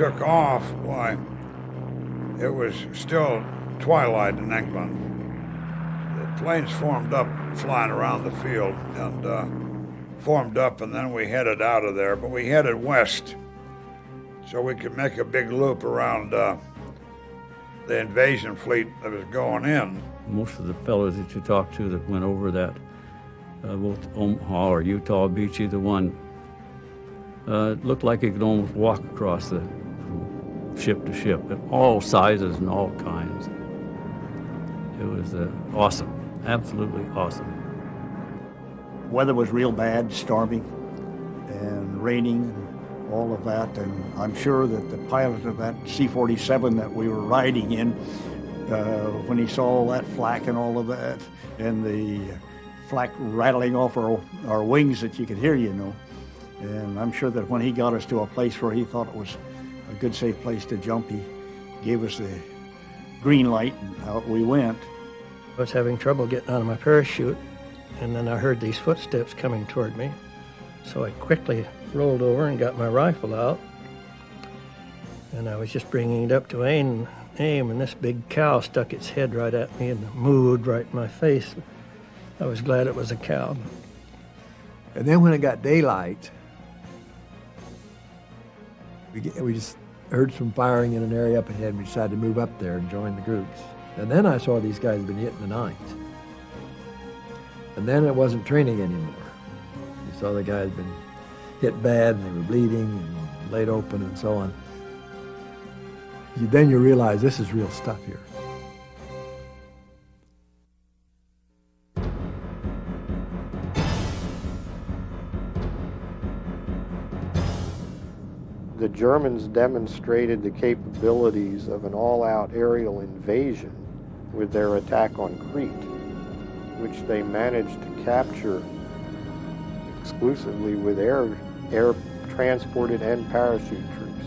took off, why, it was still twilight in England. The planes formed up, flying around the field, and formed up, and then we headed out of there. But we headed west, so we could make a big loop around the invasion fleet that was going in. Most of the fellows that you talk to that went over that, both Omaha or Utah Beach, either one, looked like you could almost walk across the ship to ship, at all sizes and all kinds. It was awesome, absolutely awesome. Weather was real bad, stormy and raining, all of that, and I'm sure that the pilot of that C-47 that we were riding in, when he saw all that flak and all of that, and the flak rattling off our wings that you could hear, you know, and I'm sure that when he got us to a place where he thought it was a good, safe place to jump, he gave us the green light, and out we went. I was having trouble getting out of my parachute, and then I heard these footsteps coming toward me. So I quickly rolled over and got my rifle out, and I was just bringing it up to aim, and this big cow stuck its head right at me and mooed right in my face. I was glad it was a cow. And then when it got daylight, we just heard some firing in an area up ahead, and we decided to move up there and join the groups. And then I saw these guys had been hit in the night. And then it wasn't training anymore. You saw the guys had been hit bad, and they were bleeding and laid open and so on. Then you realize this is real stuff here. The Germans demonstrated the capabilities of an all-out aerial invasion with their attack on Crete, which they managed to capture exclusively with air transported and parachute troops.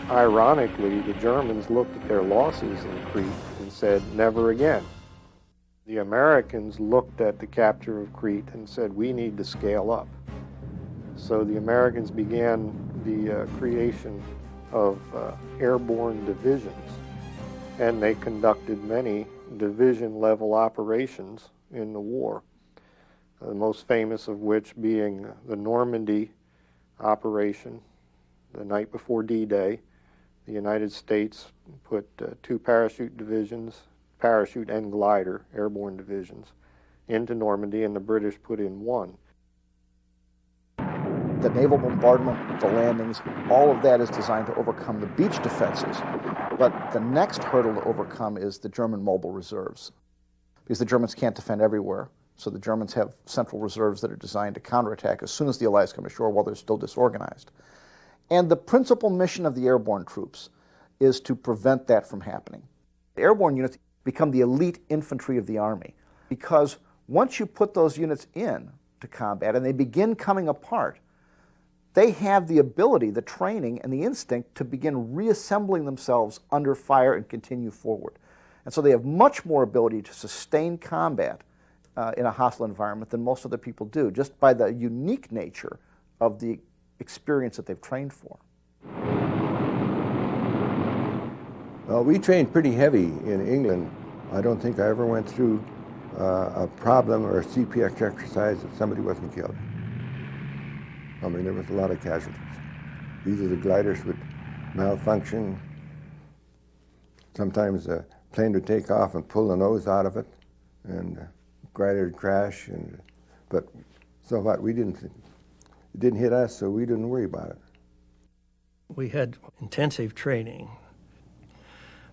Ironically, the Germans looked at their losses in Crete and said, never again. The Americans looked at the capture of Crete and said, we need to scale up. So the Americans began the creation of airborne divisions, and they conducted many division-level operations in the war, the most famous of which being the Normandy operation. The night before D-Day, the United States put 2 parachute divisions, parachute and glider airborne divisions, into Normandy, and the British put in 1. The naval bombardment, the landings, all of that is designed to overcome the beach defenses. But the next hurdle to overcome is the German mobile reserves, because the Germans can't defend everywhere. So the Germans have central reserves that are designed to counterattack as soon as the Allies come ashore while they're still disorganized. And the principal mission of the airborne troops is to prevent that from happening. The airborne units become the elite infantry of the Army, because once you put those units in to combat and they begin coming apart, they have the ability, the training, and the instinct to begin reassembling themselves under fire and continue forward. And so they have much more ability to sustain combat in a hostile environment than most other people do, just by the unique nature of the experience that they've trained for. Well, we trained pretty heavy in England. I don't think I ever went through a problem or a CPX exercise that somebody wasn't killed. I mean, there was a lot of casualties. Either the gliders would malfunction, sometimes the plane would take off and pull the nose out of it, and the glider would crash, but so what, it didn't hit us, so we didn't worry about it. We had intensive training.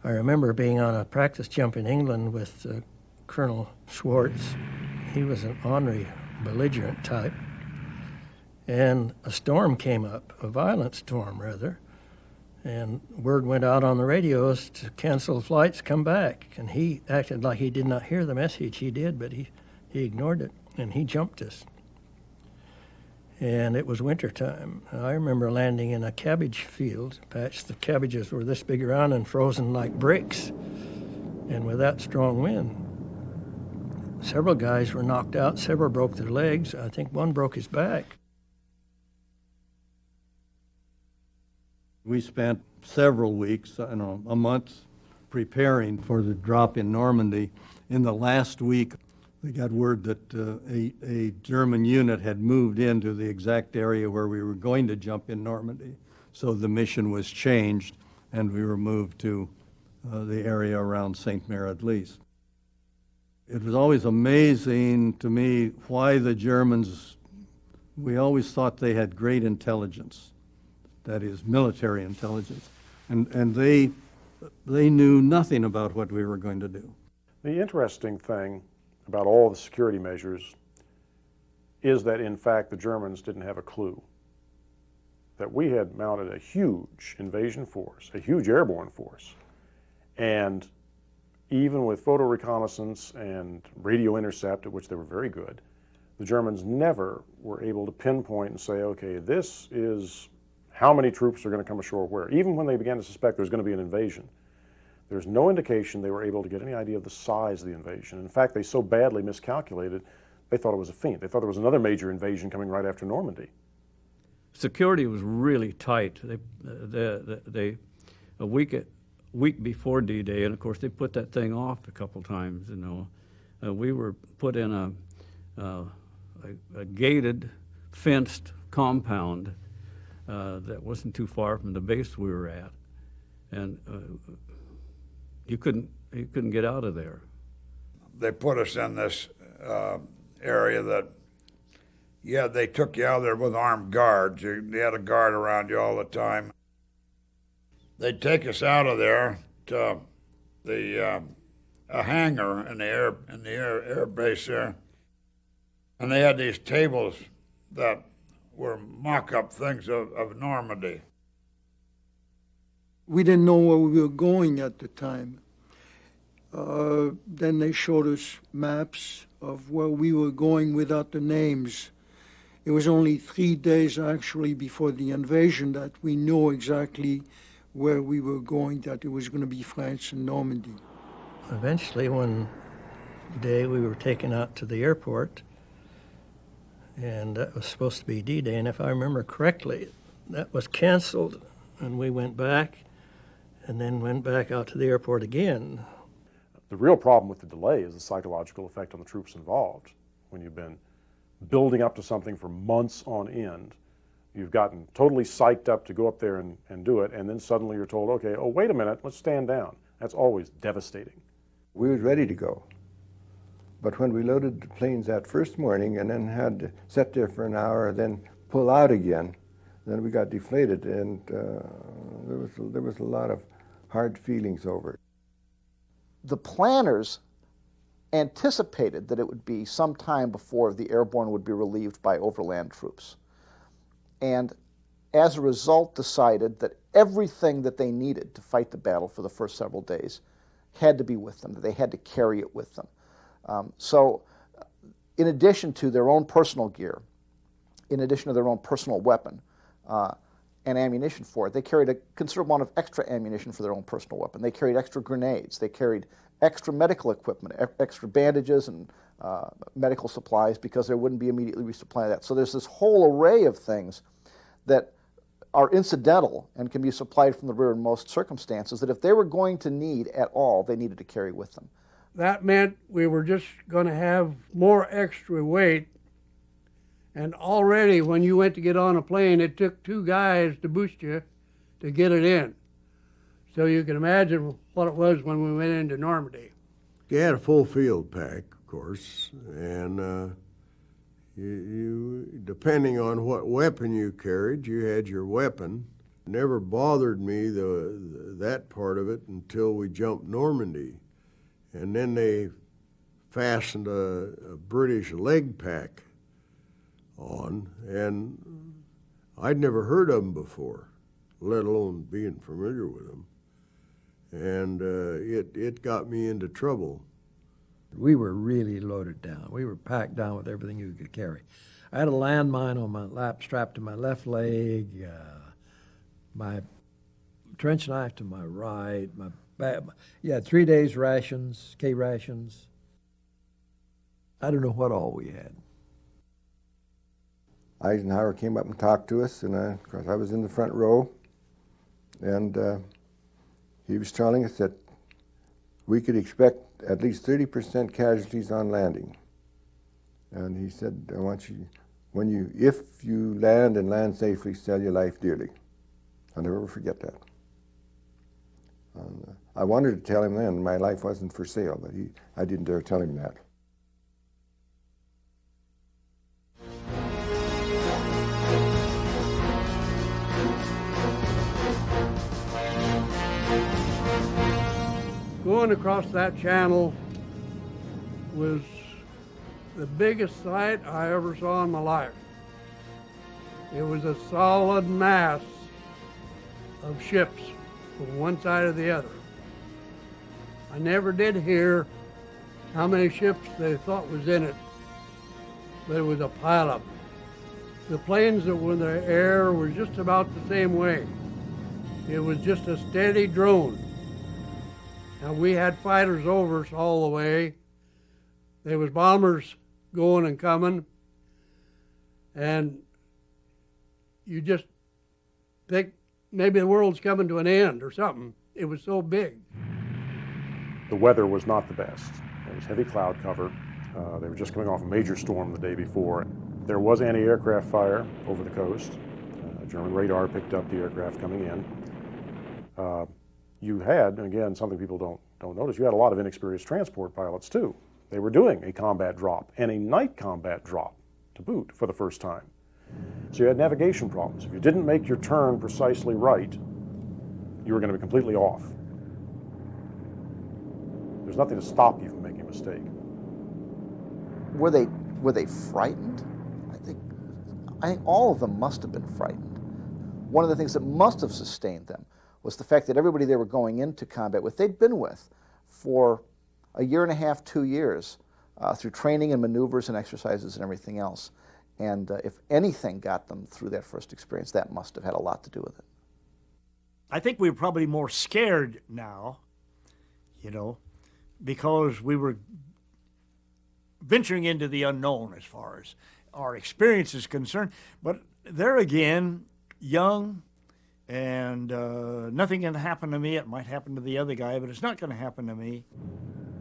I remember being on a practice jump in England with Colonel Schwartz. He was an ornery, belligerent type. And a storm came up, a violent storm rather, and word went out on the radios to cancel flights, come back. And he acted like he did not hear the message. He did, but he ignored it, and he jumped us. And it was wintertime. I remember landing in a cabbage field patch. The cabbages were this big around and frozen like bricks. And with that strong wind, several guys were knocked out, several broke their legs. I think one broke his back. We spent several weeks, a month, preparing for the drop in Normandy. In the last week, we got word that a German unit had moved into the exact area where we were going to jump in Normandy. So the mission was changed, and we were moved to the area around Saint-Mère-de-Lys. It was always amazing to me why the Germans, we always thought they had great intelligence, that is, military intelligence, and they knew nothing about what we were going to do. The interesting thing about all the security measures is that, in fact, the Germans didn't have a clue that we had mounted a huge invasion force, a huge airborne force. And even with photo reconnaissance and radio intercept, at which they were very good, the Germans never were able to pinpoint and say, okay, this is how many troops are going to come ashore where. Even when they began to suspect there was going to be an invasion, there's no indication they were able to get any idea of the size of the invasion. In fact, they so badly miscalculated, they thought it was a feint. They thought there was another major invasion coming right after Normandy. Security was really tight. A week before D-Day, and of course they put that thing off a couple times. We were put in a gated, fenced compound that wasn't too far from the base we were at, and you couldn't get out of there. They put us in this area that, yeah, they took you out of there with armed guards. They had a guard around you all the time. They'd take us out of there to a hangar in the air base there, and they had these tables that were mock-up things of Normandy. We didn't know where we were going at the time. Then they showed us maps of where we were going without the names. It was only 3 days actually before the invasion that we knew exactly where we were going, that it was going to be France and Normandy. Eventually, one day we were taken out to the airport, and that was supposed to be D-Day, and if I remember correctly, that was canceled, and we went back, and then went back out to the airport again. The real problem with the delay is the psychological effect on the troops involved. When you've been building up to something for months on end, you've gotten totally psyched up to go up there and do it, and then suddenly you're told, okay, oh, wait a minute, let's stand down. That's always devastating. We was ready to go. But when we loaded the planes that first morning and then had to sit there for an hour, then pull out again, then we got deflated, and there was a lot of hard feelings over it. The planners anticipated that it would be some time before the airborne would be relieved by overland troops. And as a result decided that everything that they needed to fight the battle for the first several days had to be with them, that they had to carry it with them. So in addition to their own personal gear, in addition to their own personal weapon and ammunition for it, they carried a considerable amount of extra ammunition for their own personal weapon. They carried extra grenades. They carried extra medical equipment, extra bandages and medical supplies, because there wouldn't be immediately resupply of that. So there's this whole array of things that are incidental and can be supplied from the rear in most circumstances that if they were going to need at all, they needed to carry with them. That meant we were just going to have more extra weight. And already when you went to get on a plane, it took 2 guys to boost you to get it in. So you can imagine what it was when we went into Normandy. You had a full field pack, of course, and you depending on what weapon you carried, you had your weapon. It never bothered me, that part of it, until we jumped Normandy. And then they fastened a British leg pack on, and I'd never heard of them before, let alone being familiar with them. And it got me into trouble. We were really loaded down. We were packed down with everything you could carry. I had a landmine on my lap, strapped to my left leg, my trench knife to my right, yeah, 3 days rations, K rations. I don't know what all we had. Eisenhower came up and talked to us, and of course I was in the front row. And he was telling us that we could expect at least 30% casualties on landing. And he said, I want you, if you land and land safely, sell your life dearly. I'll never forget that. And, I wanted to tell him then my life wasn't for sale, but I didn't dare tell him that. Going across that channel was the biggest sight I ever saw in my life. It was a solid mass of ships from one side to the other. I never did hear how many ships they thought was in it, but it was a pile of them. The planes that were in the air were just about the same way. It was just a steady drone. Now, we had fighters over us all the way. There was bombers going and coming. And you just think maybe the world's coming to an end or something. It was so big. The weather was not the best. There was heavy cloud cover. They were just coming off a major storm the day before. There was anti-aircraft fire over the coast. German radar picked up the aircraft coming in. You had, and again, something people don't notice, you had a lot of inexperienced transport pilots too. They were doing a combat drop and a night combat drop to boot for the first time. So you had navigation problems. If you didn't make your turn precisely right, you were going to be completely off. There's nothing to stop you from making a mistake. Were they frightened? I think all of them must have been frightened. One of the things that must have sustained them was the fact that everybody they were going into combat with, they'd been with for a year and a half, 2 years, through training and maneuvers and exercises and everything else. And if anything got them through that first experience, that must have had a lot to do with it. I think we were probably more scared now, because we were venturing into the unknown as far as our experience is concerned. But there again, young, and nothing can happen to me. It might happen to the other guy, but it's not going to happen to me.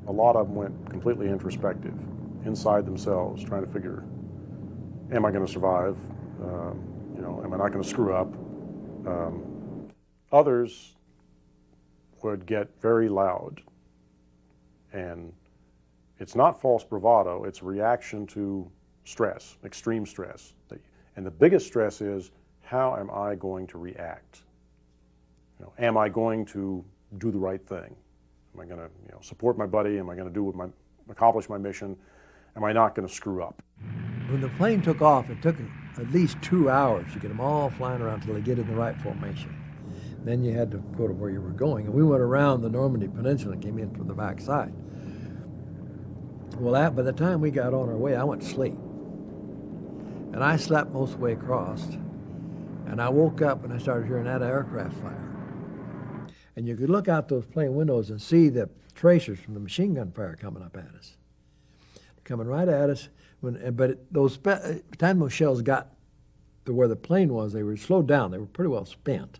A lot of them went completely introspective, inside themselves, trying to figure, am I going to survive? Am I not going to screw up? Others would get very loud. And it's not false bravado, it's reaction to stress, extreme stress. And the biggest stress is, how am I going to react? Am I going to do the right thing? Am I going to support my buddy? Am I going to accomplish my mission? Am I not going to screw up? When the plane took off, it took at least 2 hours to get them all flying around until they get in the right formation. Then you had to go to where you were going. And we went around the Normandy Peninsula and came in from the back side. Well, by the time we got on our way, I went to sleep. And I slept most of the way across. And I woke up and I started hearing that aircraft fire. And you could look out those plane windows and see the tracers from the machine gun fire coming up at us. Coming right at us. By the time those shells got to where the plane was, they were slowed down. They were pretty well spent.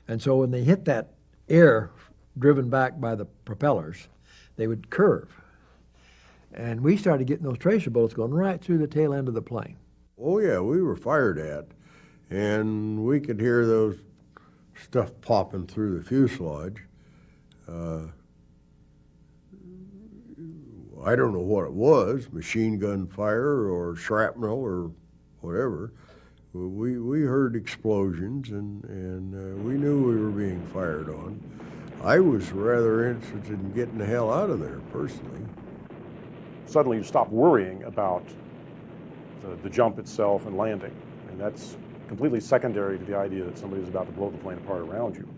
And so when they hit that air driven back by the propellers, they would curve. And we started getting those tracer bullets going right through the tail end of the plane. Oh yeah, we were fired at, and we could hear those stuff popping through the fuselage. I don't know what it was, machine gun fire or shrapnel or whatever. We heard explosions, and we knew we were being fired on. I was rather interested in getting the hell out of there, personally. Suddenly you stop worrying about the jump itself and landing. And that's completely secondary to the idea that somebody's about to blow the plane apart around you.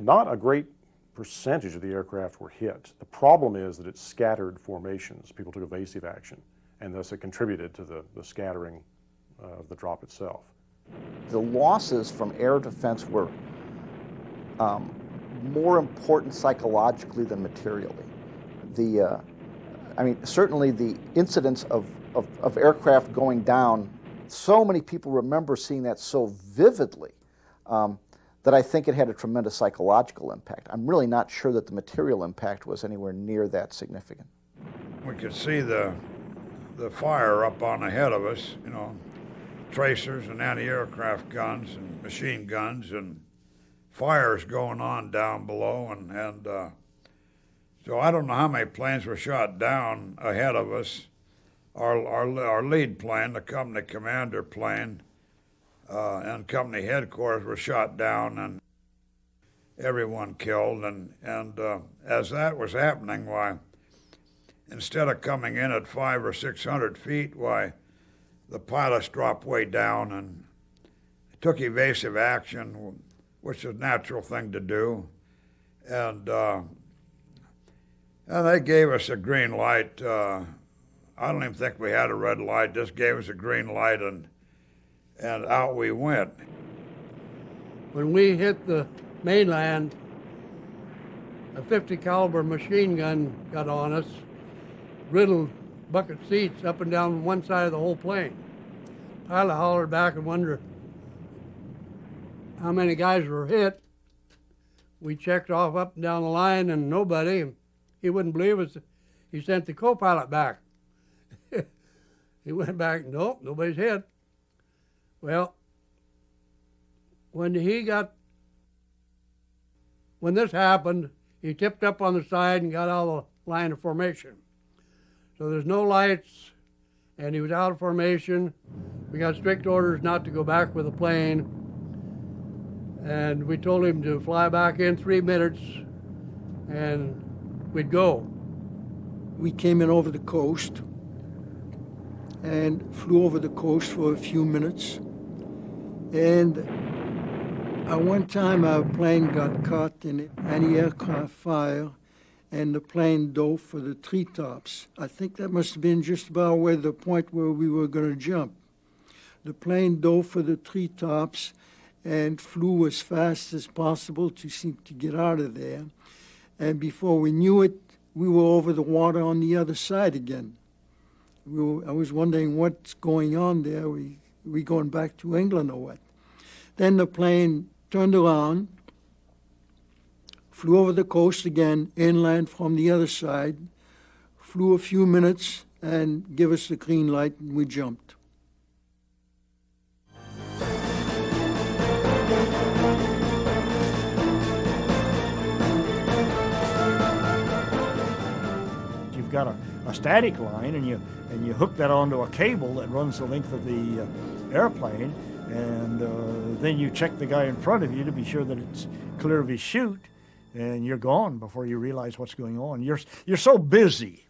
Not a great percentage of the aircraft were hit. The problem is that it scattered formations. People took evasive action, and thus it contributed to the scattering of the drop itself. The losses from air defense were more important psychologically than materially. Certainly the incidents of aircraft going down, so many people remember seeing that so vividly. that I think it had a tremendous psychological impact. I'm really not sure that the material impact was anywhere near that significant. We could see the fire up on ahead of us, you know, tracers and anti-aircraft guns and machine guns and fires going on down below, and so I don't know how many planes were shot down ahead of us. Our lead plane, the company commander plane, and company headquarters were shot down and everyone killed, and as that was happening, why, instead of coming in at 500 or 600 feet, why, the pilots dropped way down and took evasive action, which is a natural thing to do, and they gave us a green light. I don't even think we had a red light, just gave us a green light, and out we went. When we hit the mainland, a 50 caliber machine gun got on us, riddled bucket seats up and down one side of the whole plane. Pilot hollered back and wondered how many guys were hit. We checked off up and down the line and nobody. He wouldn't believe us. He sent the co-pilot back. He went back, nope, nobody's hit. Well, when this happened, he tipped up on the side and got out of the line of formation. So there's no lights, and he was out of formation. We got strict orders not to go back with the plane, and we told him to fly back in 3 minutes, and we'd go. We came in over the coast and flew over the coast for a few minutes. And at one time, our plane got caught in anti-aircraft fire, and the plane dove for the treetops. I think that must have been just about where the point where we were going to jump. The plane dove for the treetops and flew as fast as possible to get out of there. And before we knew it, we were over the water on the other side again. I was wondering what's going on there. We going back to England or what? Then the plane turned around, flew over the coast again, inland from the other side, flew a few minutes, and gave us the green light, and we jumped. You've got a static line, and you hook that onto a cable that runs the length of the airplane, and then you check the guy in front of you to be sure that it's clear of his chute, and you're gone before you realize what's going on. You're so busy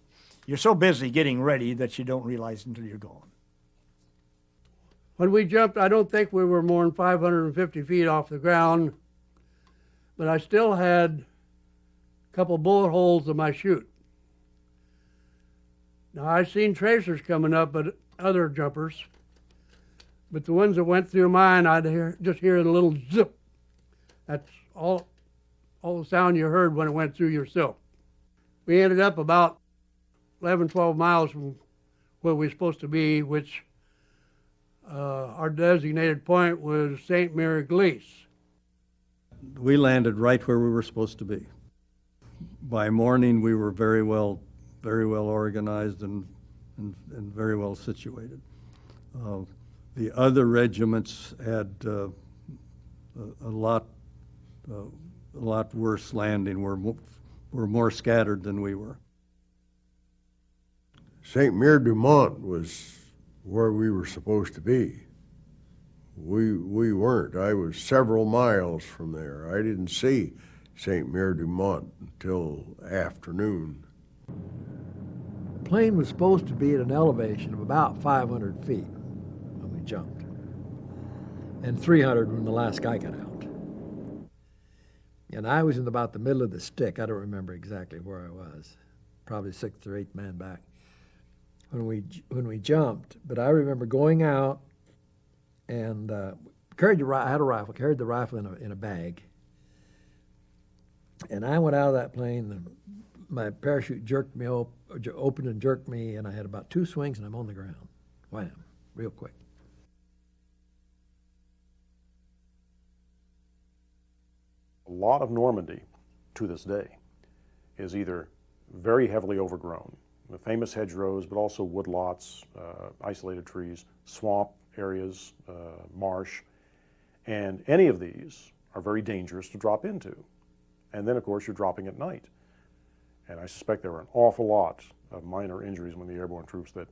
getting ready that you don't realize until you're gone. When we jumped, I don't think we were more than 550 feet off the ground, but I still had a couple bullet holes in my chute. Now, I've seen tracers coming up at other jumpers, but the ones that went through mine, I'd just hear a little zip. That's all the sound you heard when it went through your silk. We ended up about 11, 12 miles from where we were supposed to be, which our designated point was St. Mary Glees. We landed right where we were supposed to be. By morning, we were very well organized and very well situated. The other regiments had a lot worse landing. Were more scattered than we were. St. Mary du Mont was where we were supposed to be. We weren't. I was several miles from there. I didn't see St. Mary du Mont until afternoon. The plane was supposed to be at an elevation of about 500 feet when we jumped, and 300 when the last guy got out. And I was in about the middle of the stick. I don't remember exactly where I was, probably 6th or 8th man back when we jumped. But I remember going out and I had a rifle, carried the rifle in a bag, and I went out of that plane. And my parachute jerked me open and jerked me, and I had about 2 swings, and I'm on the ground. Wham, real quick. lot of Normandy, to this day, is either very heavily overgrown, the famous hedgerows, but also woodlots, isolated trees, swamp areas, marsh, and any of these are very dangerous to drop into. And then, of course, you're dropping at night. And I suspect there were an awful lot of minor injuries among the airborne troops that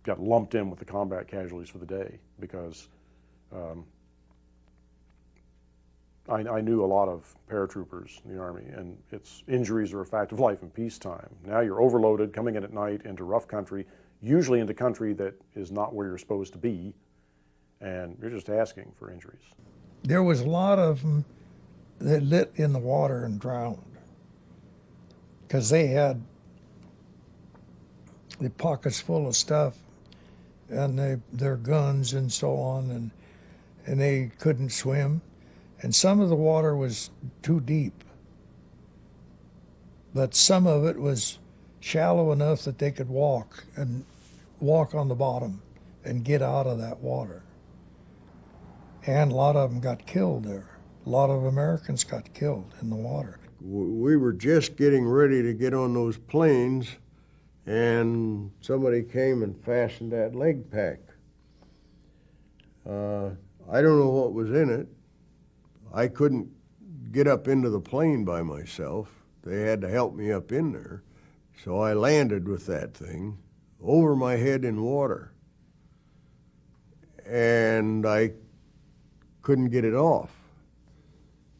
got lumped in with the combat casualties for the day, because I knew a lot of paratroopers in the Army, and its injuries are a fact of life in peacetime. Now you're overloaded, coming in at night into rough country, usually into country that is not where you're supposed to be, and you're just asking for injuries. There was a lot of them that lit in the water and drowned because they had the pockets full of stuff and their guns and so on, and they couldn't swim. And some of the water was too deep, but some of it was shallow enough that they could walk on the bottom and get out of that water. And a lot of them got killed there. A lot of Americans got killed in the water. We were just getting ready to get on those planes, and somebody came and fastened that leg pack. I don't know what was in it. I couldn't get up into the plane by myself. They had to help me up in there. So I landed with that thing over my head in water. And I couldn't get it off.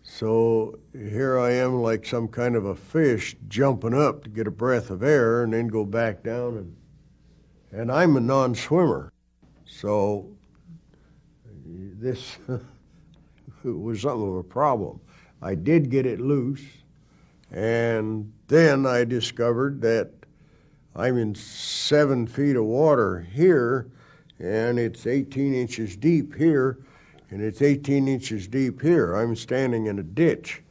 So here I am like some kind of a fish jumping up to get a breath of air and then go back down. And I'm a non-swimmer. So this was something of a problem. I did get it loose, and then I discovered that I'm in 7 feet of water here, and it's 18 inches deep here, and it's 18 inches deep here. I'm standing in a ditch.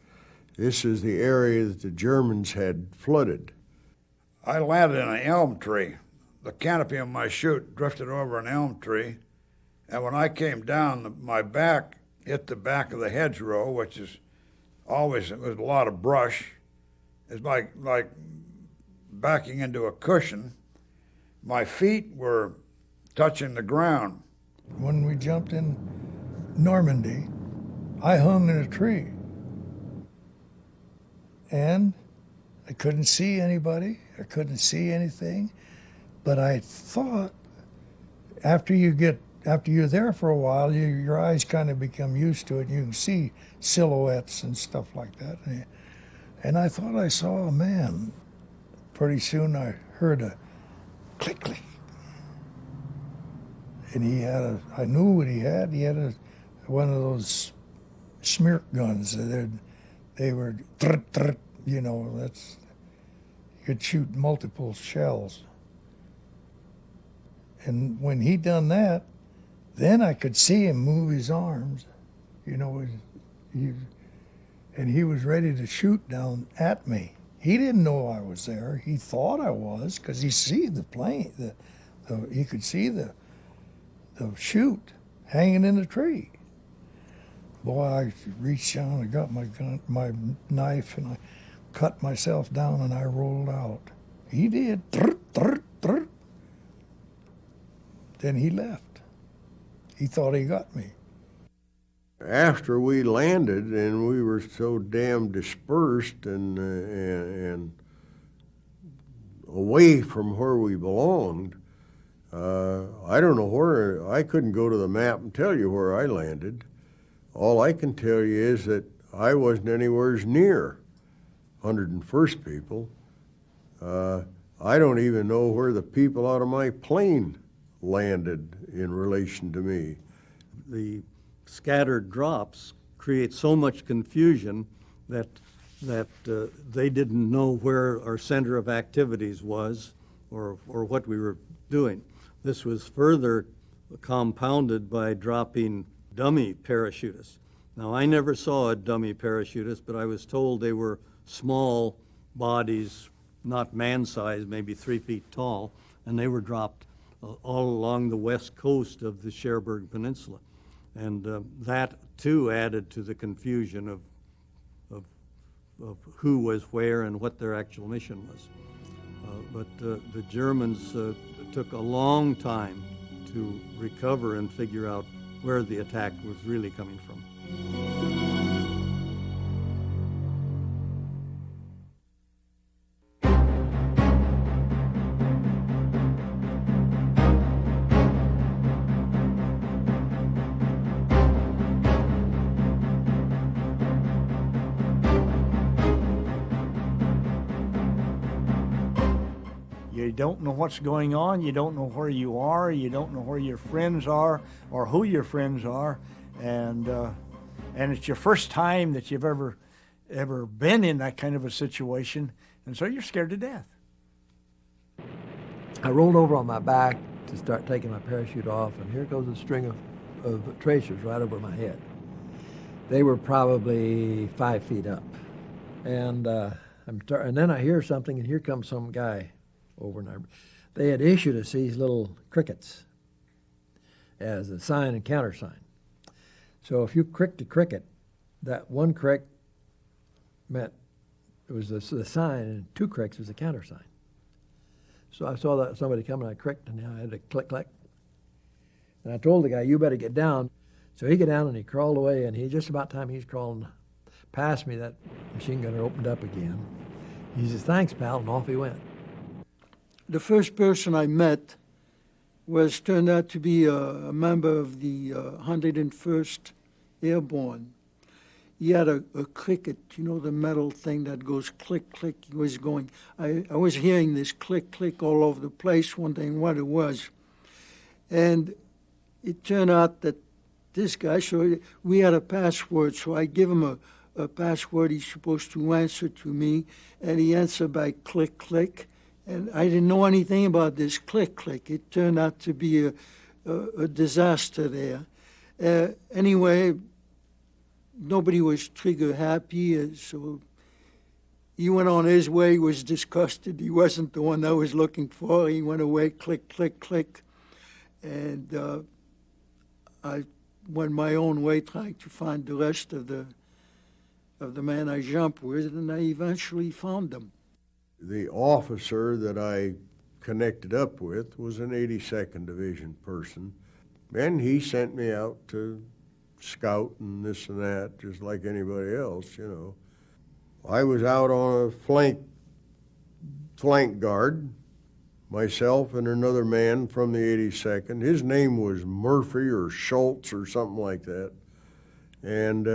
This is the area that the Germans had flooded. I landed in an elm tree. The canopy of my chute drifted over an elm tree, and when I came down, my back hit the back of the hedgerow, which is always, it was a lot of brush. It's like backing into a cushion. My feet were touching the ground. When we jumped in Normandy, I hung in a tree. And I couldn't see anybody, I couldn't see anything, but I thought after you're there for a while, your eyes kind of become used to it. You can see silhouettes and stuff like that. And I thought I saw a man. Pretty soon I heard a click, click. And I knew what he had. He had one of those smirk guns. They were, you know, you could shoot multiple shells. And when he done that, then I could see him move his arms, you know, and he was ready to shoot down at me. He didn't know I was there. He thought I was, because he see the plane. He could see the chute hanging in the tree. Boy, I reached down and got my knife, and I cut myself down, and I rolled out. He did. Then he left. He thought he got me. After we landed and we were so damn dispersed and away from where we belonged, I don't know where, I couldn't go to the map and tell you where I landed. All I can tell you is that I wasn't anywhere near 101st people. I don't even know where the people out of my plane landed in relation to me. The scattered drops create so much confusion that they didn't know where our center of activities was or what we were doing. This was further compounded by dropping dummy parachutists. Now, I never saw a dummy parachutist, but I was told they were small bodies, not man-sized, maybe 3 feet tall, and they were dropped all along the west coast of the Cherbourg Peninsula. And that, too, added to the confusion of who was where and what their actual mission was. But the Germans took a long time to recover and figure out where the attack was really coming from. You don't know what's going on, you don't know where you are, you don't know where your friends are or who your friends are, and it's your first time that you've ever been in that kind of a situation, and so you're scared to death. I rolled over on my back to start taking my parachute off, and here goes a string of tracers right over my head. They were probably 5 feet up, and then I hear something, and here comes some guy over, and they had issued us these little crickets as a sign and countersign. So if you cricked a cricket, that one crick meant it was the sign, and 2 cricks was the countersign. So I saw that somebody coming, I cricked, and I had to click, click. And I told the guy, you better get down. So he got down and he crawled away, and just about time he's crawling past me, that machine gunner opened up again. He says, thanks, pal, and off he went. The first person I met turned out to be a member of the 101st Airborne. He had a cricket, you know, the metal thing that goes click, click. He was going, I was hearing this click, click all over the place, wondering what it was. And it turned out that this guy, so we had a password, so I give him a password he's supposed to answer to me, and he answered by click, click. And I didn't know anything about this click, click. It turned out to be a disaster there. Anyway, nobody was trigger happy, so he went on his way. He was disgusted. He wasn't the one I was looking for. He went away, click, click, click. And I went my own way trying to find the rest of the man I jumped with, and I eventually found them. The officer that I connected up with was an 82nd Division person, and he sent me out to scout and this and that, just like anybody else, you know. I was out on a flank guard, myself and another man from the 82nd. His name was Murphy or Schultz or something like that. And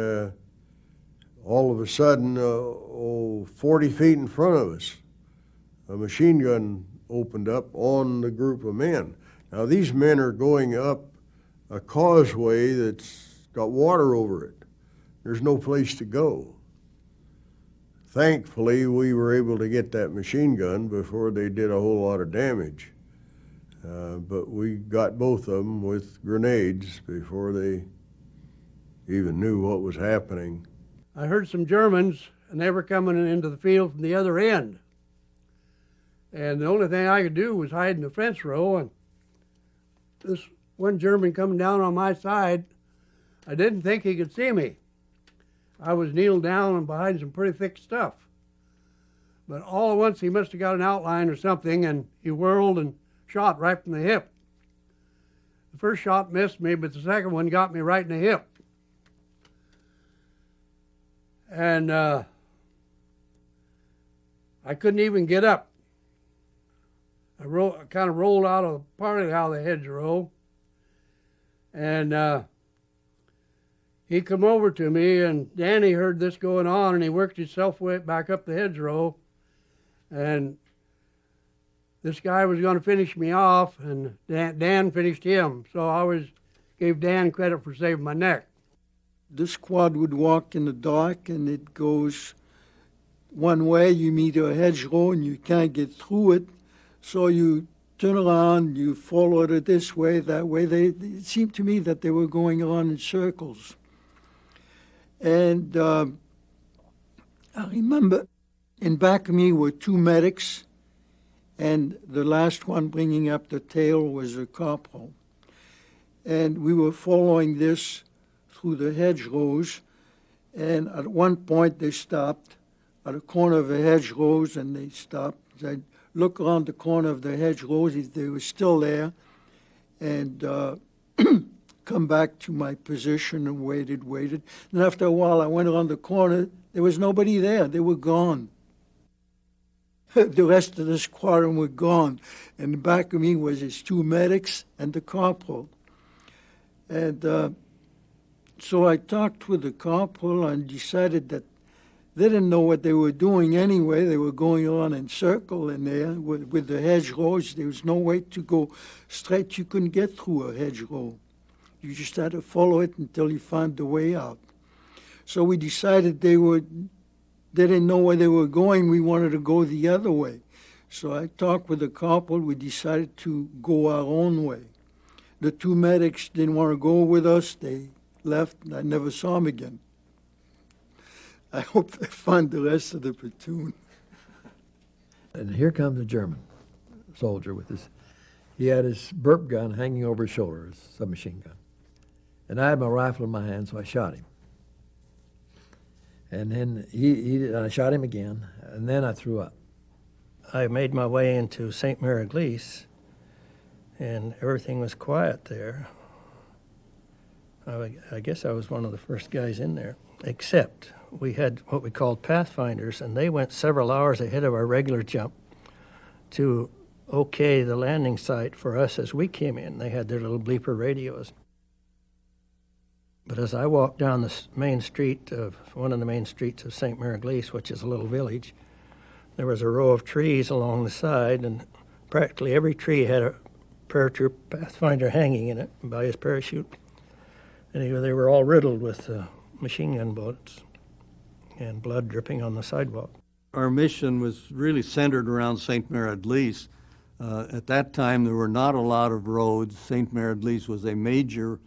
all of a sudden, 40 feet in front of us, a machine gun opened up on the group of men. Now, these men are going up a causeway that's got water over it. There's no place to go. Thankfully, we were able to get that machine gun before they did a whole lot of damage. But we got both of them with grenades before they even knew what was happening. I heard some Germans, and they were coming into the field from the other end. And the only thing I could do was hide in the fence row, and this one German coming down on my side, I didn't think he could see me. I was kneeled down and behind some pretty thick stuff. But all at once he must have got an outline or something, and he whirled and shot right from the hip. The first shot missed me, but the second one got me right in the hip. And I couldn't even get up. I kind of rolled out of partly out of the hedgerow, and he come over to me, and Danny heard this going on, and he worked himself way back up the hedgerow, and this guy was going to finish me off, and Dan finished him, so I always gave Dan credit for saving my neck. The squad would walk in the dark, and it goes one way. You meet a hedgerow, and you can't get through it. So you turn around, you follow it this way, that way. It seemed to me that they were going around in circles. And I remember in back of me were 2 medics, and the last one bringing up the tail was a corporal. And we were following this through the hedgerows, and at one point they stopped. at the corner of the hedgerows, and they stopped. I'd look around the corner of the hedgerows if they were still there, and come back to my position and waited. And after a while, I went around the corner. There was nobody there. They were gone. The rest of the squadron were gone. And back of me was his two medics and the corporal. And so I talked with the corporal and decided that they didn't know what they were doing anyway. They were going on in circle in there with the hedgerows. There was no way to go straight. You couldn't get through a hedgerow. You just had to follow it until you found the way out. So we decided they didn't know where they were going. We wanted to go the other way. So I talked with the corporal. We decided to go our own way. The two medics didn't want to go with us. They left, and I never saw them again. I hope they find the rest of the platoon. And here comes a German soldier with he had his burp gun hanging over his shoulder, his submachine gun. And I had my rifle in my hand, so I shot him. And then I shot him again, and then I threw up. I made my way into St. Mary-Glise, and everything was quiet there. I guess I was one of the first guys in there, except we had what we called pathfinders, and they went several hours ahead of our regular jump to okay the landing site for us as we came in. They had their little bleeper radios. But as I walked down the main street of one of the main streets of St. Mary-Glise, which is a little village, there was a row of trees along the side, and practically every tree had a paratroop pathfinder hanging in it by his parachute. And they were all riddled with machine gun bullets and blood dripping on the sidewalk. Our mission was really centered around St. Mary-Glise. At that time, there were not a lot of roads. St. Mary-Glise was a major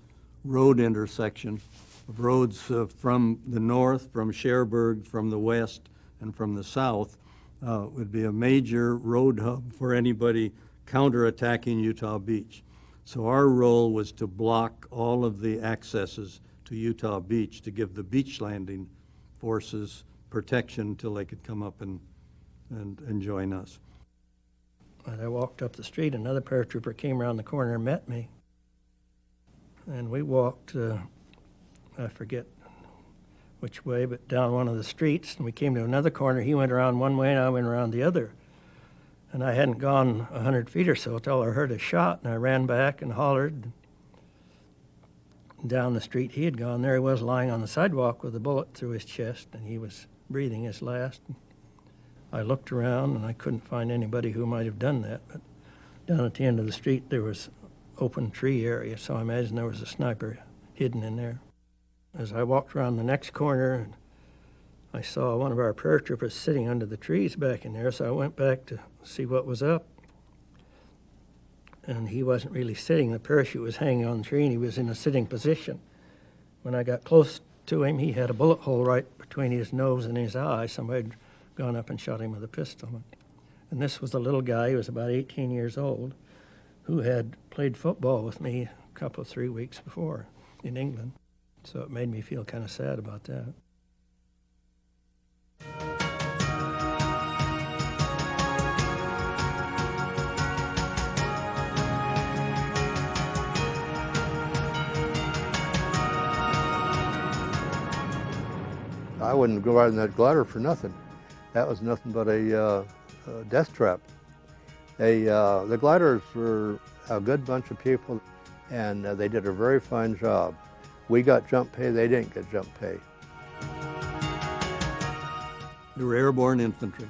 road intersection of roads from the north, from Cherbourg, from the west, and from the south. Would be a major road hub for anybody counterattacking Utah Beach. So our role was to block all of the accesses to Utah Beach to give the beach landing forces protection until they could come up and join us. As I walked up the street, another paratrooper came around the corner and met me. And we walked, I forget which way, but down one of the streets, and we came to another corner. He went around one way, and I went around the other. And I hadn't gone 100 feet or so until I heard a shot, and I ran back and hollered. Down the street he had gone, there he was lying on the sidewalk with a bullet through his chest, and he was breathing his last. I looked around, and I couldn't find anybody who might have done that, but down at the end of the street there was open tree area, so I imagine there was a sniper hidden in there. As I walked around the next corner, I saw one of our paratroopers sitting under the trees back in there, so I went back to see what was up. And he wasn't really sitting. The parachute was hanging on the tree, and he was in a sitting position. When I got close to him, he had a bullet hole right between his nose and his eye. Somebody had gone up and shot him with a pistol. And this was a little guy, he was about 18 years old, who had played football with me a couple of 3 weeks before in England. So it made me feel kind of sad about that. I wouldn't go out in that glider for nothing. That was nothing but a death trap. The gliders were a good bunch of people, and they did a very fine job. We got jump pay, they didn't get jump pay. They were airborne infantry.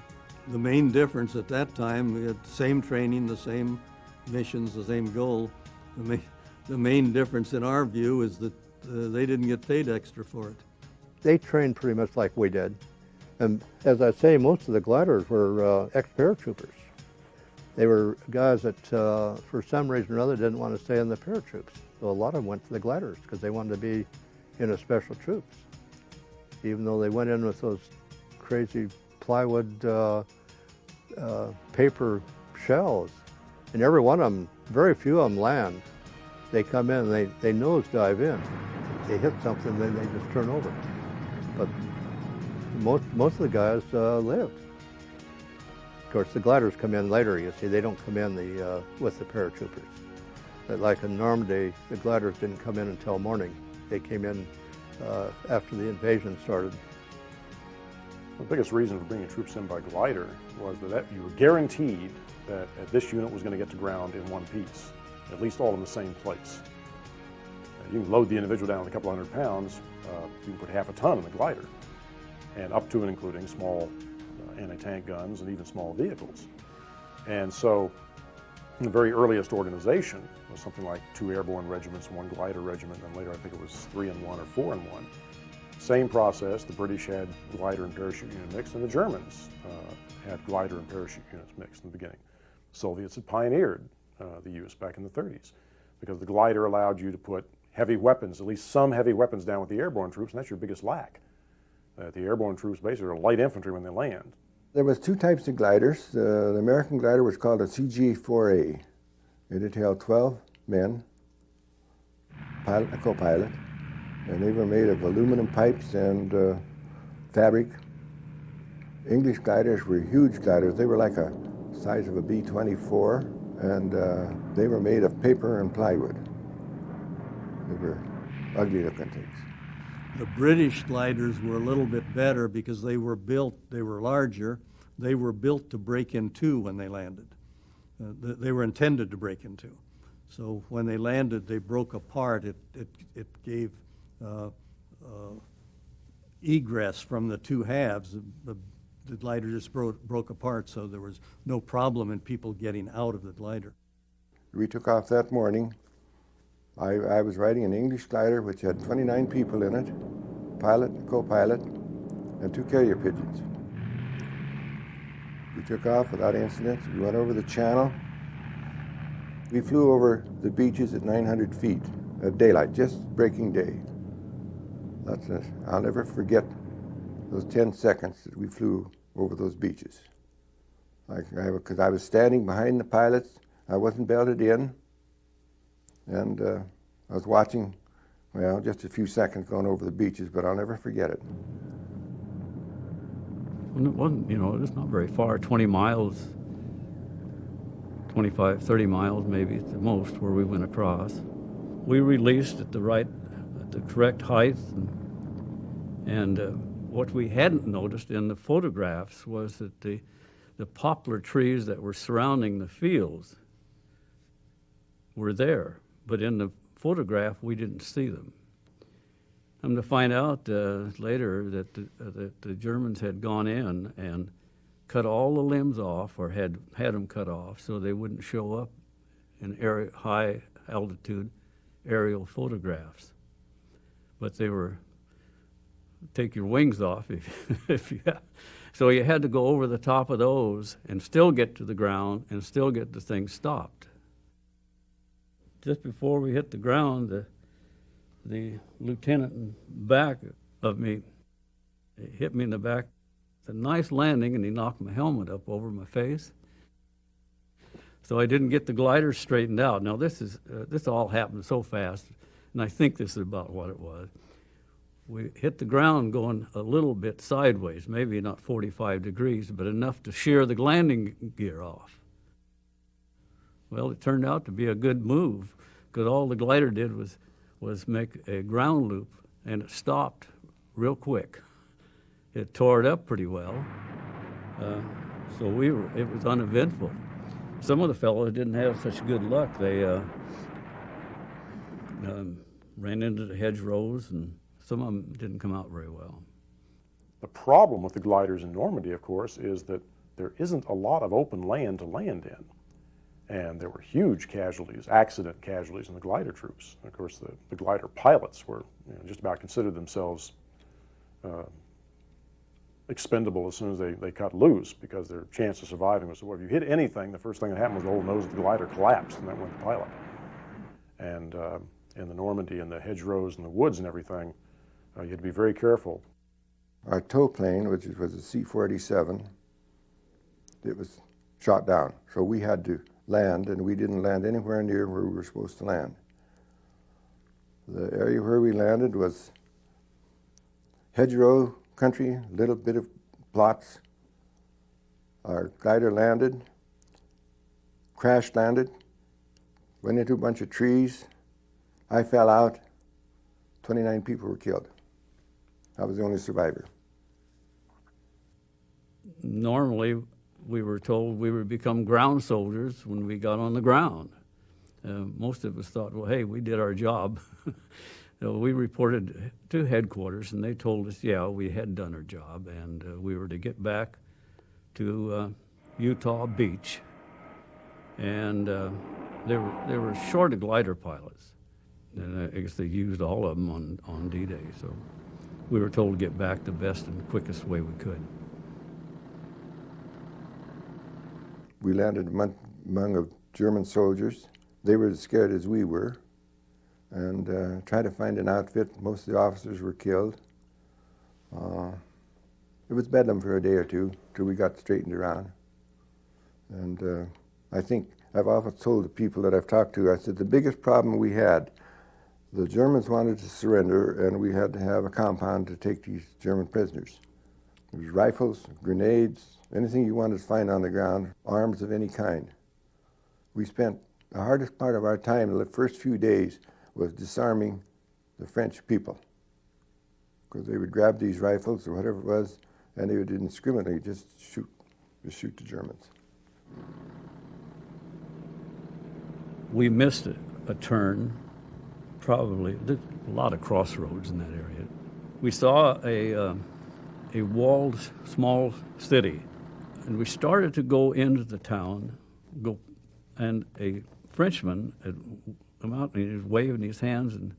The main difference at that time, we had the same training, the same missions, the same goal. The main difference in our view is that they didn't get paid extra for it. They trained pretty much like we did. And as I say, most of the gliders were ex-paratroopers. They were guys that, for some reason or other, didn't want to stay in the paratroops. So a lot of them went to the gliders because they wanted to be in a special troops. Even though they went in with those crazy plywood paper shells. And every one of them, very few of them land. They come in and they nose dive in. They hit something, then they just turn over. But most of the guys lived. Of course, the gliders come in later, you see. They don't come in with the paratroopers. But like in Normandy, the gliders didn't come in until morning. They came in after the invasion started. The biggest reason for bringing troops in by glider was that you were guaranteed that this unit was going to get to ground in one piece, at least all in the same place. You can load the individual down with a couple hundred pounds, you can put half a ton in the glider, and up to and including small anti-tank guns and even small vehicles. And so the very earliest organization was something like 2 airborne regiments, 1 glider regiment, and later I think it was 3 in 1 or 4 in 1. Same process, the British had glider and parachute unit mixed, and the Germans had glider and parachute units mixed in the beginning. Soviets had pioneered the use back in the 30s because the glider allowed you to put heavy weapons, at least some heavy weapons, down with the airborne troops, and that's your biggest lack. The airborne troops basically are light infantry when they land. There was 2 types of gliders. The American glider was called a CG-4A. It held 12 men, pilot and a co-pilot, and they were made of aluminum pipes and fabric. English gliders were huge gliders. They were like a size of a B-24, and they were made of paper and plywood. They were ugly looking things. The British gliders were a little bit better because they were larger. They were built to break in two when they landed. They were intended to break in two. So when they landed, they broke apart. It gave egress from the two halves. The glider just broke apart, so there was no problem in people getting out of the glider. We took off that morning. I was riding an English glider which had 29 people in it, pilot, co-pilot, and 2 carrier pigeons. We took off without incident. We went over the channel. We flew over the beaches at 900 feet at daylight, just breaking day. I'll never forget those 10 seconds that we flew over those beaches. Because I was standing behind the pilots. I wasn't belted in. And I was watching, well, just a few seconds going over the beaches, but I'll never forget it. Well, it wasn't, it's not very far, 20 miles, 25, 30 miles maybe at the most where we went across. We released at the correct height, and what we hadn't noticed in the photographs was that the poplar trees that were surrounding the fields were there, but in the photograph we didn't see them. I'm to find out later that the Germans had gone in and cut all the limbs off, or had them cut off, so they wouldn't show up in high altitude aerial photographs. But they were take your wings off if you have. So you had to go over the top of those and still get to the ground and still get the thing stopped. Just before we hit the ground, the lieutenant in back of me hit me in the back. It's a nice landing, and he knocked my helmet up over my face. So I didn't get the glider straightened out. Now this all happened so fast, and I think this is about what it was. We hit the ground going a little bit sideways, maybe not 45 degrees, but enough to shear the landing gear off. Well, it turned out to be a good move, because all the glider did was make a ground loop, and it stopped real quick. It tore it up pretty well, so it was uneventful. Some of the fellows didn't have such good luck. They ran into the hedgerows, and some of them didn't come out very well. The problem with the gliders in Normandy, of course, is that there isn't a lot of open land to land in. And there were huge casualties, accident casualties in the glider troops. Of course, the glider pilots were just about considered themselves expendable as soon as they cut loose, because their chance of surviving was, well, if you hit anything, the first thing that happened was the whole nose of the glider collapsed, and that went the pilot. And in the Normandy and the hedgerows and the woods and everything, you had to be very careful. Our tow plane, which was a C-487, it was shot down. So we had to land, and we didn't land anywhere near where we were supposed to land. The area where we landed was hedgerow country, little bit of plots. Our glider landed, crash landed, went into a bunch of trees. I fell out. 29 people were killed. I was the only survivor. Normally, we were told we would become ground soldiers when we got on the ground. Most of us thought, well, hey, we did our job. So we reported to headquarters, and they told us, yeah, we had done our job, and we were to get back to Utah Beach. And they were short of glider pilots. And I guess they used all of them on D-Day. So we were told to get back the best and quickest way we could. We landed among German soldiers. They were as scared as we were, and tried to find an outfit. Most of the officers were killed. It was bedlam for a day or two till we got straightened around. And I think I've often told the people that I've talked to, I said the biggest problem we had, the Germans wanted to surrender, and we had to have a compound to take these German prisoners. There was rifles, grenades, anything you wanted to find on the ground, arms of any kind. We spent the hardest part of our time, the first few days, was disarming the French people. Because they would grab these rifles or whatever it was, and they would indiscriminately just shoot the Germans. We missed a turn, probably. There's a lot of crossroads in that area. We saw a walled small city, and we started to go into the town, and a Frenchman had come out and he was waving his hands, and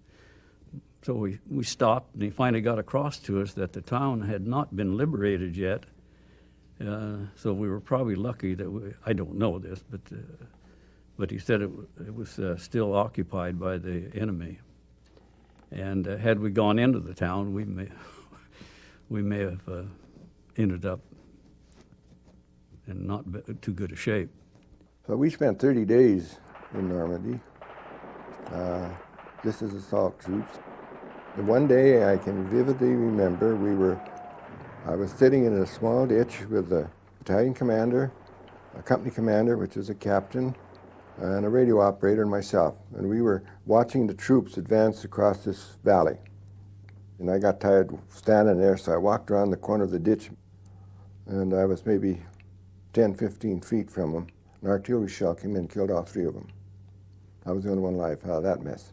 so we stopped, and he finally got across to us that the town had not been liberated yet. So we were probably lucky that I don't know this, but he said it was still occupied by the enemy. And had we gone into the town, we may have ended up in not too good a shape. So we spent 30 days in Normandy. This is assault troops. The one day I can vividly remember I was sitting in a small ditch with a battalion commander, a company commander, which is a captain, and a radio operator and myself. And we were watching the troops advance across this valley. And I got tired standing there, so I walked around the corner of the ditch, and I was maybe 10, 15 feet from them. An artillery shell came in and killed all three of them. I was the only one alive out of that mess.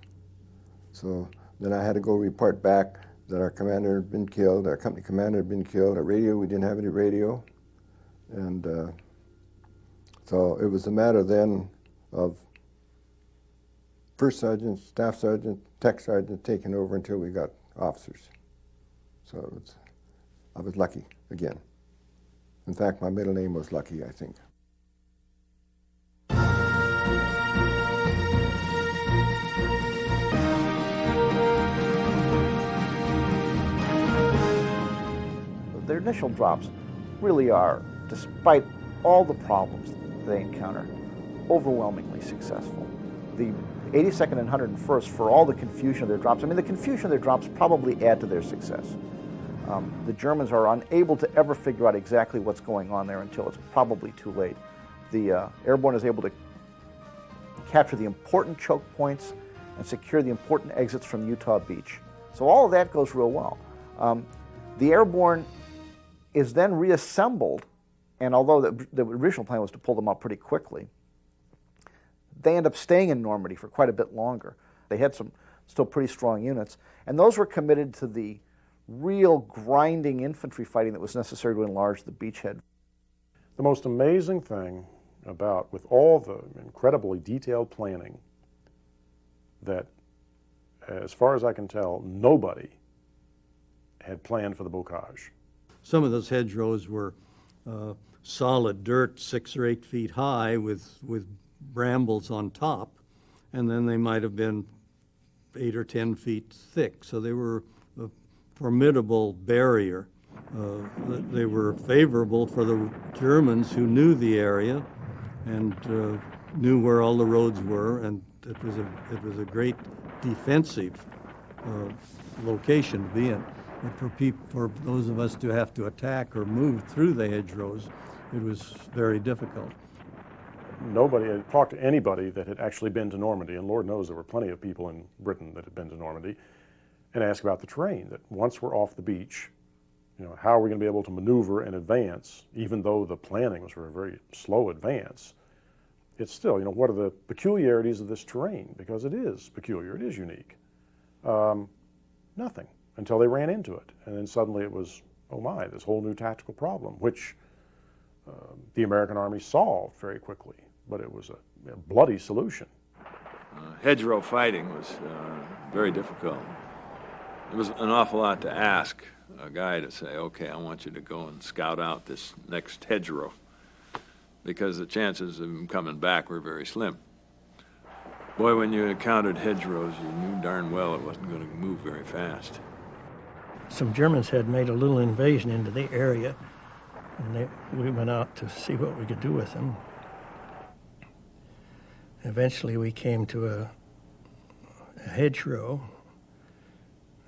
So then I had to go report back that our commander had been killed, our company commander had been killed, our radio, we didn't have any radio. And so it was a matter then of first sergeant, staff sergeant, tech sergeant taking over until we got officers. So I was lucky again. In fact, my middle name was Lucky, I think. Their initial drops really are, despite all the problems they encounter, overwhelmingly successful. The 82nd and 101st, for all the confusion of their drops, I mean, the confusion of their drops probably add to their success. The Germans are unable to ever figure out exactly what's going on there until it's probably too late. The Airborne is able to capture the important choke points and secure the important exits from Utah Beach. So all of that goes real well. The Airborne is then reassembled, and although the original plan was to pull them out pretty quickly, they end up staying in Normandy for quite a bit longer. They had some still pretty strong units, and those were committed to the real grinding infantry fighting that was necessary to enlarge the beachhead. The most amazing thing with all the incredibly detailed planning that, as far as I can tell, nobody had planned for the bocage. Some of those hedgerows were solid dirt 6 or 8 feet high with brambles on top, and then they might have been 8 or 10 feet thick. So they were a formidable barrier. They were favorable for the Germans who knew the area and knew where all the roads were, and it was a great defensive location to be in. But for those of us to have to attack or move through the hedgerows, it was very difficult. Nobody had talked to anybody that had actually been to Normandy, and Lord knows there were plenty of people in Britain that had been to Normandy, and asked about the terrain, that once we're off the beach, how are we going to be able to maneuver and advance, even though the planning was for a very slow advance. It's still, what are the peculiarities of this terrain? Because it is peculiar, it is unique. Nothing, until they ran into it. And then suddenly it was, oh my, this whole new tactical problem, which the American Army solved very quickly, but it was a bloody solution. Hedgerow fighting was very difficult. It was an awful lot to ask a guy to say, okay, I want you to go and scout out this next hedgerow, because the chances of him coming back were very slim. Boy, when you encountered hedgerows, you knew darn well it wasn't going to move very fast. Some Germans had made a little invasion into the area, and we went out to see what we could do with them. Eventually we came to a hedgerow,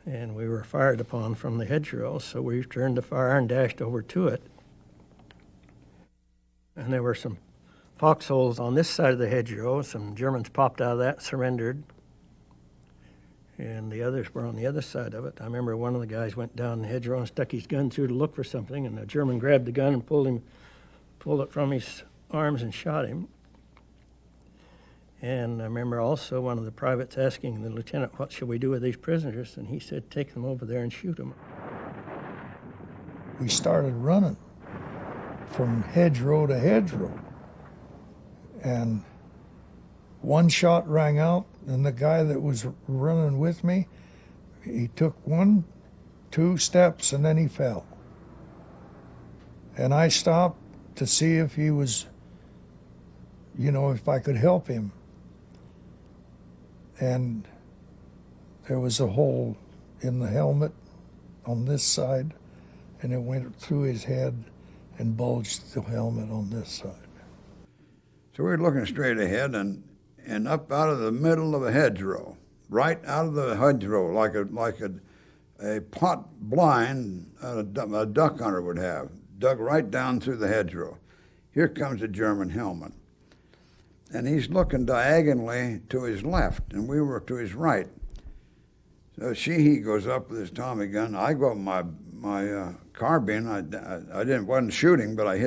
and we were fired upon from the hedgerow, so we turned the fire and dashed over to it. And there were some foxholes on this side of the hedgerow. Some Germans popped out of that, surrendered, and the others were on the other side of it. I remember one of the guys went down the hedgerow and stuck his gun through to look for something, and the German grabbed the gun and pulled it from his arms and shot him. And I remember also one of the privates asking the lieutenant, what should we do with these prisoners? And he said, take them over there and shoot them. We started running from hedgerow to hedgerow. And one shot rang out, and the guy that was running with me, he took 1-2 steps, and then he fell. And I stopped to see if he was, if I could help him. And there was a hole in the helmet on this side, and it went through his head and bulged the helmet on this side. So we were looking straight ahead and up out of the middle of a hedgerow, right out of the hedgerow, like a pot blind a duck hunter would have, dug right down through the hedgerow. Here comes a German helmet. And he's looking diagonally to his left, and we were to his right. So he goes up with his Tommy gun. I go up my carbine. I wasn't shooting, but I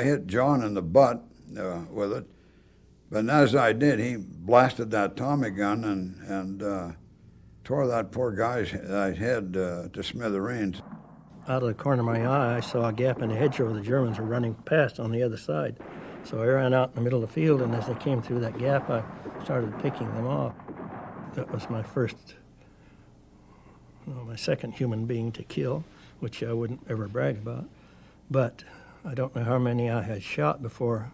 hit John in the butt with it. But as I did, he blasted that Tommy gun and tore that poor guy's head to smithereens. Out of the corner of my eye, I saw a gap in the hedgerow the Germans were running past on the other side. So I ran out in the middle of the field, and as they came through that gap, I started picking them off. That was my my second human being to kill, which I wouldn't ever brag about. But I don't know how many I had shot before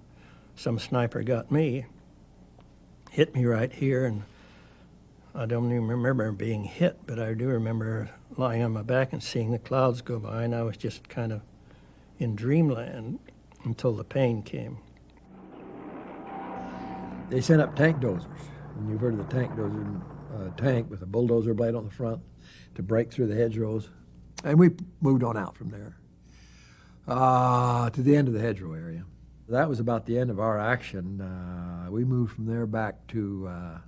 some sniper got me, hit me right here, and I don't even remember being hit, but I do remember lying on my back and seeing the clouds go by, and I was just kind of in dreamland until the pain came. They sent up tank dozers, and you've heard of the tank dozer, tank with a bulldozer blade on the front to break through the hedgerows. And we moved on out from there to the end of the hedgerow area. That was about the end of our action. We moved from there back to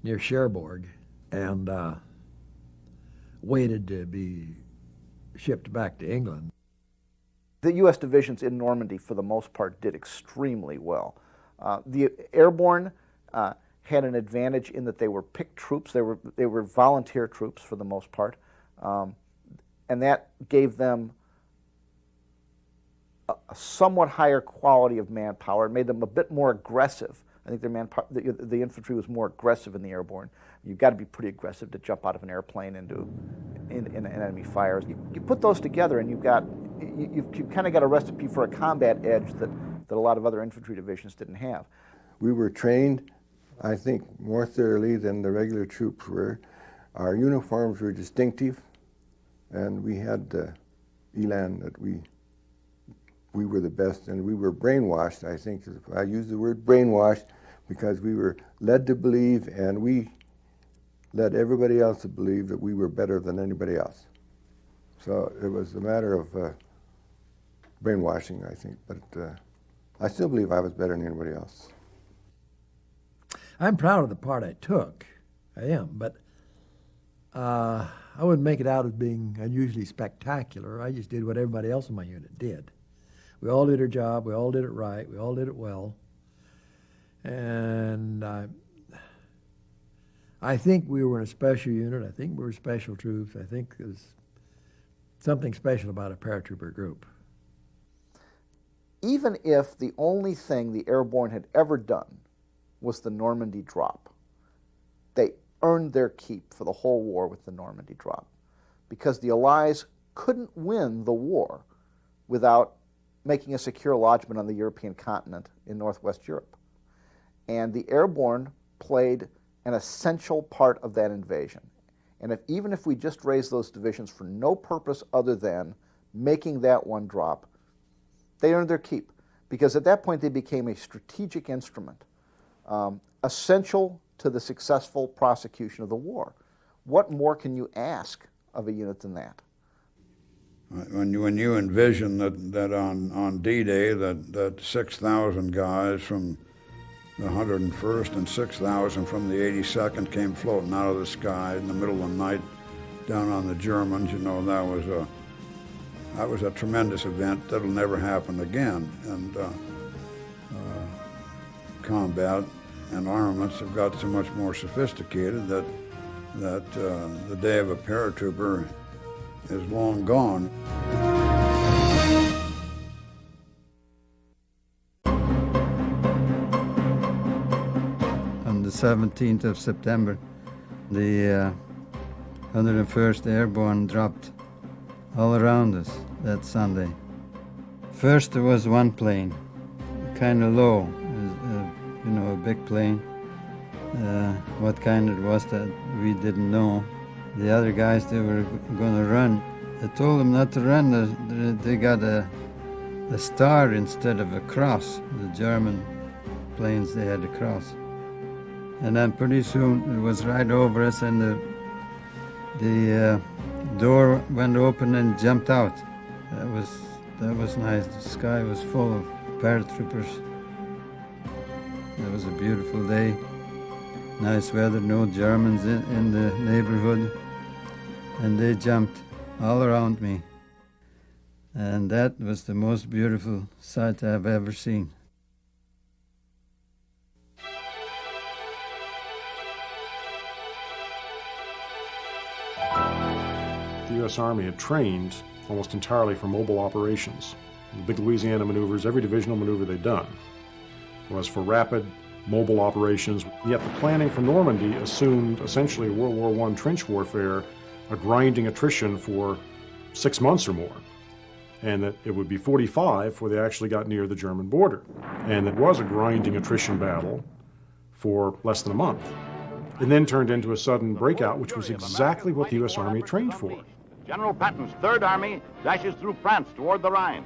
near Cherbourg and waited to be shipped back to England. The U.S. divisions in Normandy, for the most part, did extremely well. The Airborne had an advantage in that they were picked troops. They were volunteer troops for the most part, and that gave them a somewhat higher quality of manpower. It made them a bit more aggressive. I think the infantry was more aggressive in the Airborne. You've got to be pretty aggressive to jump out of an airplane into enemy fires. You put those together, and you've kind of got a recipe for a combat edge that a lot of other infantry divisions didn't have. We were trained, I think, more thoroughly than the regular troops were. Our uniforms were distinctive, and we had the elan that we were the best, and we were brainwashed, I think. I use the word brainwashed because we were led to believe, and we led everybody else to believe that we were better than anybody else. So it was a matter of brainwashing, I think. But I still believe I was better than anybody else. I'm proud of the part I took. I am, but I wouldn't make it out as being unusually spectacular. I just did what everybody else in my unit did. We all did our job. We all did it right. We all did it well. And I think we were in a special unit. I think we were special troops. I think there's something special about a paratrooper group. Even if the only thing the Airborne had ever done was the Normandy drop, they earned their keep for the whole war with the Normandy drop, because the Allies couldn't win the war without making a secure lodgment on the European continent in Northwest Europe. And the Airborne played an essential part of that invasion. And even if we just raised those divisions for no purpose other than making that one drop, they earned their keep, because at that point they became a strategic instrument, essential to the successful prosecution of the war. What more can you ask of a unit than that? When you envision that on D-Day that 6,000 guys from the 101st and 6,000 from the 82nd came floating out of the sky in the middle of the night down on the Germans, you know, that was a tremendous event. That'll never happen again. And combat and armaments have got so much more sophisticated that the day of a paratrooper is long gone. On the 17th of September, the 101st Airborne dropped all around us that Sunday. First there was one plane, kind of low, you know, a big plane. What kind it was that we didn't know. The other guys, they were going to run. I told them not to run. They got a star instead of a cross. The German planes, they had a cross. And then pretty soon it was right over us, and the door went open and jumped out. That was nice. The sky was full of paratroopers. It was a beautiful day. Nice weather, no Germans in the neighborhood. And they jumped all around me. And that was the most beautiful sight I've ever seen. The U.S. Army had trained almost entirely for mobile operations. The big Louisiana maneuvers, every divisional maneuver they'd done was for rapid mobile operations. Yet the planning for Normandy assumed essentially World War I trench warfare, a grinding attrition for 6 months or more, and that it would be 45 before they actually got near the German border. And it was a grinding attrition battle for less than a month. And then turned into a sudden breakout, which was exactly what the U.S. Army had trained for. General Patton's Third Army dashes through France toward the Rhine.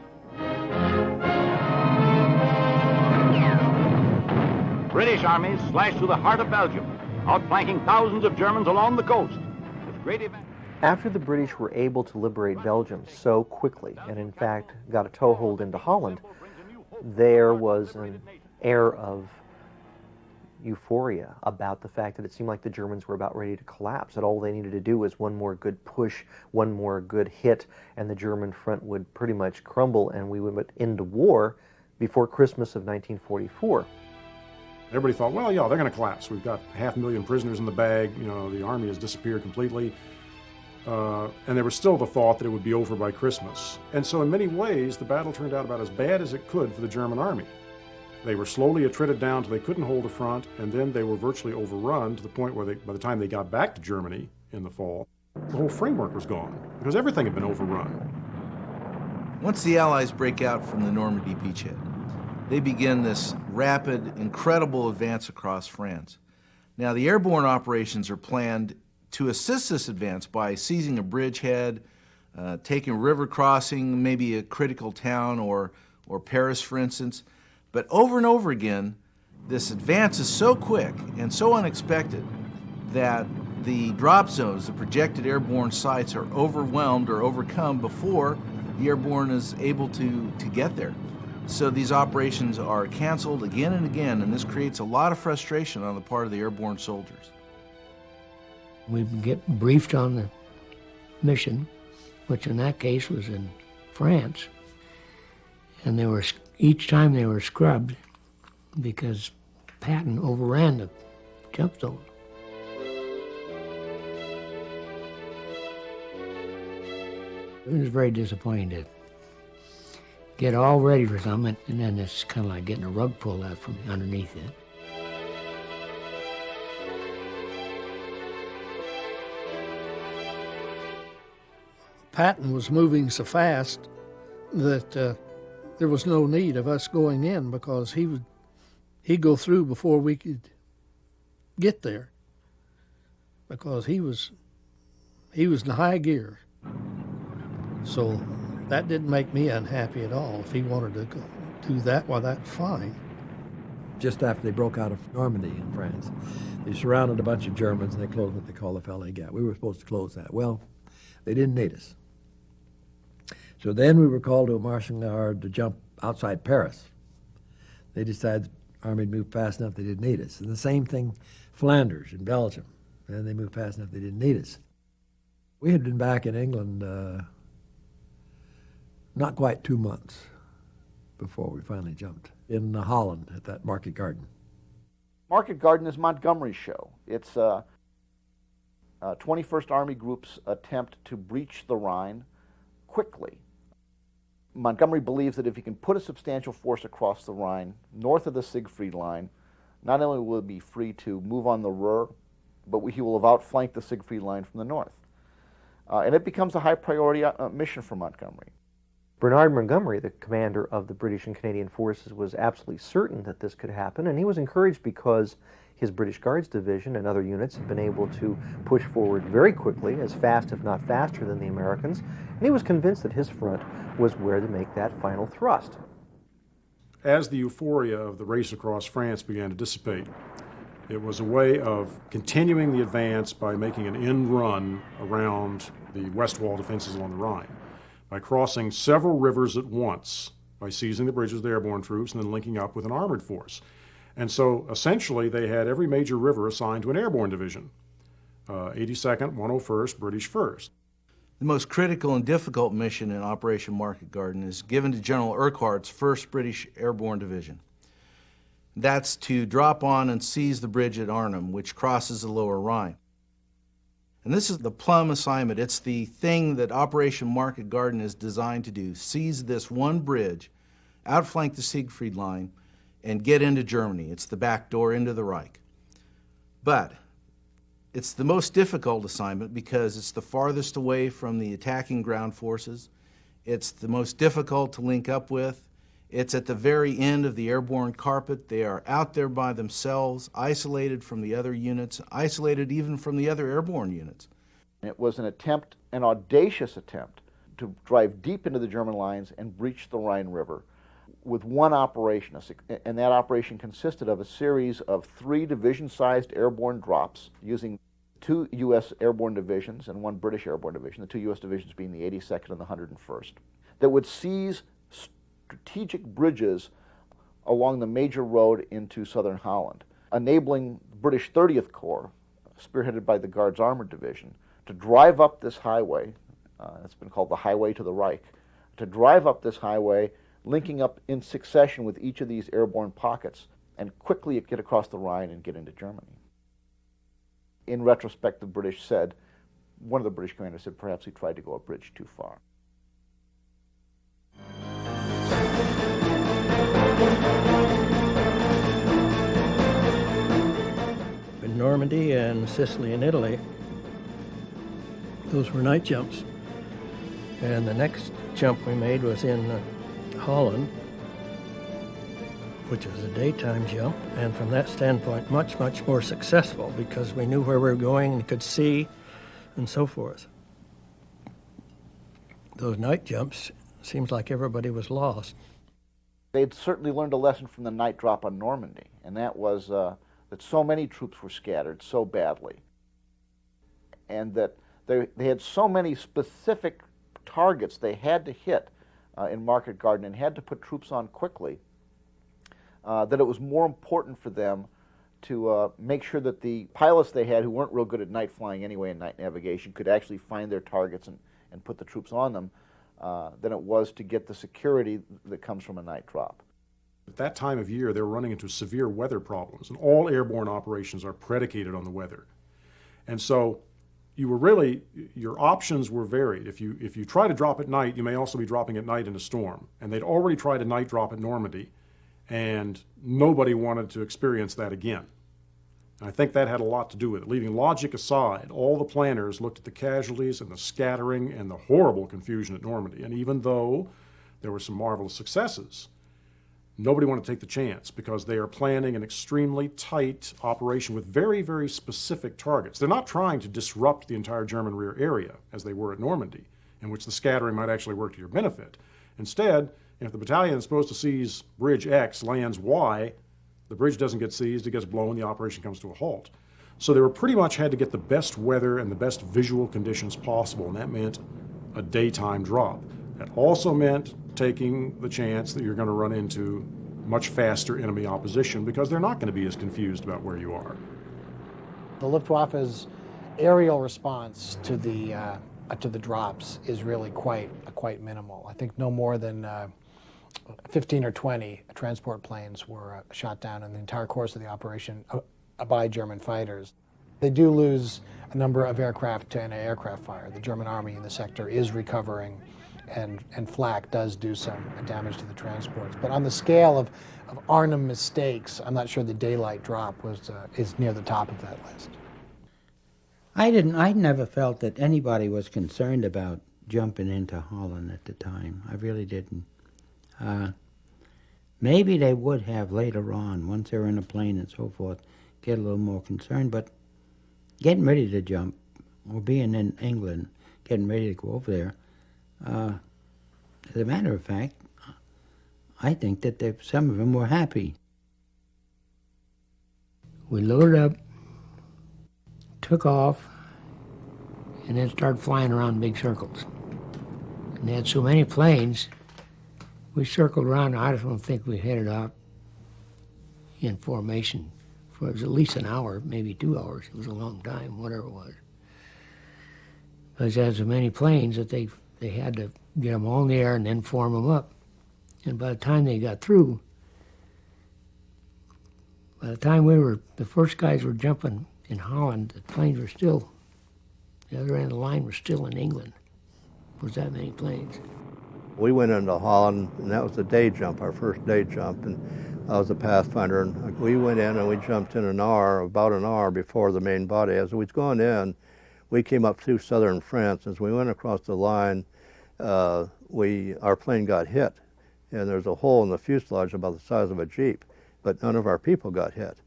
British armies slash through the heart of Belgium, outflanking thousands of Germans along the coast. With great event. After the British were able to liberate Belgium so quickly, and in fact got a toehold into Holland, there was an air of euphoria about the fact that it seemed like the Germans were about ready to collapse, that all they needed to do was one more good push, one more good hit, and the German front would pretty much crumble and we would end the war before Christmas of 1944. Everybody thought, well, yeah, they're going to collapse. We've got 500,000 prisoners in the bag. You know, the army has disappeared completely. And there was still the thought that it would be over by Christmas. And so in many ways, the battle turned out about as bad as it could for the German army. They were slowly attrited down till they couldn't hold the front, and then they were virtually overrun to the point where by the time they got back to Germany in the fall, the whole framework was gone because everything had been overrun. Once the Allies break out from the Normandy beachhead, they begin this rapid, incredible advance across France. Now, the airborne operations are planned to assist this advance by seizing a bridgehead, taking a river crossing, maybe a critical town or Paris, for instance. But over and over again, this advance is so quick and so unexpected that the drop zones, the projected airborne sites, are overwhelmed or overcome before the airborne is able to get there. So these operations are canceled again and again, and this creates a lot of frustration on the part of the airborne soldiers. We get briefed on the mission, which in that case was in France, and each time they were scrubbed because Patton overran the jump zone. It was very disappointing to get all ready for something, and then it's kind of like getting a rug pulled out from underneath it. Patton was moving so fast that there was no need of us going in, because he'd go through before we could get there, because he was in high gear. So that didn't make me unhappy at all. If he wanted to do that, well, that's fine. Just after they broke out of Normandy in France, they surrounded a bunch of Germans and they closed what they call the Falaise Gap. We were supposed to close that. Well, they didn't need us. So then we were called to a marching guard to jump outside Paris. They decided the army had moved fast enough they didn't need us. And the same thing, Flanders in Belgium. And they moved fast enough they didn't need us. We had been back in England not quite 2 months before we finally jumped in Holland at that Market Garden. Market Garden is Montgomery's show. It's 21st Army Group's attempt to breach the Rhine quickly. Montgomery believes that if he can put a substantial force across the Rhine, north of the Siegfried Line, not only will he be free to move on the Ruhr, but he will have outflanked the Siegfried Line from the north. And it becomes a high priority mission for Montgomery. Bernard Montgomery, the commander of the British and Canadian forces, was absolutely certain that this could happen, and he was encouraged because his British Guards Division and other units had been able to push forward very quickly, as fast if not faster than the Americans, and he was convinced that his front was where to make that final thrust. As the euphoria of the race across France began to dissipate, it was a way of continuing the advance by making an end run around the west wall defenses along the Rhine, by crossing several rivers at once, by seizing the bridges of the airborne troops and then linking up with an armored force. And so essentially they had every major river assigned to an airborne division, 82nd, 101st, British 1st. The most critical and difficult mission in Operation Market Garden is given to General Urquhart's 1st British Airborne Division. That's to drop on and seize the bridge at Arnhem, which crosses the lower Rhine. And this is the plum assignment. It's the thing that Operation Market Garden is designed to do: seize this one bridge, outflank the Siegfried Line, and get into Germany. It's the back door into the Reich. But it's the most difficult assignment because it's the farthest away from the attacking ground forces. It's the most difficult to link up with. It's at the very end of the airborne carpet. They are out there by themselves, isolated from the other units, isolated even from the other airborne units. It was an audacious attempt, to drive deep into the German lines and breach the Rhine River with one operation. And that operation consisted of a series of 3 division-sized airborne drops using 2 U.S. airborne divisions and 1 British airborne division, the 2 U.S. divisions being the 82nd and the 101st, that would seize strategic bridges along the major road into southern Holland, enabling the British 30th Corps, spearheaded by the Guards Armored Division, to drive up this highway. It's been called the Highway to the Reich, to drive up this highway, linking up in succession with each of these airborne pockets, and quickly get across the Rhine and get into Germany. In retrospect, the British said, one of the British commanders said, perhaps we tried to go a bridge too far. In Normandy and Sicily and Italy, those were night jumps. And the next jump we made was in Holland, which was a daytime jump, and from that standpoint, much, much more successful because we knew where we were going and could see and so forth. Those night jumps, seems like everybody was lost. They'd certainly learned a lesson from the night drop on Normandy, and that was that so many troops were scattered so badly. and that they had so many specific targets they had to hit in Market Garden and had to put troops on quickly, that it was more important for them to make sure that the pilots they had, who weren't real good at night flying anyway and night navigation, could actually find their targets and put the troops on them, than it was to get the security that comes from a night drop. At that time of year, they're running into severe weather problems, and all airborne operations are predicated on the weather. And so you were really, your options were varied. If you try to drop at night, you may also be dropping at night in a storm. And they'd already tried a night drop at Normandy, and nobody wanted to experience that again. And I think that had a lot to do with it. Leaving logic aside, all the planners looked at the casualties and the scattering and the horrible confusion at Normandy. And even though there were some marvelous successes, nobody wanted to take the chance because they are planning an extremely tight operation with very, very specific targets. They're not trying to disrupt the entire German rear area as they were at Normandy, in which the scattering might actually work to your benefit. Instead, if the battalion is supposed to seize Bridge X, lands Y, the bridge doesn't get seized, it gets blown, the operation comes to a halt. So they were pretty much had to get the best weather and the best visual conditions possible, and that meant a daytime drop. That also meant taking the chance that you're going to run into much faster enemy opposition because they're not going to be as confused about where you are. The Luftwaffe's aerial response to the drops is really quite minimal. I think no more than 15 or 20 transport planes were shot down in the entire course of the operation by German fighters. They do lose a number of aircraft to anti-aircraft fire. The German army in the sector is recovering, and flak does do some damage to the transports. But on the scale of Arnhem mistakes, I'm not sure the daylight drop is near the top of that list. I never felt that anybody was concerned about jumping into Holland at the time. I really didn't. Maybe they would have later on, once they were in a plane and so forth, get a little more concerned, but getting ready to jump, or being in England, getting ready to go over there, as a matter of fact, I think that some of them were happy. We loaded up, took off, and then started flying around in big circles. And they had so many planes, we circled around. I don't think we headed out in formation for it was at least an hour, maybe 2 hours. It was a long time, whatever it was. Because they had so many planes that they had to get them all in the air and then form them up. And by the time they got through, by the time the first guys were jumping in Holland, the planes were still, the other end of the line was still in England. It was that many planes. We went into Holland, and that was the day jump, our first day jump, and I was a Pathfinder. And we went in and we jumped in about an hour before the main body. As we was going in, we came up through southern France. As we went across the line, our plane got hit, and there's a hole in the fuselage about the size of a Jeep, but none of our people got hit.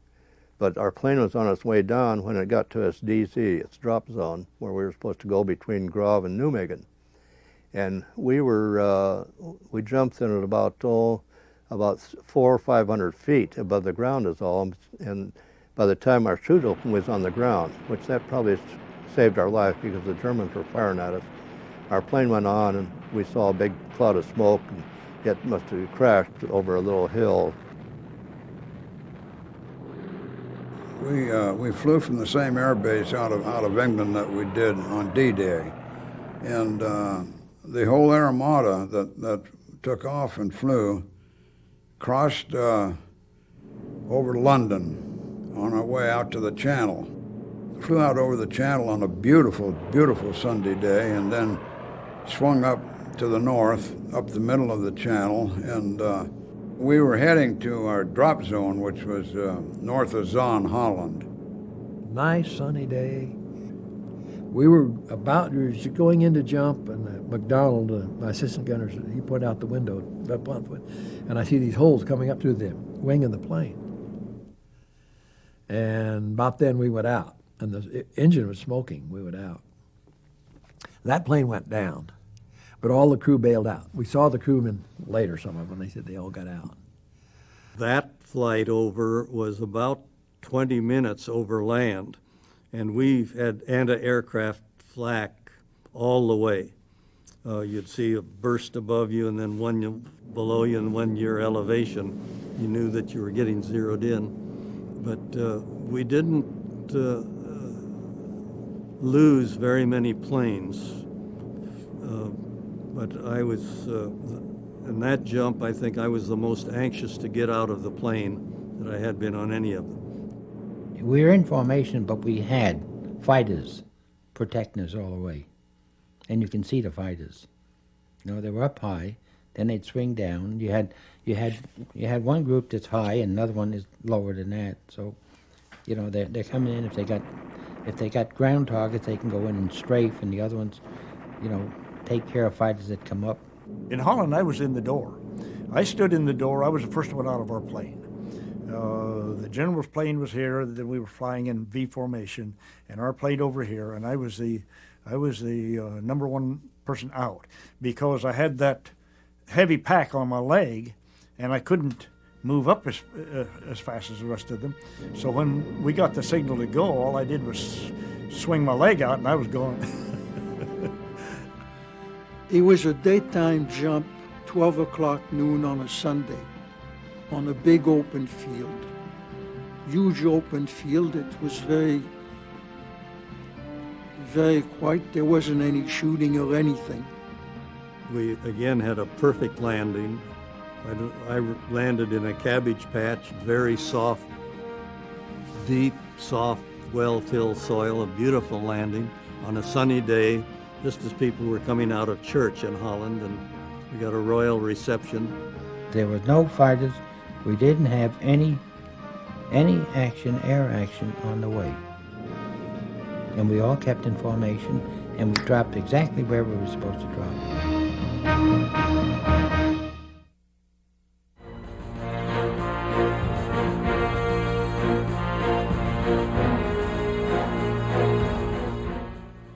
But our plane was on its way down when it got to its DZ, its drop zone, where we were supposed to go between Grave and Nijmegen. And we jumped in at about 400 or 500 feet above the ground is all. And by the time our chute opened, was on the ground, which that probably saved our life because the Germans were firing at us. Our plane went on and we saw a big cloud of smoke, and it must have crashed over a little hill. We flew from the same air base out of England that we did on D-Day. And the whole Air Armada that took off and flew crossed over London on our way out to the Channel. Flew out over the Channel on a beautiful, beautiful Sunday day, and then swung up to the north, up the middle of the Channel, and we were heading to our drop zone, which was north of Zaan, Holland. Nice sunny day. We were going in to jump, and McDonald, my assistant gunner, he pointed out the window, and I see these holes coming up through the wing of the plane. And about then we went out, and the engine was smoking. We went out. That plane went down, but all the crew bailed out. We saw the crewmen later, some of them, they said they all got out. That flight over was about 20 minutes over land. and we had anti-aircraft flak all the way. You'd see a burst above you and then one below you and 1 year elevation. You knew that you were getting zeroed in. But we didn't lose very many planes. But I was, in that jump, I think I was the most anxious to get out of the plane that I had been on any of them. We were in formation, but we had fighters protecting us all the way. And you can see the fighters. You know, they were up high, then they'd swing down. You had one group that's high and another one is lower than that. So, you know, they're coming in. If they got ground targets, they can go in and strafe, and the other ones, you know, take care of fighters that come up. In Holland, I was in the door. I stood in the door. I was the first one out of our plane. The general's plane was here. Then we were flying in V formation, and our plane over here. And I was the number one person out because I had that heavy pack on my leg, and I couldn't move up as fast as the rest of them. So when we got the signal to go, all I did was swing my leg out, and I was going. It was a daytime jump, 12 o'clock noon on a Sunday, on a big open field. Huge open field. It was very, very quiet. There wasn't any shooting or anything. We again had a perfect landing. I landed in a cabbage patch, very soft, deep, soft, well-tilled soil, a beautiful landing on a sunny day, just as people were coming out of church in Holland, and we got a royal reception. There were no fighters. We didn't have any action, air action on the way. And we all kept in formation, and we dropped exactly where we were supposed to drop.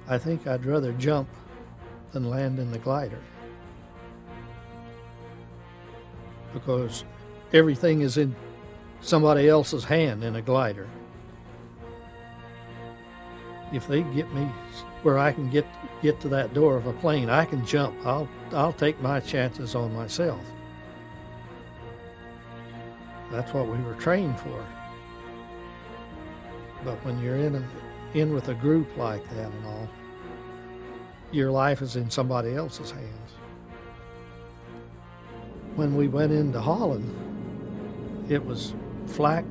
I think I'd rather jump than land in the glider, because everything is in somebody else's hand in a glider. If they get me where I can get to that door of a plane, I can jump. I'll take my chances on myself. That's what we were trained for. But when you're in with a group like that and all, your life is in somebody else's hands. When we went into Holland, it was flak.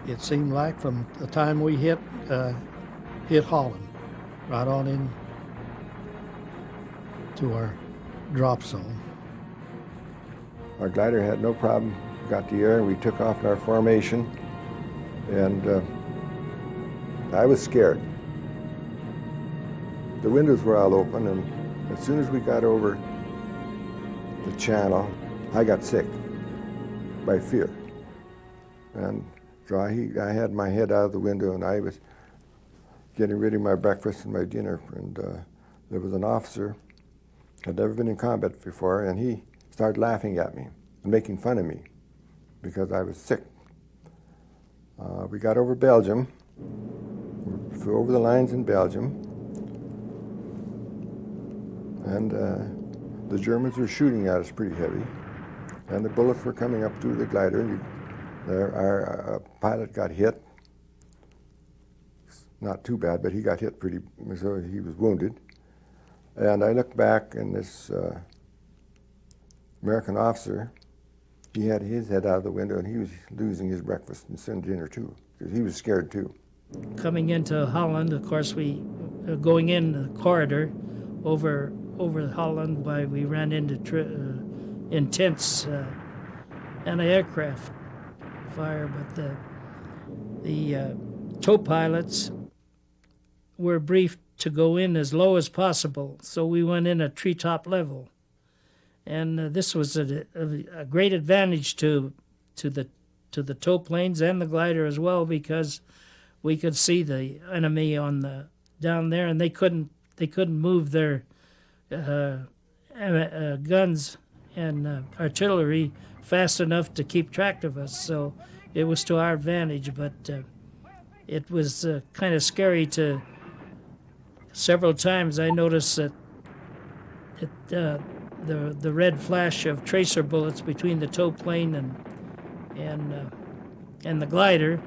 It seemed like from the time we hit Holland, right on in to our drop zone. Our glider had no problem, got the air, and we took off in our formation, and I was scared. The windows were all open, and as soon as we got over the channel, I got sick by fear. And so I had my head out of the window, and I was getting ready my breakfast and my dinner, and there was an officer, had never been in combat before, and he started laughing at me and making fun of me because I was sick. We got over Belgium, we flew over the lines in Belgium, and the Germans were shooting at us pretty heavy, and the bullets were coming up through the glider, and our pilot got hit. Not too bad, but he got hit pretty, so he was wounded. And I looked back, and this American officer, he had his head out of the window, and he was losing his breakfast and dinner too, because he was scared too. Coming into Holland, of course, we going in the corridor over Holland, we ran into intense anti-aircraft fire, but the tow pilots were briefed to go in as low as possible, so we went in at treetop level, and this was a great advantage to the tow planes and the glider as well, because we could see the enemy down there, and they couldn't move their guns and artillery fast enough to keep track of us. So it was to our advantage, but it was kind of scary to. Several times I noticed that the red flash of tracer bullets between the tow plane and the glider,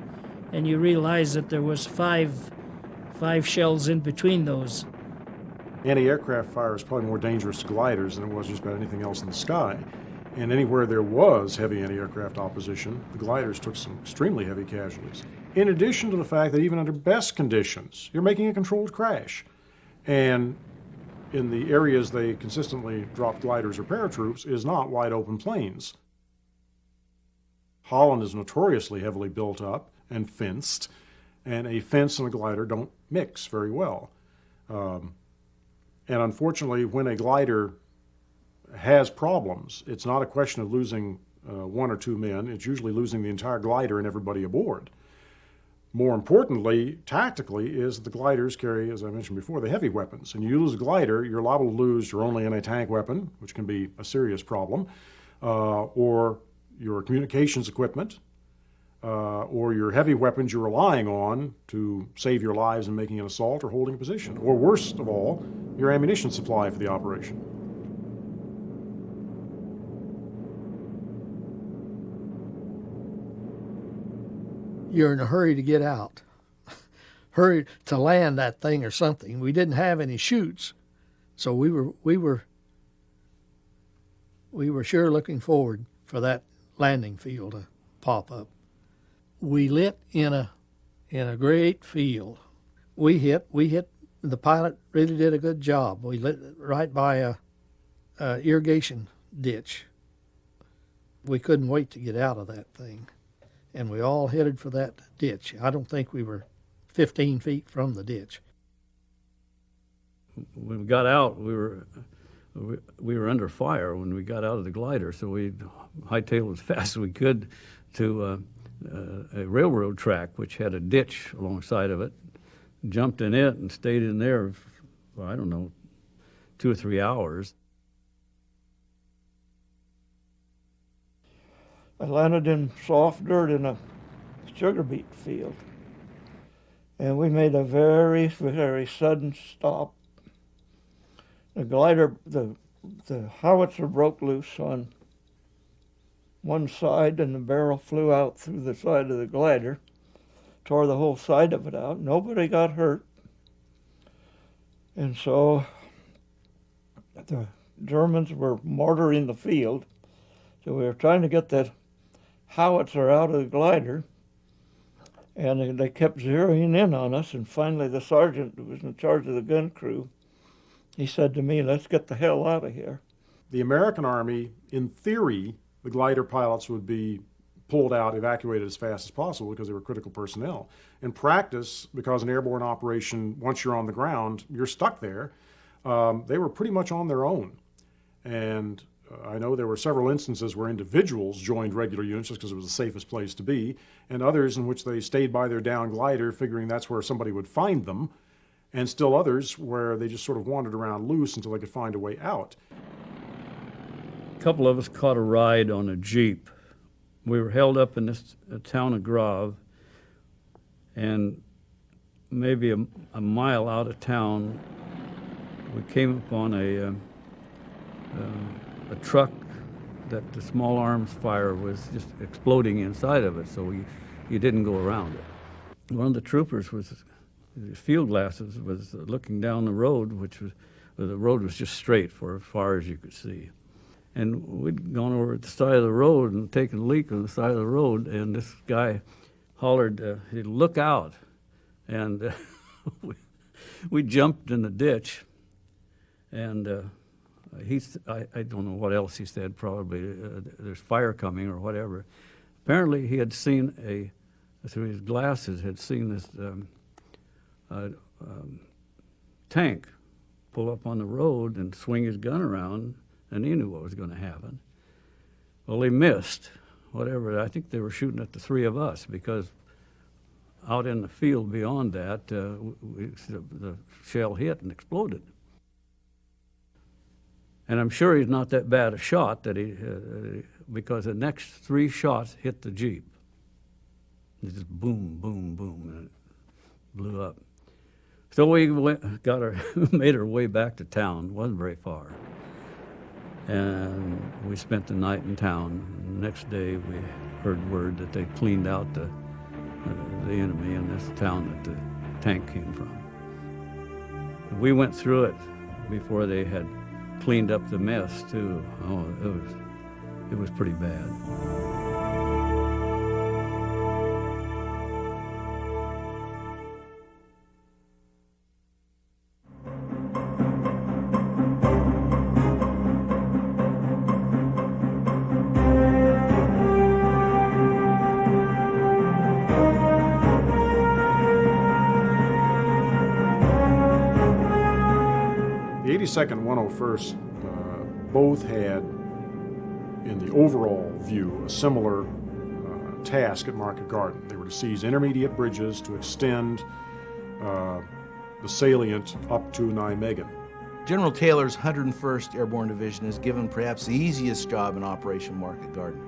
and you realize that there was five shells in between those. Anti-aircraft fire is probably more dangerous to gliders than it was just about anything else in the sky. And anywhere there was heavy anti-aircraft opposition, the gliders took some extremely heavy casualties. In addition to the fact that even under best conditions, you're making a controlled crash. And in the areas they consistently drop gliders or paratroops is not wide open plains. Holland is notoriously heavily built up and fenced, and a fence and a glider don't mix very well. And unfortunately, when a glider has problems, it's not a question of losing one or two men, it's usually losing the entire glider and everybody aboard. More importantly, tactically, is the gliders carry, as I mentioned before, the heavy weapons. And you lose a glider, you're liable to lose your only anti-tank weapon, which can be a serious problem, or your communications equipment, or your heavy weapons you're relying on to save your lives in making an assault or holding a position, or worst of all, your ammunition supply for the operation. You're in a hurry to get out, hurry to land that thing or something. We didn't have any chutes, so we were sure looking forward for that landing field to pop up. We lit in a great field. We hit. The pilot really did a good job. We lit right by a irrigation ditch. We couldn't wait to get out of that thing. And we all headed for that ditch. I don't think we were 15 feet from the ditch. When we got out, we were under fire when we got out of the glider, so we hightailed as fast as we could to a railroad track, which had a ditch alongside of it, jumped in it and stayed in there for, I don't know, 2 or 3 hours. I landed in soft dirt in a sugar beet field. And we made a very, very sudden stop. The glider, the howitzer broke loose on one side, and the barrel flew out through the side of the glider, tore the whole side of it out. Nobody got hurt. And so the Germans were mortaring the field. So we were trying to get that howitzer out of the glider, and they kept zeroing in on us, and finally the sergeant who was in charge of the gun crew, he said to me, "Let's get the hell out of here." The American Army, in theory, the glider pilots would be pulled out, evacuated as fast as possible because they were critical personnel. In practice, because an airborne operation, once you're on the ground, you're stuck there, they were pretty much on their own. And I know there were several instances where individuals joined regular units just because it was the safest place to be, and others in which they stayed by their down glider figuring that's where somebody would find them, and still others where they just sort of wandered around loose until they could find a way out. A couple of us caught a ride on a Jeep. We were held up in this town of Grave, and maybe a mile out of town, we came upon a truck that the small arms fire was just exploding inside of it, so you didn't go around it. One of the troopers with his field glasses was looking down the road, the road was just straight for as far as you could see. And we'd gone over at the side of the road and taken a leak on the side of the road, and this guy hollered, "Look out." And we jumped in the ditch, and I don't know what else he said, probably there's fire coming or whatever. Apparently he had seen through his glasses, had seen this tank pull up on the road and swing his gun around, and he knew what was going to happen. Well, he missed, whatever. I think they were shooting at the three of us, because out in the field beyond that, the shell hit and exploded. And I'm sure he's not that bad a shot because the next 3 shots hit the Jeep. It just boom, boom, boom. And blew up. So we made our way back to town. It wasn't very far. And we spent the night in town. And the next day we heard word that they cleaned out the enemy in this town that the tank came from. We went through it before they had cleaned up the mess too. Oh, it was pretty bad. The 82nd 101st both had, in the overall view, a similar task at Market Garden. They were to seize intermediate bridges to extend the salient up to Nijmegen. General Taylor's 101st Airborne Division is given perhaps the easiest job in Operation Market Garden.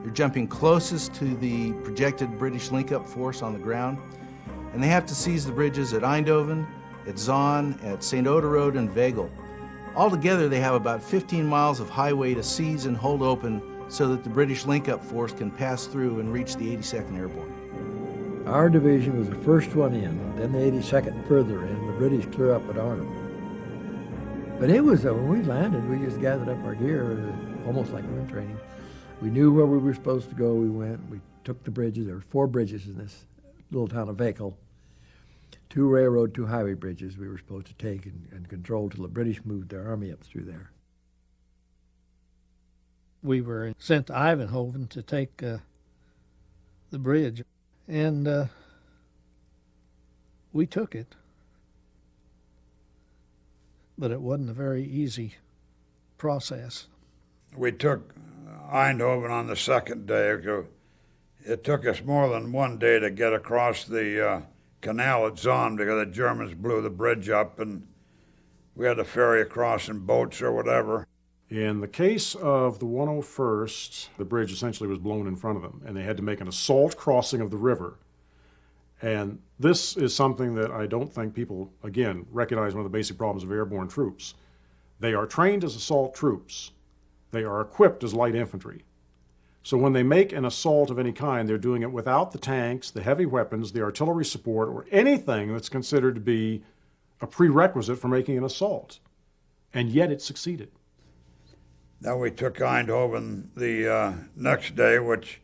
They're jumping closest to the projected British link-up force on the ground, and they have to seize the bridges at Eindhoven, at Zaan, at St. Oderode, and Wegel. Altogether, they have about 15 miles of highway to seize and hold open so that the British link-up force can pass through and reach the 82nd Airborne. Our division was the first one in, then the 82nd further in, the British clear up at Arnhem. But it was, when we landed, we just gathered up our gear, almost like we were in training. We knew where we were supposed to go, we went, we took the bridges. There were 4 bridges in this little town of Wegel. 2 railroad, 2 highway bridges we were supposed to take and control till the British moved their army up through there. We were sent to Ivanhoven to take the bridge, and we took it. But it wasn't a very easy process. We took Eindhoven on the second day. It took us more than one day to get across the canal at Zaan because the Germans blew the bridge up and we had to ferry across in boats or whatever. In the case of the 101st, the bridge essentially was blown in front of them, and they had to make an assault crossing of the river. And this is something that I don't think people, again, recognize one of the basic problems of airborne troops. They are trained as assault troops. They are equipped as light infantry. So when they make an assault of any kind, they're doing it without the tanks, the heavy weapons, the artillery support, or anything that's considered to be a prerequisite for making an assault. And yet it succeeded. Then we took Eindhoven the next day, which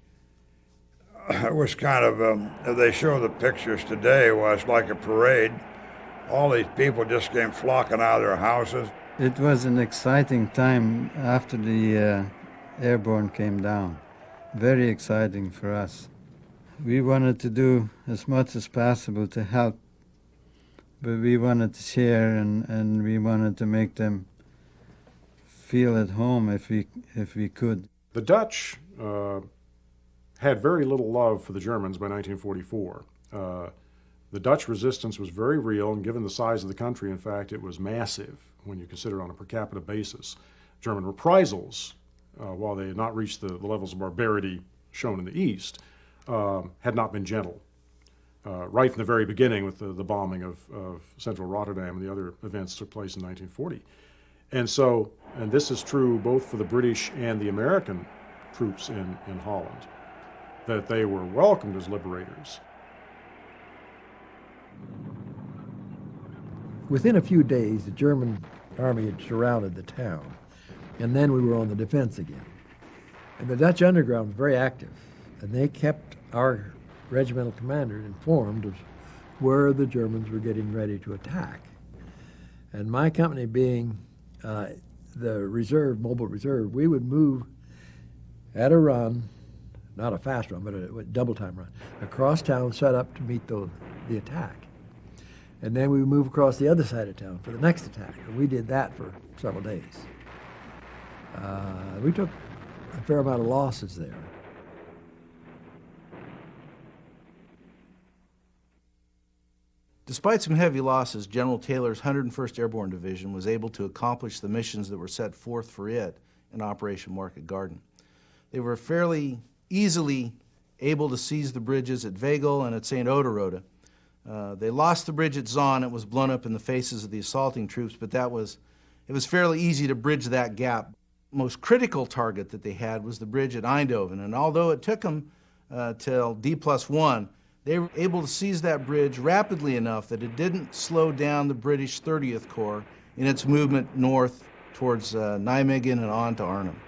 was kind of, if they show the pictures today, was like a parade. All these people just came flocking out of their houses. It was an exciting time after the airborne came down. Very exciting for us. We wanted to do as much as possible to help, but we wanted to share and we wanted to make them feel at home if we could. The Dutch had very little love for the Germans by 1944. The Dutch resistance was very real, and given the size of the country, in fact, it was massive when you consider it on a per capita basis. German reprisals, while they had not reached the levels of barbarity shown in the East, had not been gentle. Right from the very beginning with the bombing of central Rotterdam and the other events took place in 1940. And this is true both for the British and the American troops in Holland, that they were welcomed as liberators. Within a few days, the German army had surrounded the town, and then we were on the defense again. And the Dutch underground was very active, and they kept our regimental commander informed of where the Germans were getting ready to attack. And my company being the reserve, mobile reserve, we would move at a run, not a fast run, but a double time run, across town set up to meet the attack. And then we would move across the other side of town for the next attack. And we did that for several days. We took a fair amount of losses there. Despite some heavy losses, General Taylor's 101st Airborne Division was able to accomplish the missions that were set forth for it in Operation Market Garden. They were fairly easily able to seize the bridges at Wegel and at St. Oderode. They lost the bridge at Zon. It was blown up in the faces of the assaulting troops, but it was fairly easy to bridge that gap. Most critical target that they had was the bridge at Eindhoven, and although it took them till D+1, they were able to seize that bridge rapidly enough that it didn't slow down the British 30th Corps in its movement north towards Nijmegen and on to Arnhem.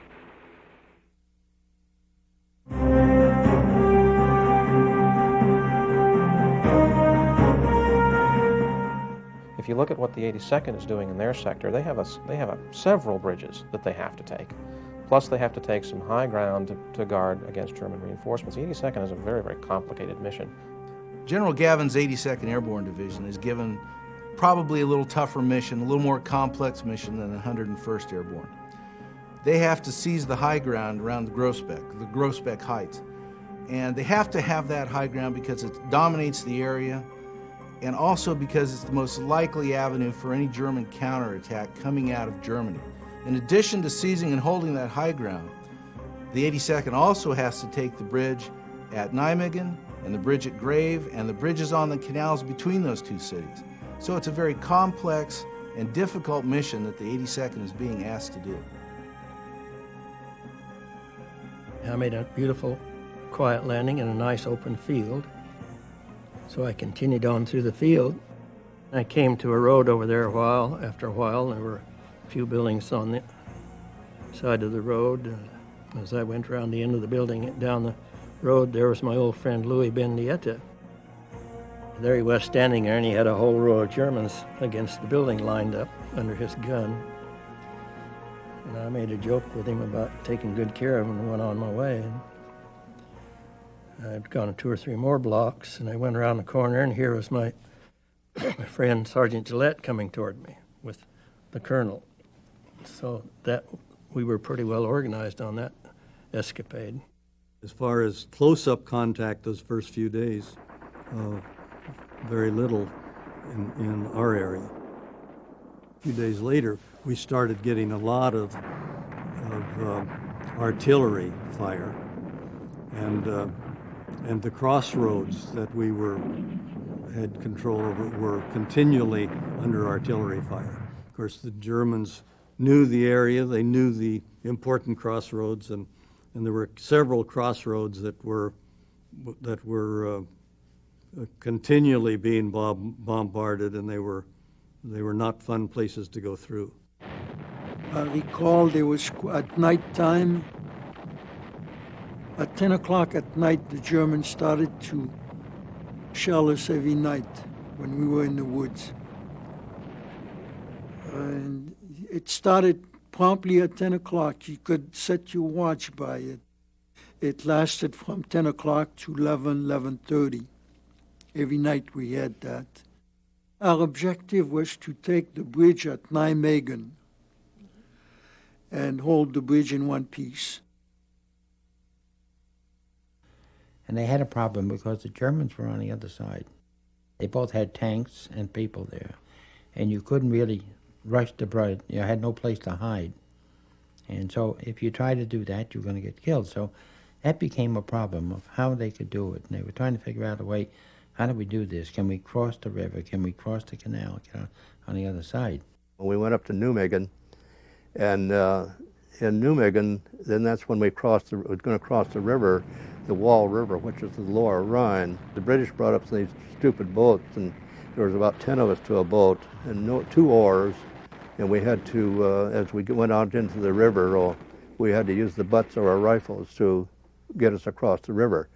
If you look at what the 82nd is doing in their sector, they have several bridges that they have to take. Plus they have to take some high ground to guard against German reinforcements. The 82nd is a very, very complicated mission. General Gavin's 82nd Airborne Division is given probably a little tougher mission, a little more complex mission than the 101st Airborne. They have to seize the high ground around the Groesbeck Heights. And they have to have that high ground because it dominates the area, and also because it's the most likely avenue for any German counterattack coming out of Germany. In addition to seizing and holding that high ground, the 82nd also has to take the bridge at Nijmegen and the bridge at Grave and the bridges on the canals between those two cities. So it's a very complex and difficult mission that the 82nd is being asked to do. I made a beautiful, quiet landing in a nice open field. So I continued on through the field. I came to a road over there after a while, there were a few buildings on the side of the road. As I went around the end of the building, down the road, there was my old friend Louis Bendietta. There he was standing there, and he had a whole row of Germans against the building lined up under his gun. And I made a joke with him about taking good care of him and went on my way. I'd gone 2 or 3 more blocks, and I went around the corner, and here was my friend Sergeant Gillette coming toward me with the colonel. So that we were pretty well organized on that escapade. As far as close-up contact those first few days, very little in our area. A few days later, we started getting a lot of artillery fire, and the crossroads that we had control over were continually under artillery fire. Of course, the Germans knew the area, they knew the important crossroads, and there were several crossroads that were continually being bombarded, and they were not fun places to go through. I recall there was at night time. At 10 o'clock at night, the Germans started to shell us every night when we were in the woods. And it started promptly at 10 o'clock. You could set your watch by it. It lasted from 10 o'clock to 11:30. Every night we had that. Our objective was to take the bridge at Nijmegen and hold the bridge in one piece. And they had a problem because the Germans were on the other side. They both had tanks and people there. And you couldn't really rush the bridge. You had no place to hide. And so if you tried to do that, you were going to get killed. So that became a problem of how they could do it. And they were trying to figure out a way, how do we do this? Can we cross the river? Can we cross the canal on the other side? We went up to Nijmegen, and in Nijmegen, then that's when we were going to cross the river, the Wall River, which is the Lower Rhine. The British brought up these stupid boats, and there was about 10 of us to a boat, and 2 oars, and we had to, as we went out into the river, we had to use the butts of our rifles to get us across the river.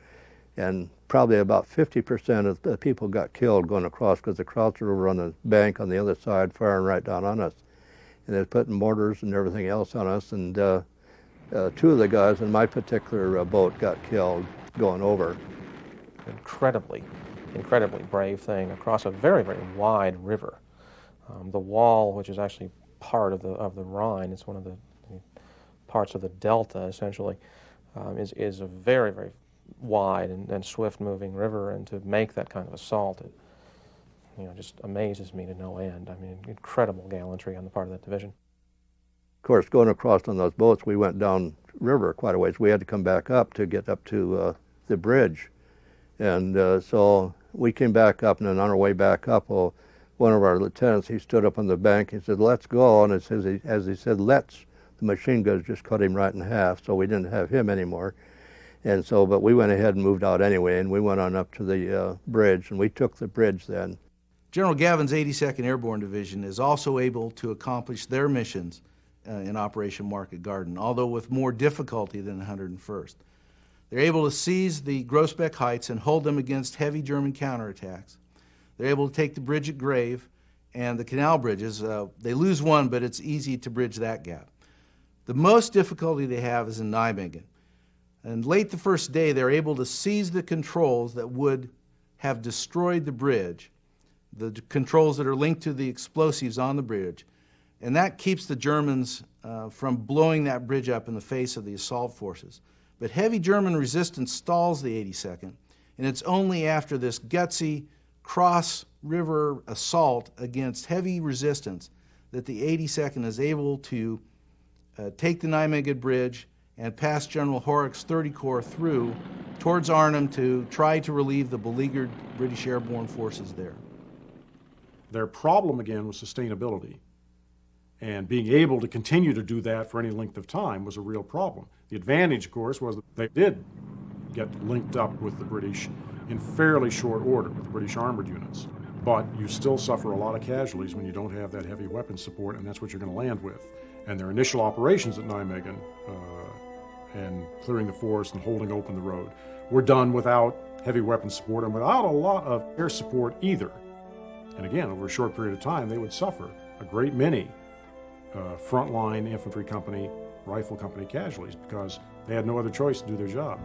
And probably about 50% of the people got killed going across because the Krauts were on the bank on the other side firing right down on us. And they were putting mortars and everything else on us, and 2 of the guys in my particular boat got killed going over. Incredibly brave thing across a very, very wide river. The Wall, which is actually part of the Rhine, it's one of the parts of the delta essentially, is a very, very wide and swift-moving river, and to make that kind of assault, it just amazes me to no end. I mean, incredible gallantry on the part of that division. Of course, going across on those boats, we went down river quite a ways. We had to come back up to get up to the bridge. And so we came back up, and then on our way back up, well, one of our lieutenants, he stood up on the bank, he said, let's go, and as he said, let's, the machine guns just cut him right in half, so we didn't have him anymore. And so, but we went ahead and moved out anyway, and we went on up to the bridge, and we took the bridge then. General Gavin's 82nd Airborne Division is also able to accomplish their missions in Operation Market Garden, although with more difficulty than the 101st. They're able to seize the Groesbeck Heights and hold them against heavy German counterattacks. They're able to take the bridge at Grave and the canal bridges. They lose one, but it's easy to bridge that gap. The most difficulty they have is in Nijmegen. And late the first day, they're able to seize the controls that would have destroyed the bridge, the controls that are linked to the explosives on the bridge. And that keeps the Germans from blowing that bridge up in the face of the assault forces. But heavy German resistance stalls the 82nd, and it's only after this gutsy cross-river assault against heavy resistance that the 82nd is able to take the Nijmegen Bridge and pass General Horrocks' 30 Corps through towards Arnhem to try to relieve the beleaguered British airborne forces there. Their problem, again, was sustainability. And being able to continue to do that for any length of time was a real problem. The advantage, of course, was that they did get linked up with the British in fairly short order, with the British armored units. But you still suffer a lot of casualties when you don't have that heavy weapon support, and that's what you're going to land with. And their initial operations at Nijmegen and clearing the forest and holding open the road were done without heavy weapon support and without a lot of air support either. And again, over a short period of time, they would suffer a great many frontline infantry company, rifle company casualties because they had no other choice to do their job.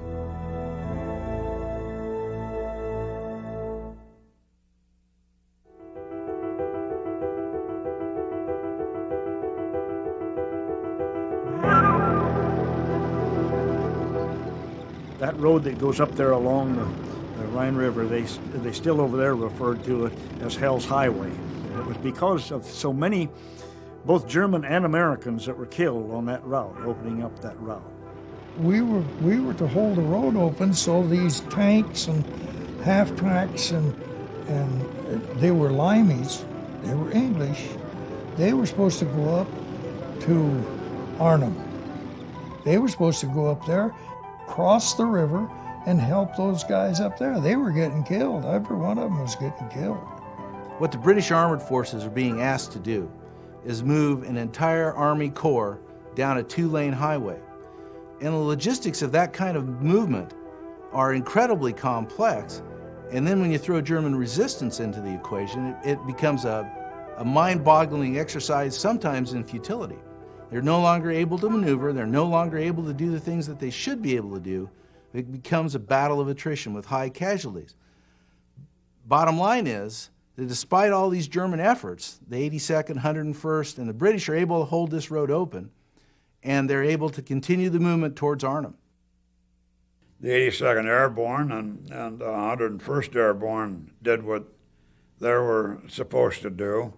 That road that goes up there along the Rhine River, they still over there referred to it as Hell's Highway. And it was because of so many, both German and Americans, that were killed on that route, opening up that route. We were to hold the road open so these tanks and half-tracks and they were Limeys, they were English, they were supposed to go up to Arnhem. They were supposed to go up there, cross the river, and help those guys up there. They were getting killed. Every one of them was getting killed. What the British armored forces are being asked to do is move an entire Army Corps down a two-lane highway. And the logistics of that kind of movement are incredibly complex. And then when you throw German resistance into the equation, it becomes a mind-boggling exercise, sometimes in futility. They're no longer able to maneuver. They're no longer able to do the things that they should be able to do. It becomes a battle of attrition with high casualties. Bottom line is that despite all these German efforts, the 82nd, 101st, and the British are able to hold this road open, and they're able to continue the movement towards Arnhem. The 82nd Airborne and 101st Airborne did what they were supposed to do,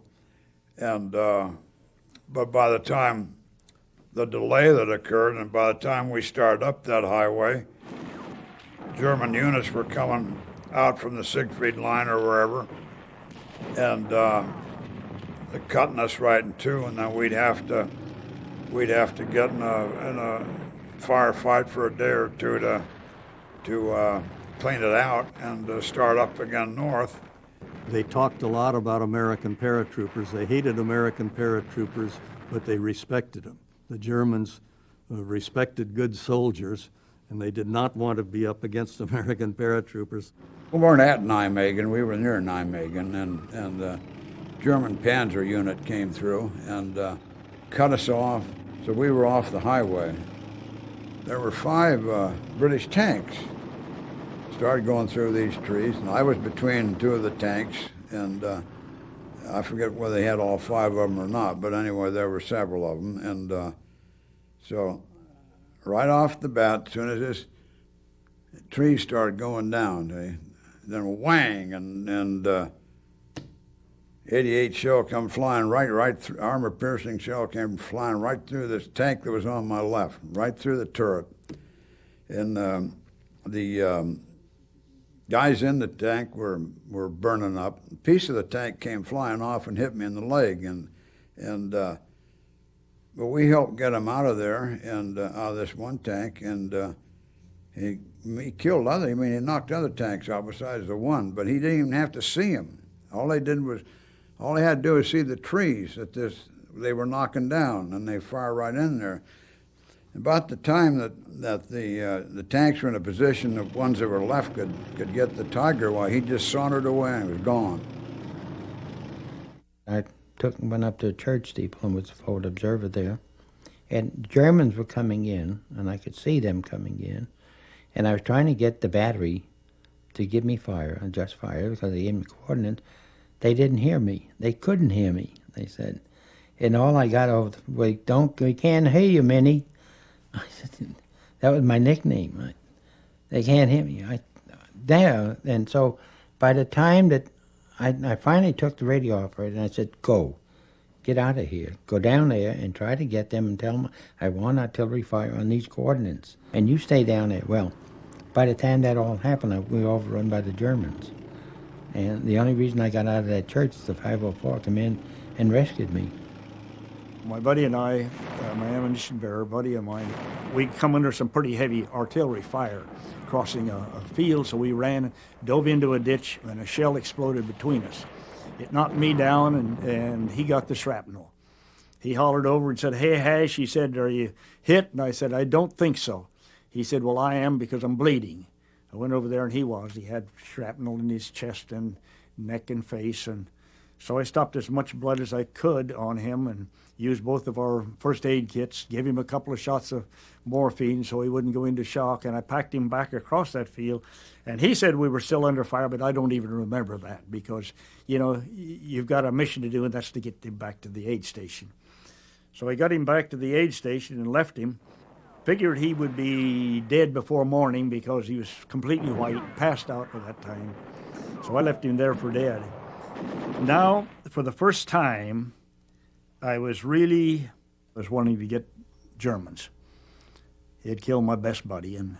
and but by the time the delay that occurred, and by the time we started up that highway, German units were coming out from the Siegfried Line or wherever, and they're cutting us right in two, and then we'd have to get in a firefight for a day or two to clean it out and start up again north. They talked a lot about American paratroopers. They hated American paratroopers, but they respected them. The Germans respected good soldiers, and they did not want to be up against American paratroopers. We weren't at Nijmegen. We were near Nijmegen, and the German Panzer unit came through and cut us off, so we were off the highway. There were 5 British tanks. Started going through these trees, and I was between 2 of the tanks, and I forget whether they had all 5 of them or not, but anyway, there were several of them, and so right off the bat, as soon as this tree started going down, then whang, and 88 shell come flying right through, armor-piercing shell came flying right through this tank that was on my left, right through the turret, and the Guys in the tank were burning up. A piece of the tank came flying off and hit me in the leg, but we helped get him out of there and out of this one tank, and he killed other. I mean, he knocked other tanks out besides the one, but he didn't even have to see them. All he had to do was see the trees that they were knocking down, and they fire right in there. About the time that the tanks were in a position, the ones that were left could get the Tiger, why he just sauntered away and was gone. I went up to a church steeple and was a forward observer there, and Germans were coming in, and I could see them coming in, and I was trying to get the battery to give me fire, just fire, because they gave me coordinates. They didn't hear me. They couldn't hear me, they said. And all I got over, we can't hear you, Minnie. I said, that was my nickname. They can't hear me. And so by the time that I finally took the radio operator and I said, go, get out of here. Go down there and try to get them and tell them I want artillery fire on these coordinates. And you stay down there. Well, by the time that all happened, we were overrun by the Germans. And the only reason I got out of that church is the 504 come in and rescued me. My buddy and I, my ammunition bearer buddy of mine, we come under some pretty heavy artillery fire crossing a field, so we ran, dove into a ditch, and a shell exploded between us. It knocked me down, and he got the shrapnel. He hollered over and said, "Hey, Hash," he said, "are you hit?" And I said, "I don't think so." He said, "Well, I am because I'm bleeding." I went over there, and he was. He had shrapnel in his chest and neck and face, and so I stopped as much blood as I could on him and used both of our first aid kits, gave him a couple of shots of morphine so he wouldn't go into shock, and I packed him back across that field. And he said we were still under fire, but I don't even remember that because, you know, you've got a mission to do, and that's to get him back to the aid station. So I got him back to the aid station and left him. Figured he would be dead before morning because he was completely white, passed out by that time. So I left him there for dead. Now, for the first time, I was wanting to get Germans. He had killed my best buddy, and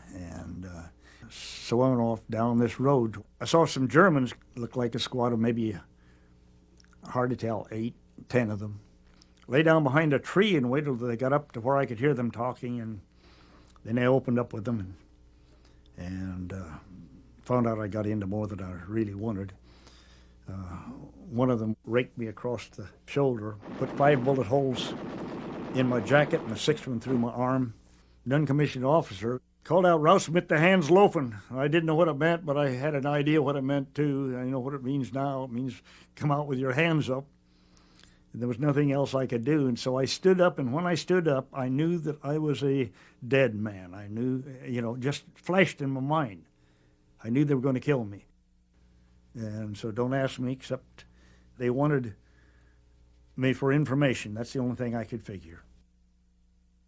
so I went off down this road. I saw some Germans, looked like a squad of maybe, hard to tell, 8, 10 of them. Lay down behind a tree and waited till they got up to where I could hear them talking, and then I opened up with them and found out I got into more than I really wanted. One of them raked me across the shoulder, put 5 bullet holes in my jacket and a 6th one through my arm. An uncommissioned officer called out, "Rouse with the hands loafing." I didn't know what it meant, but I had an idea what it meant too. I know what it means now. It means come out with your hands up. And there was nothing else I could do, and so I stood up, and when I stood up, I knew that I was a dead man. I knew, just flashed in my mind. I knew they were going to kill me. And so don't ask me, except they wanted me for information. That's the only thing I could figure.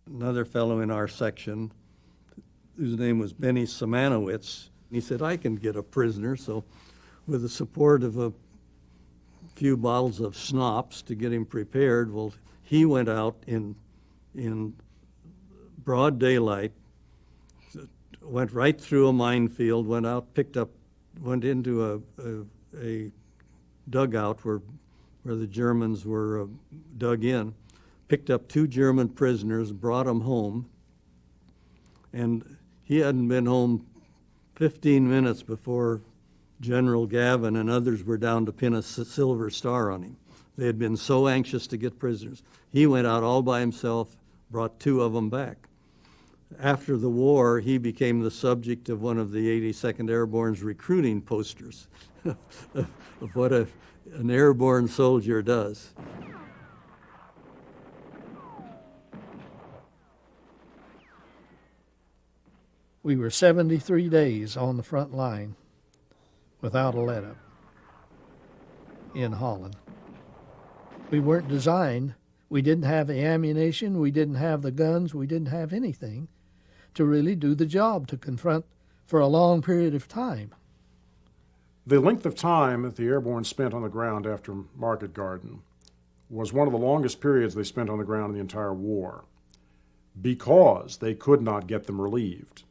Another fellow in our section, whose name was Benny Simanowitz, he said, "I can get a prisoner." So with the support of a few bottles of schnapps to get him prepared, well, he went out in broad daylight, went right through a minefield, went into a dugout where the Germans were dug in, picked up 2 German prisoners, brought them home, and he hadn't been home 15 minutes before General Gavin and others were down to pin a silver star on him. They had been so anxious to get prisoners. He went out all by himself, brought 2 of them back. After the war, he became the subject of one of the 82nd Airborne's recruiting posters of what an airborne soldier does. We were 73 days on the front line without a let-up in Holland. We weren't designed. We didn't have the ammunition. We didn't have the guns. We didn't have anything to really do the job, to confront for a long period of time. The length of time that the airborne spent on the ground after Market Garden was one of the longest periods they spent on the ground in the entire war because they could not get them relieved.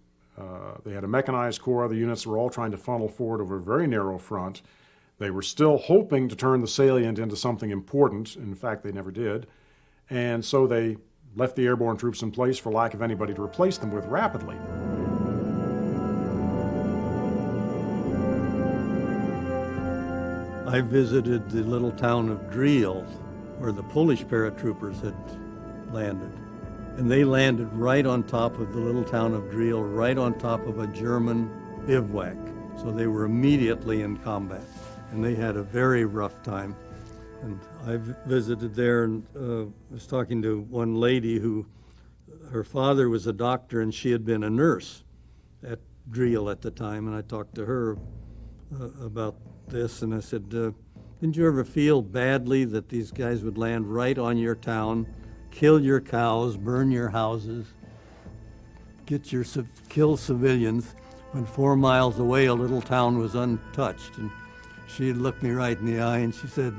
They had a mechanized corps. Other units were all trying to funnel forward over a very narrow front. They were still hoping to turn the salient into something important. In fact, they never did. And so they left the airborne troops in place for lack of anybody to replace them with rapidly. I visited the little town of Driel, where the Polish paratroopers had landed. And they landed right on top of the little town of Driel, right on top of a German bivouac. So they were immediately in combat. And they had a very rough time. And I visited there and was talking to one lady who, her father was a doctor and she had been a nurse at Driel at the time. And I talked to her about this, and I said, didn't you ever feel badly that these guys would land right on your town, kill your cows, burn your houses, kill civilians, when 4 miles away a little town was untouched? And she looked me right in the eye and she said,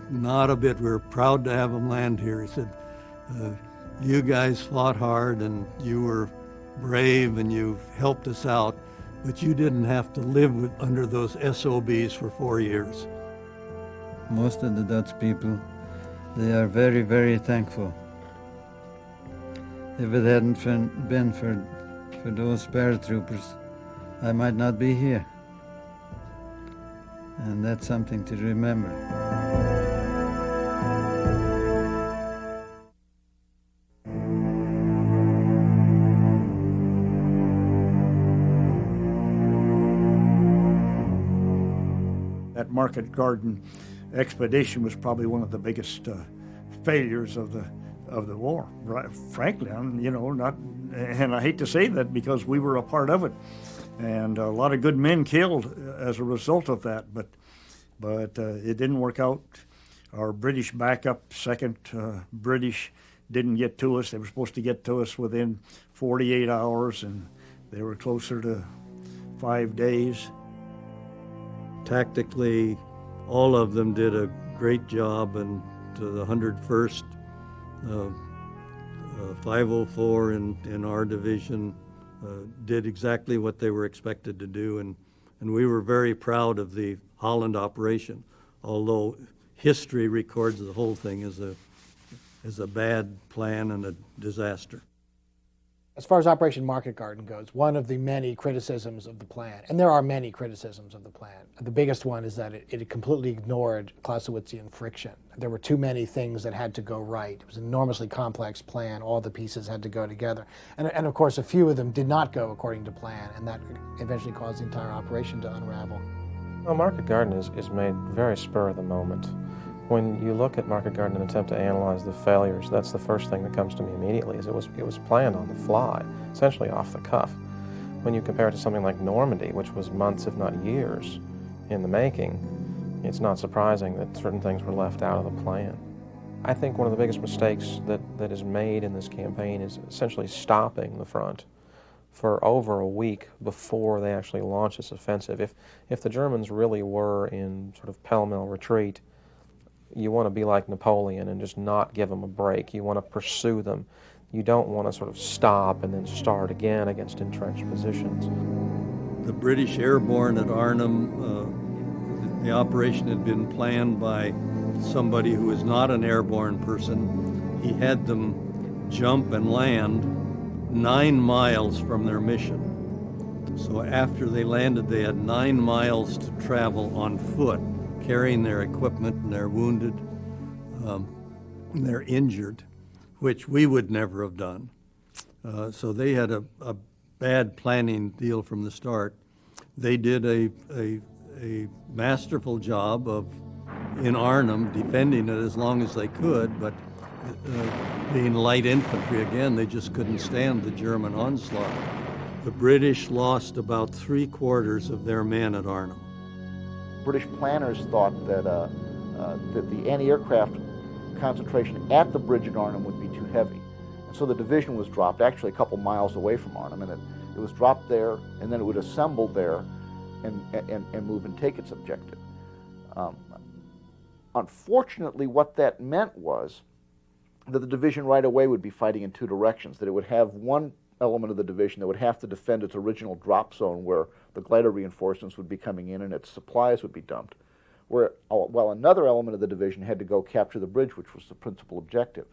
not a bit. We're proud to have them land here. He said, you guys fought hard and you were brave and you helped us out, but you didn't have to live under those SOBs for 4 years. Most of the Dutch people, they are very, very thankful. If it hadn't been for those paratroopers, I might not be here. And that's something to remember. That Market Garden expedition was probably one of the biggest failures of the war. Right, frankly, and I hate to say that because we were a part of it, and a lot of good men killed as a result of that. But it didn't work out. Our British backup, second British, didn't get to us. They were supposed to get to us within 48 hours, and they were closer to 5 days. Tactically, all of them did a great job, and the 101st, 504 in our division did exactly what they were expected to do, and we were very proud of the Holland operation, although history records the whole thing as a bad plan and a disaster. As far as Operation Market Garden goes, one of the many criticisms of the plan, and there are many criticisms of the plan, the biggest one is that it completely ignored Clausewitzian friction. There were too many things that had to go right. It was an enormously complex plan. All the pieces had to go together. And of course, a few of them did not go according to plan, and that eventually caused the entire operation to unravel. Well, Market Garden is made very spur of the moment. When you look at Market Garden and attempt to analyze the failures, that's the first thing that comes to me immediately, is it was planned on the fly, essentially off the cuff. When you compare it to something like Normandy, which was months, if not years, in the making, it's not surprising that certain things were left out of the plan. I think one of the biggest mistakes that is made in this campaign is essentially stopping the front for over a week before they actually launch this offensive. If the Germans really were in sort of pell-mell retreat, you want to be like Napoleon and just not give them a break. You want to pursue them. You don't want to sort of stop and then start again against entrenched positions. The British Airborne at Arnhem, the operation had been planned by somebody who was not an airborne person. He had them jump and land 9 miles from their mission. So after they landed, they had 9 miles to travel on foot, carrying their equipment, and they're wounded, and they're injured, which we would never have done. So they had a bad planning deal from the start. They did a masterful job of, in Arnhem, defending it as long as they could, but being light infantry again, they just couldn't stand the German onslaught. The British lost about 3/4 of their men at Arnhem. British planners thought that the anti-aircraft concentration at the bridge at Arnhem would be too heavy. And so the division was dropped actually a couple miles away from Arnhem, and it was dropped there, and then it would assemble there and move and take its objective. Unfortunately, what that meant was that the division right away would be fighting in two directions, that it would have one element of the division that would have to defend its original drop zone where the glider reinforcements would be coming in and its supplies would be dumped, while another element of the division had to go capture the bridge, which was the principal objective.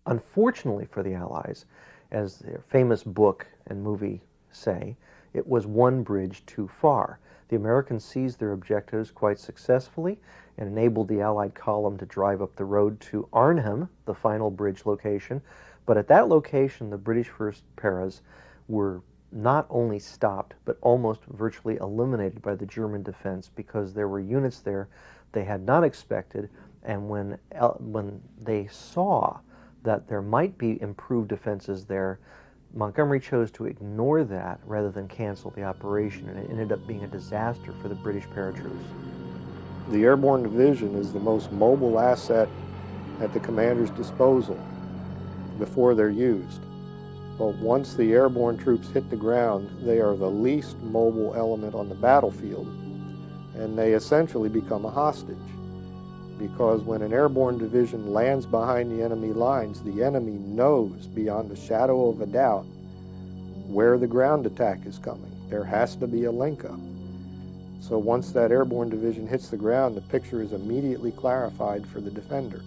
Unfortunately for the Allies, as their famous book and movie say, it was one bridge too far. The Americans seized their objectives quite successfully and enabled the Allied column to drive up the road to Arnhem, the final bridge location. But at that location, the British first paras were not only stopped, but almost virtually eliminated by the German defense because there were units there they had not expected, and when they saw that there might be improved defenses there, Montgomery chose to ignore that rather than cancel the operation, and it ended up being a disaster for the British paratroops. The Airborne Division is the most mobile asset at the commander's disposal before they're used. But once the airborne troops hit the ground, they are the least mobile element on the battlefield, and they essentially become a hostage. Because when an airborne division lands behind the enemy lines, the enemy knows beyond a shadow of a doubt where the ground attack is coming. There has to be a link-up. So once that airborne division hits the ground, the picture is immediately clarified for the defender.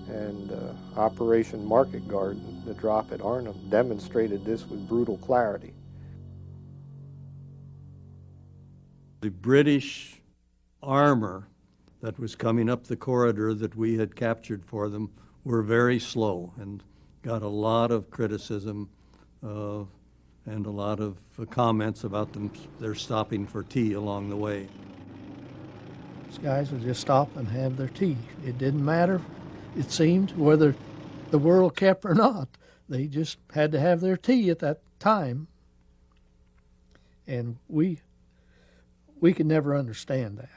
And Operation Market Garden, the drop at Arnhem, demonstrated this with brutal clarity. The British armor that was coming up the corridor that we had captured for them were very slow and got a lot of criticism and a lot of comments about their stopping for tea along the way. These guys would just stop and have their tea. It didn't matter, it seemed, whether the world kept or not. They just had to have their tea at that time. And we could never understand that.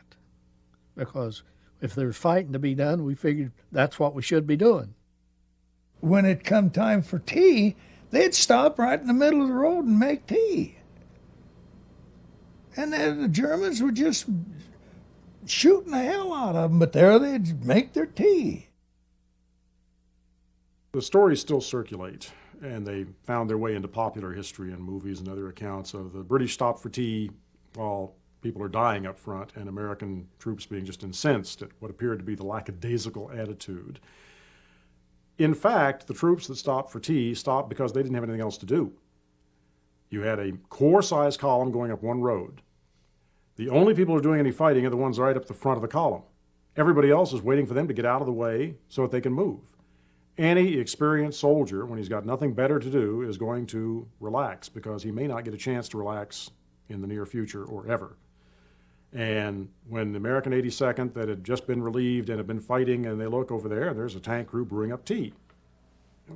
Because if there's fighting to be done, we figured that's what we should be doing. When it come time for tea, they'd stop right in the middle of the road and make tea. And then the Germans were just shooting the hell out of them, but there they'd make their tea. The stories still circulate, and they found their way into popular history and movies and other accounts of the British stop for tea while people are dying up front, and American troops being just incensed at what appeared to be the lackadaisical attitude. In fact, the troops that stopped for tea stopped because they didn't have anything else to do. You had a corps-sized column going up one road. The only people who are doing any fighting are the ones right up the front of the column. Everybody else is waiting for them to get out of the way so that they can move. Any experienced soldier, when he's got nothing better to do, is going to relax because he may not get a chance to relax in the near future or ever. And when the American 82nd that had just been relieved and had been fighting, and they look over there, and there's a tank crew brewing up tea.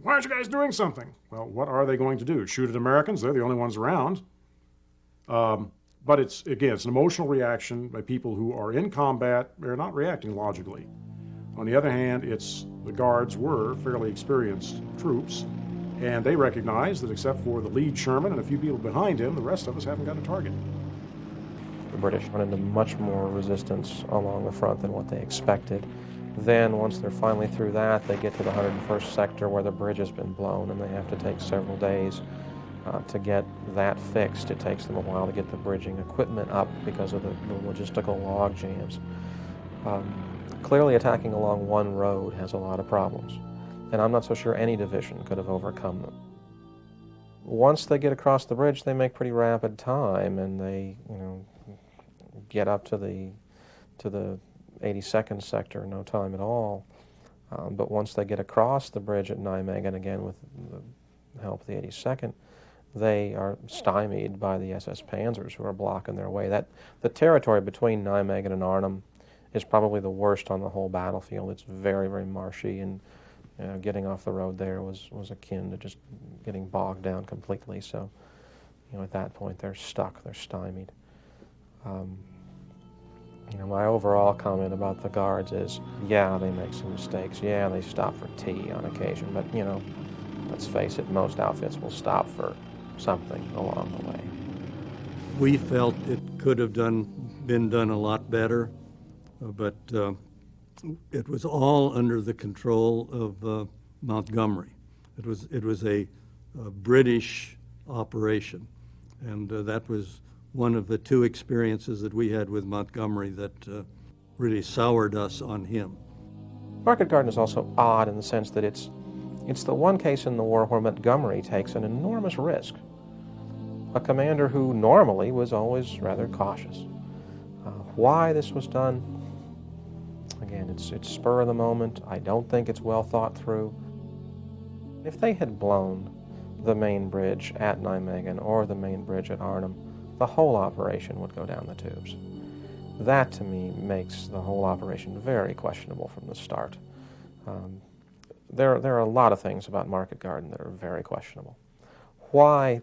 Why aren't you guys doing something? Well, what are they going to do? Shoot at Americans? They're the only ones around. But it's, again, it's an emotional reaction by people who are in combat. They're not reacting logically. On the other hand, the Guards were fairly experienced troops, and they recognized that except for the lead Sherman and a few people behind him, the rest of us haven't got a target. The British run into much more resistance along the front than what they expected. Then, once they're finally through that, they get to the 101st sector where the bridge has been blown, and they have to take several days to get that fixed. It takes them a while to get the bridging equipment up because of the logistical log jams. Clearly, attacking along one road has a lot of problems, and I'm not so sure any division could have overcome them. Once they get across the bridge, they make pretty rapid time, and they, get up to the 82nd sector in no time at all. But once they get across the bridge at Nijmegen, again with the help of the 82nd, they are stymied by the SS Panzers who are blocking their way. The territory between Nijmegen and Arnhem is probably the worst on the whole battlefield. It's very, very marshy, and getting off the road there was akin to just getting bogged down completely. So, at that point they're stuck, they're stymied. My overall comment about the Guards is, yeah, they make some mistakes. Yeah, they stop for tea on occasion. But, let's face it, most outfits will stop for something along the way. We felt it could have been done a lot better, but it was all under the control of Montgomery. It was a British operation. And that was one of the two experiences that we had with Montgomery that really soured us on him. Market Garden is also odd in the sense that it's the one case in the war where Montgomery takes an enormous risk. A commander who normally was always rather cautious. Why this was done, again, it's spur of the moment. I don't think it's well thought through. If they had blown the main bridge at Nijmegen or the main bridge at Arnhem, the whole operation would go down the tubes. That, to me, makes the whole operation very questionable from the start. There are a lot of things about Market Garden that are very questionable. Why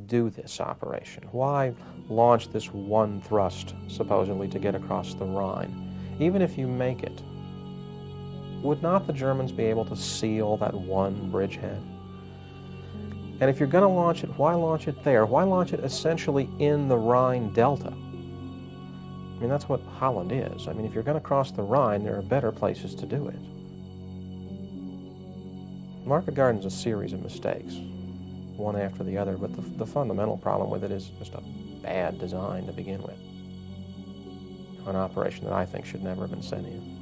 do this operation? Why launch this one thrust, supposedly, to get across the Rhine? Even if you make it, would not the Germans be able to seal that one bridgehead? And if you're going to launch it, why launch it there? Why launch it essentially in the Rhine Delta? I mean, that's what Holland is. I mean, if you're going to cross the Rhine, there are better places to do it. Market Garden's a series of mistakes, one after the other, but the fundamental problem with it is just a bad design to begin with. An operation that I think should never have been sent in.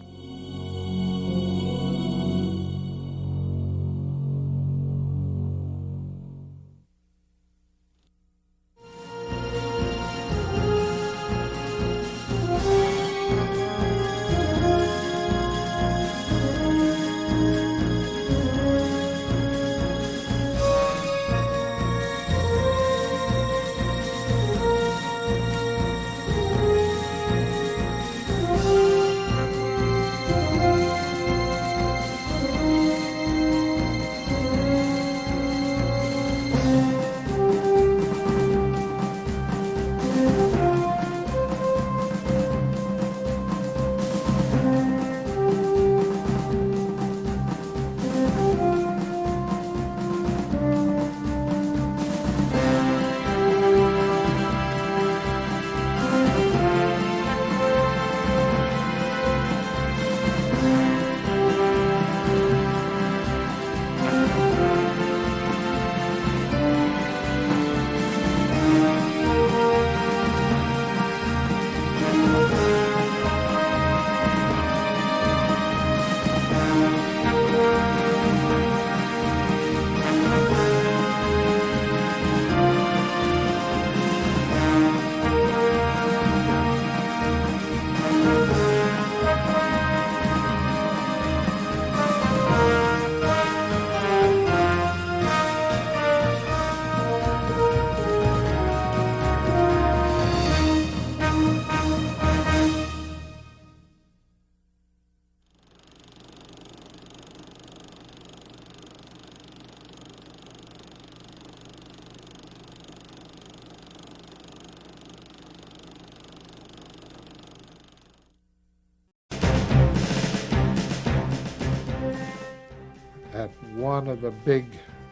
At one of the big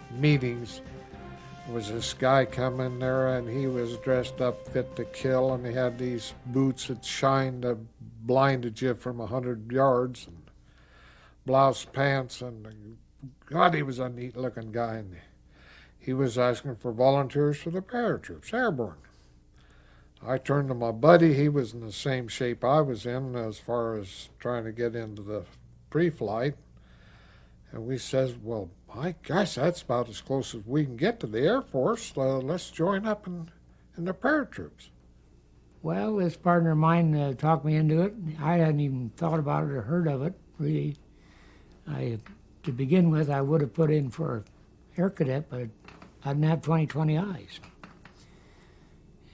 meetings was this guy come in there, and he was dressed up fit to kill, and he had these boots that shined, blinded you from 100 yards, and blouse pants, and God, he was a neat looking guy, and he was asking for volunteers for the paratroops, airborne. I turned to my buddy. He was in the same shape I was in as far as trying to get into the pre-flight. And we says, well, my gosh, that's about as close as we can get to the Air Force. Let's join up in the paratroops. Well, this partner of mine talked me into it. I hadn't even thought about it or heard of it, really. To begin with, I would have put in for air cadet, but I didn't have 20/20 eyes.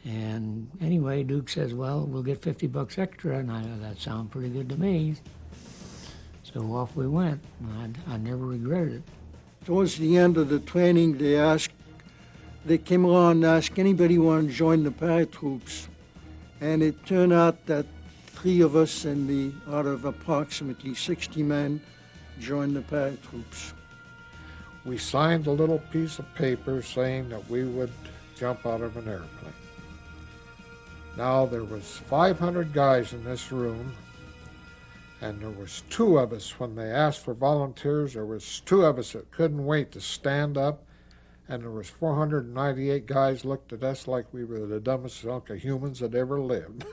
And anyway, Duke says, well, we'll get $50 extra, and I know that sounds pretty good to me. So off we went, and I never regretted it. Towards the end of the training, they came around and asked anybody want to join the paratroops. And it turned out that 3 of us out of approximately 60 men joined the paratroops. We signed a little piece of paper saying that we would jump out of an airplane. Now, there was 500 guys in this room, and there was 2 of us, when they asked for volunteers, there was 2 of us that couldn't wait to stand up and there was 498 guys looked at us like we were the dumbest hunk of humans that ever lived.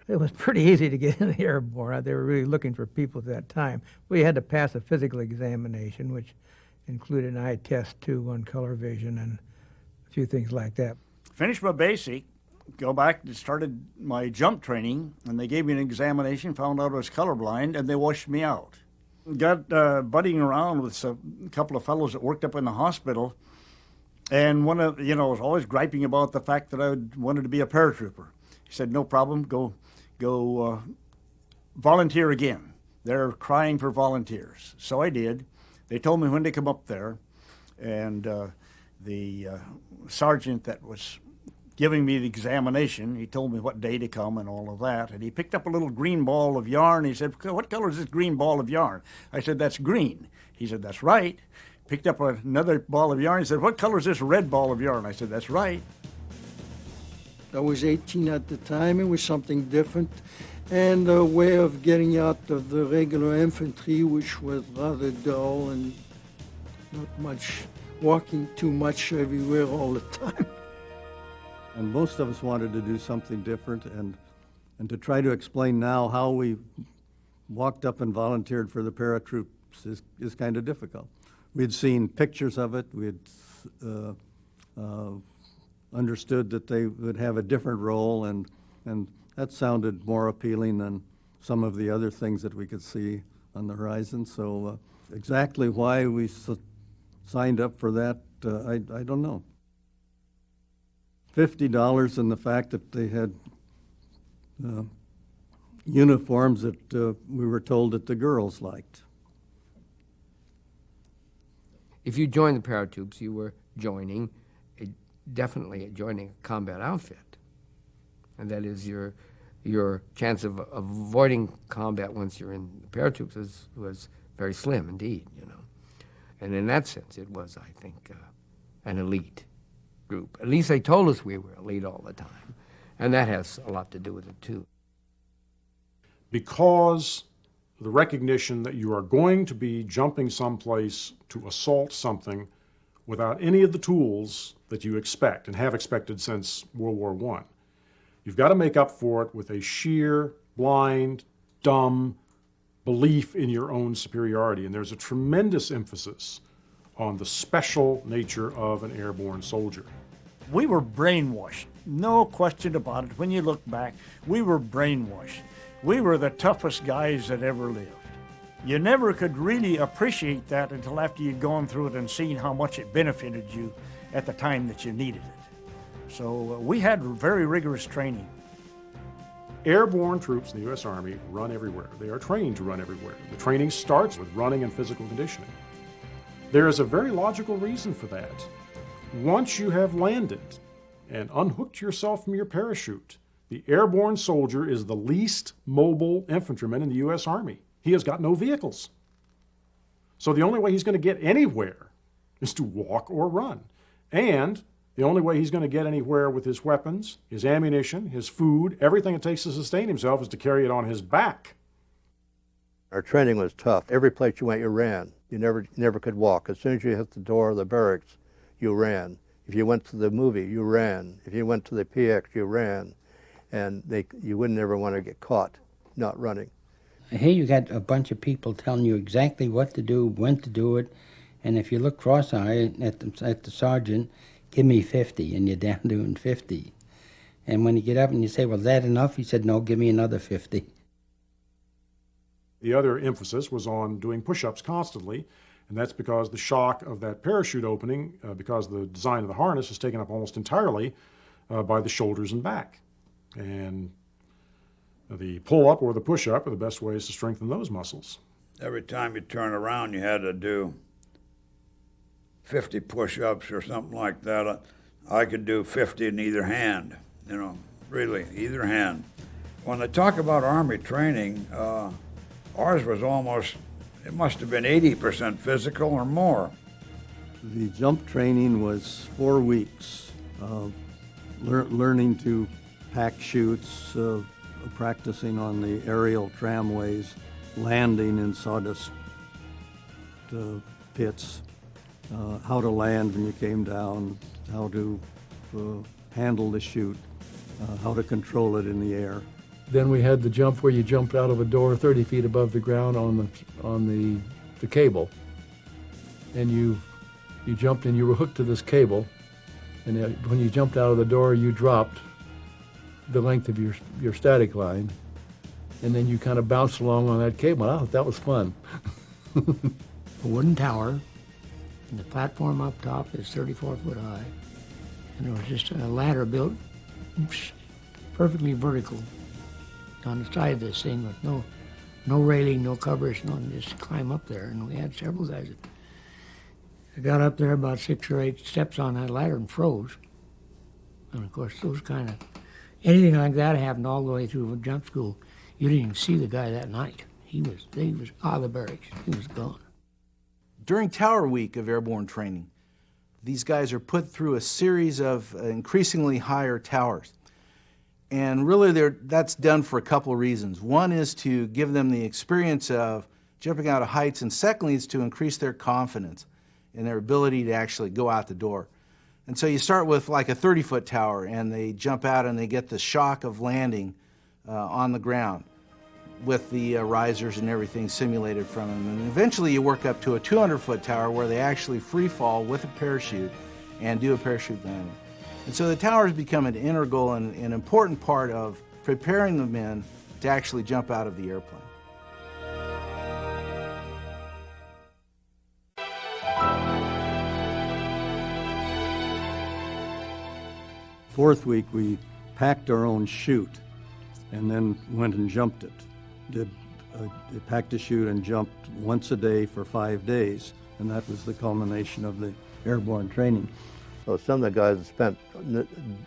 It was pretty easy to get in the airborne. They were really looking for people at that time. We had to pass a physical examination, which included an eye test too, one color vision, and a few things like that. Finished my basic, go back and started my jump training, and they gave me an examination, found out I was colorblind, and they washed me out. Got buddying around with a couple of fellows that worked up in the hospital, and one of, was always griping about the fact that I wanted to be a paratrooper. He said, no problem, go volunteer again. They're crying for volunteers. So I did. They told me when to come up there, and the sergeant that was giving me the examination, he told me what day to come and all of that, and he picked up a little green ball of yarn. He said, what color is this green ball of yarn? I said, that's green. He said, that's right. Picked up another ball of yarn. He said, what color is this red ball of yarn? I said, that's right. I was 18 at the time. It was something different, and a way of getting out of the regular infantry, which was rather dull and not much, walking too much everywhere all the time. And most of us wanted to do something different, and to try to explain now how we walked up and volunteered for the paratroops is kind of difficult. We'd seen pictures of it. We had understood that they would have a different role, and that sounded more appealing than some of the other things that we could see on the horizon. So exactly why we signed up for that, I don't know. $50 and the fact that they had uniforms that we were told that the girls liked. If you joined the paratroops, you were definitely joining a combat outfit, and that is your chance of avoiding combat once you're in the paratroops was very slim indeed, and in that sense it was, I think, an elite group. At least they told us we were elite all the time, and that has a lot to do with it too. Because the recognition that you are going to be jumping someplace to assault something without any of the tools that you expect and have expected since World War I. You've got to make up for it with a sheer, blind, dumb belief in your own superiority. And there's a tremendous emphasis on the special nature of an airborne soldier. We were brainwashed, no question about it. When you look back, we were brainwashed. We were the toughest guys that ever lived. You never could really appreciate that until after you'd gone through it and seen how much it benefited you at the time that you needed it. So we had very rigorous training. Airborne troops in the U.S. Army run everywhere. They are trained to run everywhere. The training starts with running and physical conditioning. There is a very logical reason for that. Once you have landed and unhooked yourself from your parachute, the airborne soldier is the least mobile infantryman in the U.S. Army. He has got no vehicles. So the only way he's going to get anywhere is to walk or run. And the only way he's going to get anywhere with his weapons, his ammunition, his food, everything it takes to sustain himself is to carry it on his back. Our training was tough. Every place you went, you ran. You never could walk. As soon as you hit the door of the barracks, you ran. If you went to the movie, you ran. If you went to the PX, you ran. And you wouldn't ever want to get caught not running. Here you got a bunch of people telling you exactly what to do, when to do it, and if you look cross-eyed at the sergeant, give me 50, and you're down doing 50. And when you get up and you say, well, is that enough? He said, no, give me another 50. The other emphasis was on doing push-ups constantly, and that's because the shock of that parachute opening, because the design of the harness is taken up almost entirely by the shoulders and back. And the pull-up or the push-up are the best ways to strengthen those muscles. Every time you turn around, you had to do 50 push-ups or something like that. I could do 50 in either hand, really, either hand. When they talk about Army training, ours was almost, it must have been 80% physical or more. The jump training was 4 weeks of learning to pack chutes, practicing on the aerial tramways, landing in sawdust pits, how to land when you came down, how to handle the chute, how to control it in the air. Then we had the jump where you jumped out of a door 30 feet above the ground on the cable, and you jumped and you were hooked to this cable, and when you jumped out of the door, you dropped the length of your static line, and then you kind of bounced along on that cable. I thought that was fun. A wooden tower, and the platform up top is 34 foot high, and there was just a ladder built perfectly vertical on the side of this thing with no railing, no covers, nothing, just climb up there. And we had several guys that got up there about 6 or 8 steps on that ladder and froze. And of course, anything like that happened all the way through jump school. You didn't even see the guy that night. He was out of the barracks. He was gone. During Tower Week of airborne training, these guys are put through a series of increasingly higher towers. And really that's done for a couple of reasons. One is to give them the experience of jumping out of heights, and secondly is to increase their confidence in their ability to actually go out the door. And so you start with like a 30-foot tower, and they jump out and they get the shock of landing on the ground with the risers and everything simulated from them. And eventually you work up to a 200-foot tower where they actually free fall with a parachute and do a parachute landing. And so the towers become an integral and an important part of preparing the men to actually jump out of the airplane. Fourth week, we packed our own chute and then went and jumped it. Packed a chute and jumped once a day for 5 days, and that was the culmination of the airborne training. So some of the guys spent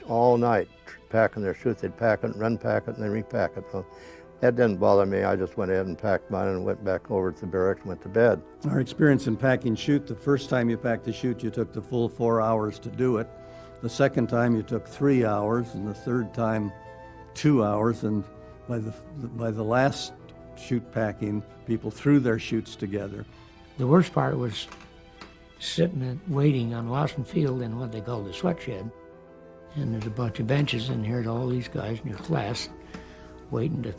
all night packing their chute. They'd pack it, run pack it, and then repack it. So that didn't bother me. I just went ahead and packed mine and went back over to the barracks and went to bed. Our experience in packing chute, the first time you packed the chute, you took the full 4 hours to do it. The second time you took 3 hours, and the third time 2 hours. And by the last chute packing, people threw their chutes together. The worst part was sitting and waiting on Lawson Field in what they call the sweat shed. And there's a bunch of benches in here to all these guys in your class waiting to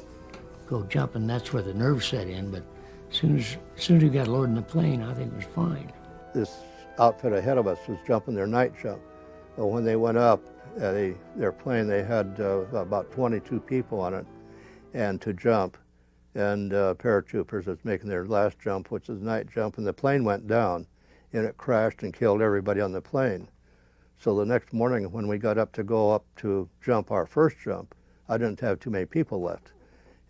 go jump, and that's where the nerves set in. But as soon as you got loaded in the plane, I think it was fine. This outfit ahead of us was jumping their night jump. So when they went up, their plane, they had about 22 people on it, and to jump. And paratroopers was making their last jump, which is night jump, and the plane went down, and it crashed and killed everybody on the plane. So the next morning when we got up to go up to jump our first jump, I didn't have too many people left.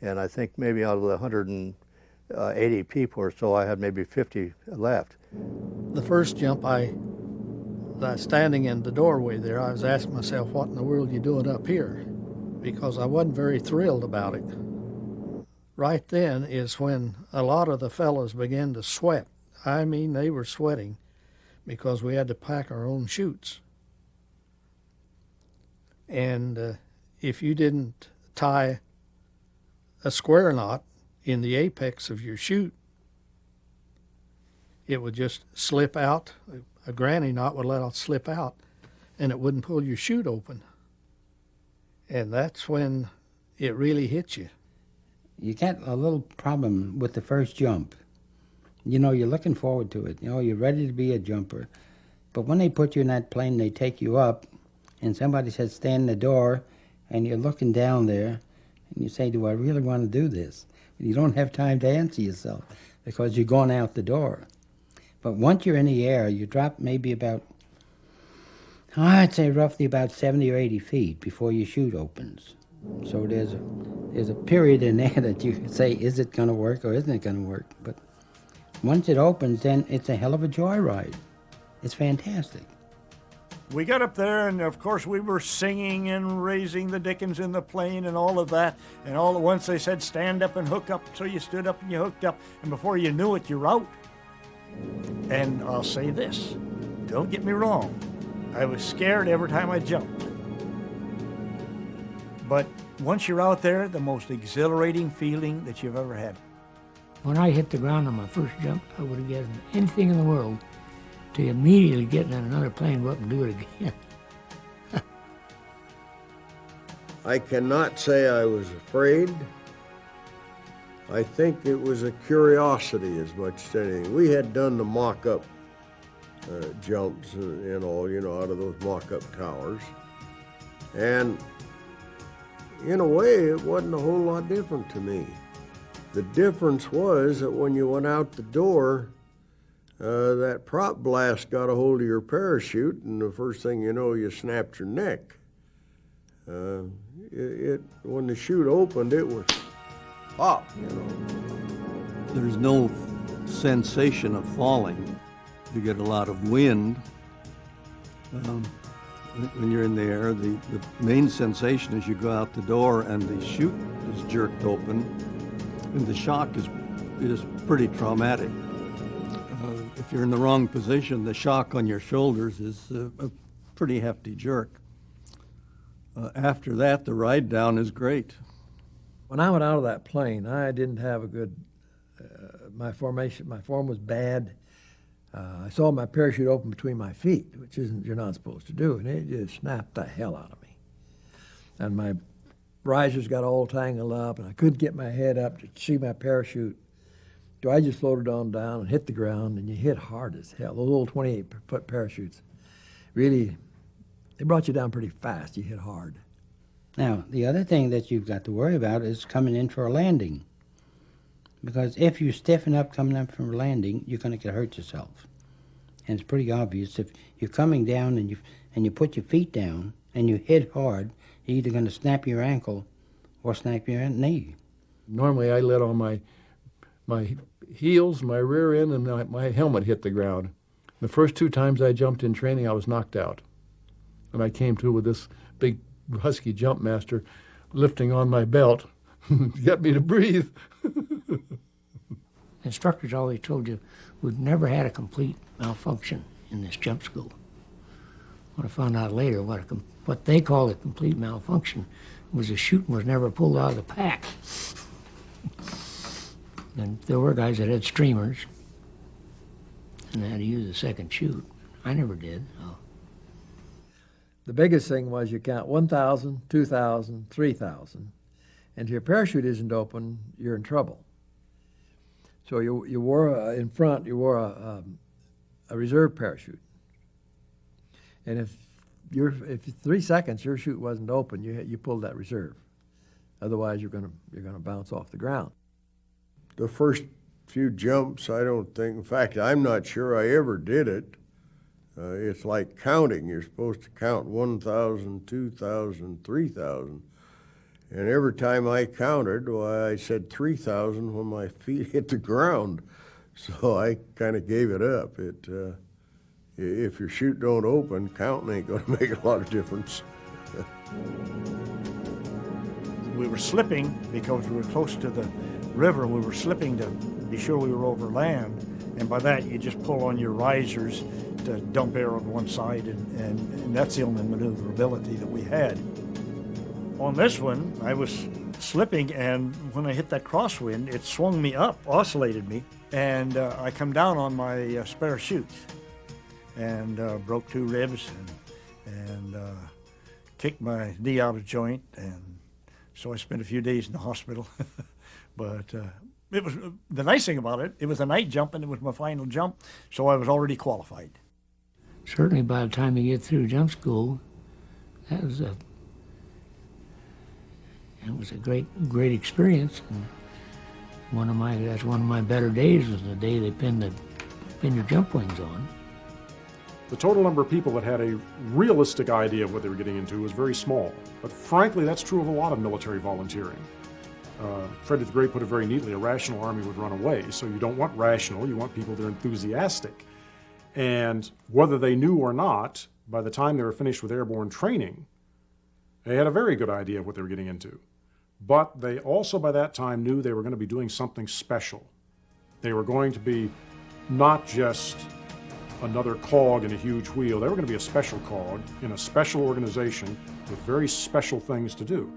And I think maybe out of the 180 people or so, I had maybe 50 left. The first jump, standing in the doorway there, I was asking myself, what in the world are you doing up here? Because I wasn't very thrilled about it. Right then is when a lot of the fellows began to sweat. I mean, they were sweating because we had to pack our own chutes. And if you didn't tie a square knot in the apex of your chute, it would just slip out. A granny knot would let it slip out, and it wouldn't pull your chute open. And that's when it really hits you. You get a little problem with the first jump. You know, you're looking forward to it. You know, you're ready to be a jumper. But when they put you in that plane, they take you up, and somebody says, stand in the door, and you're looking down there, and you say, do I really want to do this? You don't have time to answer yourself because you're going out the door. But once you're in the air, you drop maybe about, I'd say roughly about 70 or 80 feet before your chute opens. So there's a period in there that you say, is it going to work or isn't it going to work? But once it opens, then it's a hell of a joyride. It's fantastic. We got up there, and of course we were singing and raising the dickens in the plane and all of that. And all at once they said, stand up and hook up. So you stood up and you hooked up, and before you knew it, you're out. And I'll say this, don't get me wrong, I was scared every time I jumped. But once you're out there, the most exhilarating feeling that you've ever had. When I hit the ground on my first jump, I would have given anything in the world to immediately get in another plane, go up and do it again. I cannot say I was afraid. I think it was a curiosity as much as anything. We had done the mock-up jumps and all, out of those mock-up towers. And in a way, it wasn't a whole lot different to me. The difference was that when you went out the door, that prop blast got a hold of your parachute, and the first thing you know, you snapped your neck. When the chute opened, it was pop, There's no sensation of falling. You get a lot of wind. When you're in the air, the main sensation is you go out the door and the chute is jerked open, and the shock is pretty traumatic. If you're in the wrong position, the shock on your shoulders is a pretty hefty jerk. After that, the ride down is great. When I went out of that plane, I didn't have a good, my form was bad. I saw my parachute open between my feet, which you're not supposed to do, and it just snapped the hell out of me. And my risers got all tangled up, and I couldn't get my head up to see my parachute. So I just floated on down and hit the ground, and you hit hard as hell. Those old 28-foot parachutes, really, they brought you down pretty fast. You hit hard. Now, the other thing that you've got to worry about is coming in for a landing. Because if you stiffen up coming up from a landing, you're going to hurt yourself. And it's pretty obvious. If you're coming down and you put your feet down and you hit hard, you're either going to snap your ankle or snap your knee. Normally, I let on my heels, my rear end, and my helmet hit the ground. The first 2 times I jumped in training, I was knocked out. And I came to with this big husky jump master lifting on my belt, got me to breathe. Instructors always told you we've never had a complete malfunction in this jump school. What I found out later, what they called a complete malfunction was the chute was never pulled out of the pack. And there were guys that had streamers and they had to use a second chute. I never did. So. The biggest thing was you count 1,000, 2,000, 3,000, and if your parachute isn't open, you're in trouble. So you wore in front, you wore a reserve parachute, and if 3 seconds your chute wasn't open, you pulled that reserve. Otherwise, you're gonna bounce off the ground. The first few jumps, I don't think, in fact, I'm not sure I ever did it. It's like counting. You're supposed to count 1,000, 2,000, 3,000. And every time I counted, I said 3,000 when my feet hit the ground. So I kind of gave it up. If your chute don't open, counting ain't going to make a lot of difference. We were slipping because we were close to the river. We were slipping to be sure we were over land. And by that, you just pull on your risers to dump air on one side, and that's the only maneuverability that we had. On this one, I was slipping, and when I hit that crosswind, it swung me up, oscillated me, and I come down on my spare chutes and broke 2 ribs and kicked my knee out of joint, and so I spent a few days in the hospital. But it was the nice thing about it. It was a night jump, and it was my final jump, so I was already qualified. Certainly, by the time you get through jump school, that was a great experience. And that's one of my better days was the day they pin your jump wings on. The total number of people that had a realistic idea of what they were getting into was very small. But frankly, that's true of a lot of military volunteering. Frederick the Great put it very neatly, a rational army would run away. So you don't want rational, you want people that are enthusiastic. And whether they knew or not, by the time they were finished with airborne training, they had a very good idea of what they were getting into. But they also by that time knew they were going to be doing something special. They were going to be not just another cog in a huge wheel. They were going to be a special cog in a special organization with very special things to do.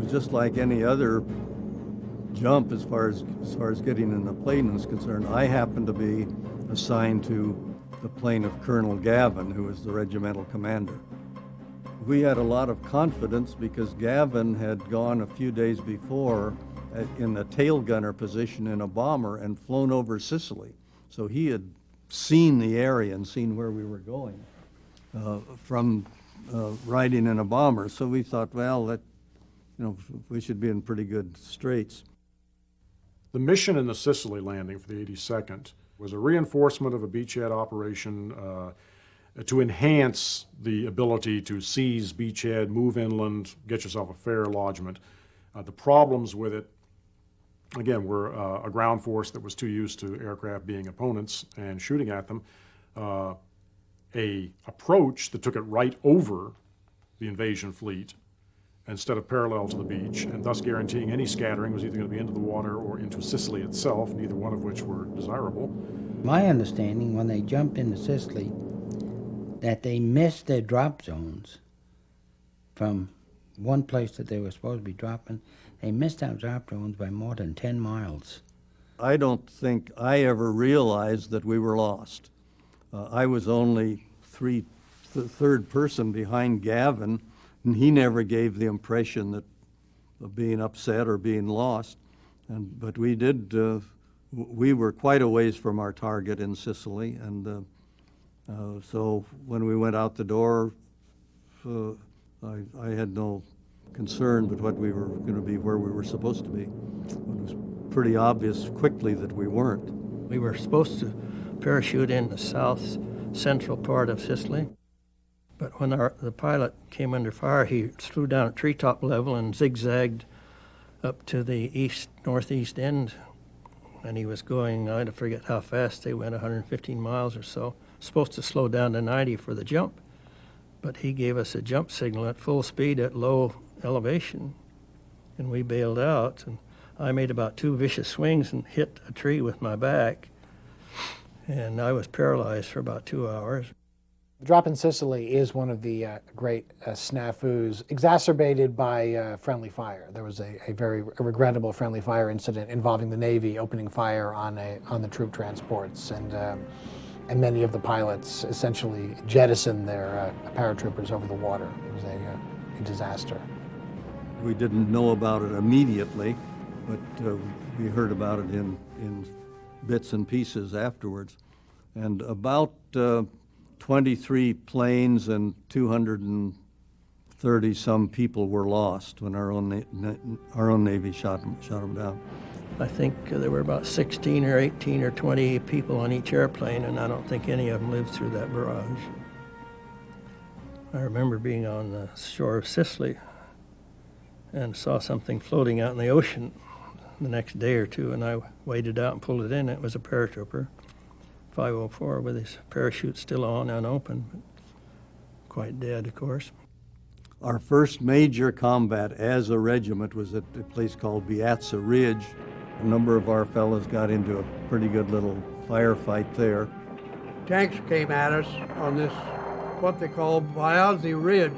was just like any other jump as far as getting in the plane was concerned. I happened to be assigned to the plane of Colonel Gavin, who was the regimental commander. We had a lot of confidence because Gavin had gone a few days before in the tail gunner position in a bomber and flown over Sicily. So he had seen the area and seen where we were going from riding in a bomber. So we thought, well, that, we should be in pretty good straits. The mission in the Sicily landing for the 82nd was a reinforcement of a beachhead operation to enhance the ability to seize beachhead, move inland, get yourself a fair lodgment. The problems with it, again, were a ground force that was too used to aircraft being opponents and shooting at them, a approach that took it right over the invasion fleet instead of parallel to the beach, and thus guaranteeing any scattering was either going to be into the water or into Sicily itself, neither one of which were desirable. My understanding, when they jumped into Sicily, that they missed their drop zones from one place that they were supposed to be dropping. They missed our drop zones by more than 10 miles. I don't think I ever realized that we were lost. I was only third person behind Gavin, and he never gave the impression that of being upset or being lost. But we did. We were quite a ways from our target in Sicily, and so when we went out the door, I had no concern but what we were going to be where we were supposed to be. It was pretty obvious quickly that we weren't. We were supposed to parachute in the south central part of Sicily, but when the pilot came under fire, he flew down at treetop level and zigzagged up to the northeast end, and he was going, I forget how fast they went, 115 miles or so, supposed to slow down to 90 for the jump, but he gave us a jump signal at full speed at low elevation, and we bailed out, and I made about 2 vicious swings and hit a tree with my back, and I was paralyzed for about 2 hours. The drop in Sicily is one of the great snafus exacerbated by friendly fire. There was a very regrettable friendly fire incident involving the Navy opening fire on the troop transports, and many of the pilots essentially jettisoned their paratroopers over the water. It was a disaster. We didn't know about it immediately, but we heard about it in bits and pieces afterwards. And about 23 planes and 230 some people were lost when our own Navy shot them down. I think there were about 16 or 18 or 20 people on each airplane, and I don't think any of them lived through that barrage. I remember being on the shore of Sicily and saw something floating out in the ocean the next day or two, and I waded out and pulled it in. It was a paratrooper, 504, with his parachute still on, unopened, but quite dead, of course. Our first major combat as a regiment was at a place called Piazza Ridge. A number of our fellows got into a pretty good little firefight there. Tanks came at us on this, what they call Piazza Ridge.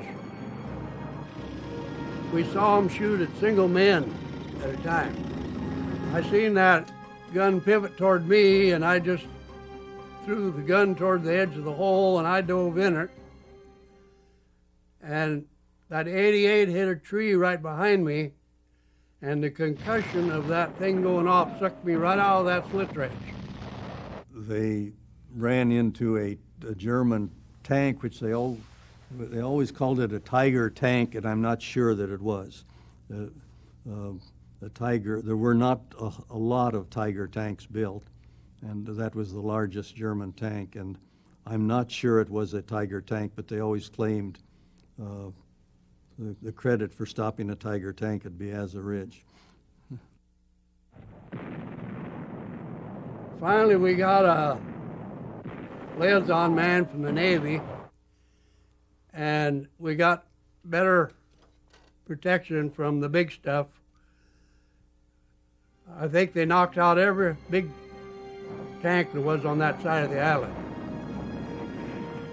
We saw them shoot at single men at a time. I seen that gun pivot toward me, and I just threw the gun toward the edge of the hole, and I dove in it. And that 88 hit a tree right behind me, and the concussion of that thing going off sucked me right out of that slit trench. They ran into a German tank, which they always called it a Tiger tank, and I'm not sure that it was. The Tiger, there were not a lot of Tiger tanks built, and that was the largest German tank, and I'm not sure it was a Tiger tank, but they always claimed the credit for stopping a Tiger tank at Piazza Ridge. Finally, we got a liaison man from the Navy, and we got better protection from the big stuff. I think they knocked out every big tank that was on that side of the island.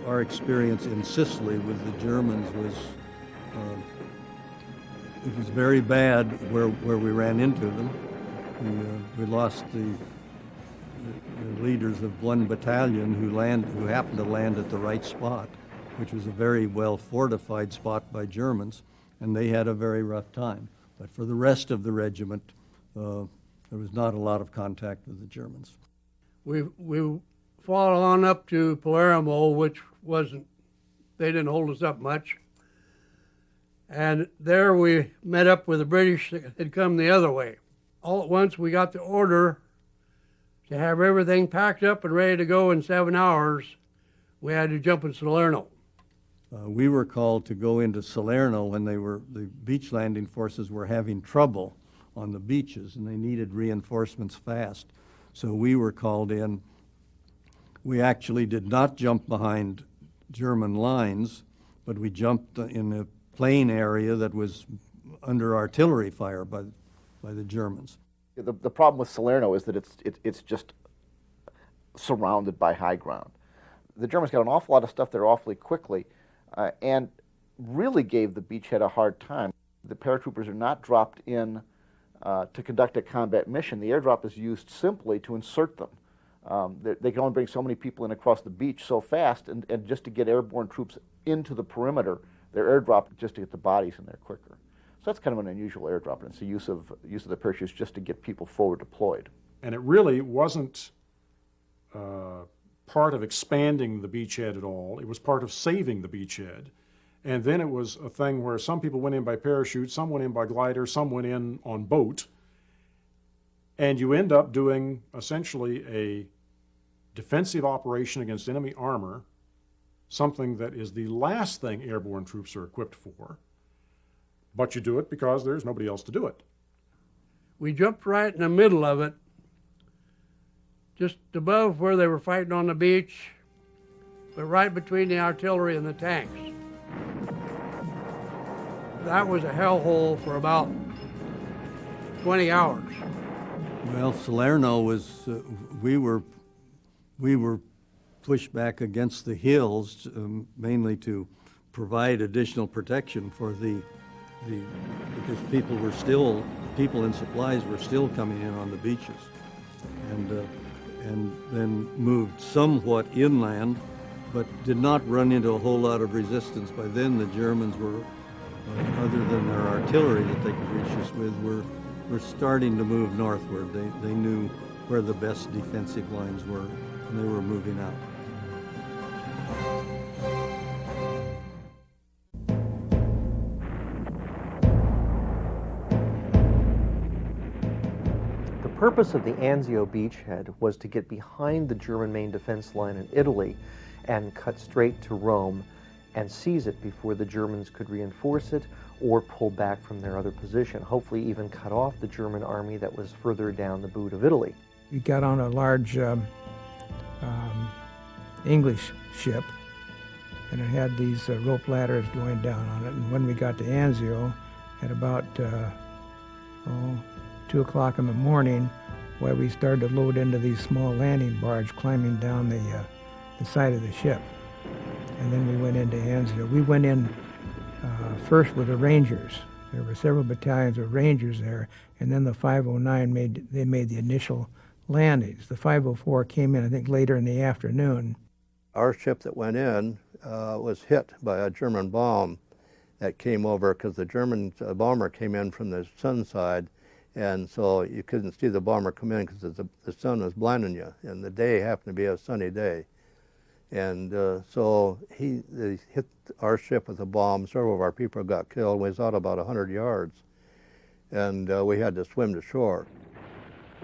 Our experience in Sicily with the Germans was it was very bad where we ran into them. We lost the leaders of one battalion who happened to land at the right spot, which was a very well fortified spot by Germans, and they had a very rough time. But for the rest of the regiment, there was not a lot of contact with the Germans. We fought on up to Palermo, which they didn't hold us up much. And there we met up with the British that had come the other way. All at once we got the order to have everything packed up and ready to go in 7 hours. We had to jump in Salerno. We were called to go into Salerno when the beach landing forces were having trouble on the beaches and they needed reinforcements fast. So we were called in. We actually did not jump behind German lines, but we jumped in a plain area that was under artillery fire by the Germans. The problem with Salerno is that it's just surrounded by high ground. The Germans got an awful lot of stuff there awfully quickly and really gave the beachhead a hard time. The paratroopers are not dropped in to conduct a combat mission. The airdrop is used simply to insert them. They can only bring so many people in across the beach so fast, and just to get airborne troops into the perimeter, they're airdropped just to get the bodies in there quicker. So that's kind of an unusual airdrop, and it's the use of the parachutes just to get people forward deployed. And it really wasn't part of expanding the beachhead at all. It was part of saving the beachhead. And then it was a thing where some people went in by parachute, some went in by glider, some went in on boat. And you end up doing essentially a defensive operation against enemy armor, something that is the last thing airborne troops are equipped for. But you do it because there's nobody else to do it. We jumped right in the middle of it, just above where they were fighting on the beach, but right between the artillery and the tanks. That was a hellhole for about 20 hours. Well, Salerno was, we were pushed back against the hills mainly to provide additional protection for because people and supplies were still coming in on the beaches, and then moved somewhat inland, but did not run into a whole lot of resistance. By then the Germans were, other than their artillery that they could reach us with, were starting to move northward. They knew where the best defensive lines were, and they were moving out. The purpose of the Anzio beachhead was to get behind the German main defense line in Italy and cut straight to Rome and seize it before the Germans could reinforce it or pull back from their other position, hopefully even cut off the German army that was further down the boot of Italy. We got on a large English ship, and it had these rope ladders going down on it, and when we got to Anzio at about 2 o'clock in the morning, where we started to load into these small landing barge climbing down the side of the ship. And then we went into Anzio. We went in first with the Rangers. There were several battalions of Rangers there, and then the 509 made the initial landings. The 504 came in, I think, later in the afternoon. Our ship that went in was hit by a German bomb that came over because the German bomber came in from the sun side, and so you couldn't see the bomber come in because the sun was blinding you, and the day happened to be a sunny day. And so he hit our ship with a bomb. Several of our people got killed. We was out about 100 yards, and we had to swim to shore.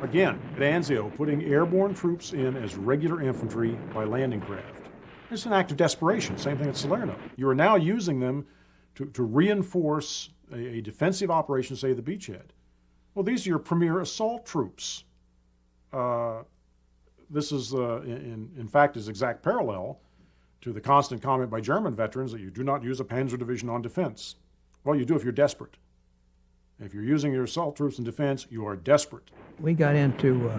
Again, at Anzio, putting airborne troops in as regular infantry by landing craft. It's an act of desperation, same thing at Salerno. You are now using them to reinforce a defensive operation, say the beachhead. Well, these are your premier assault troops. This is, in fact, is exact parallel to the constant comment by German veterans that you do not use a panzer division on defense. Well, you do if you're desperate. If you're using your assault troops in defense, you are desperate. We got into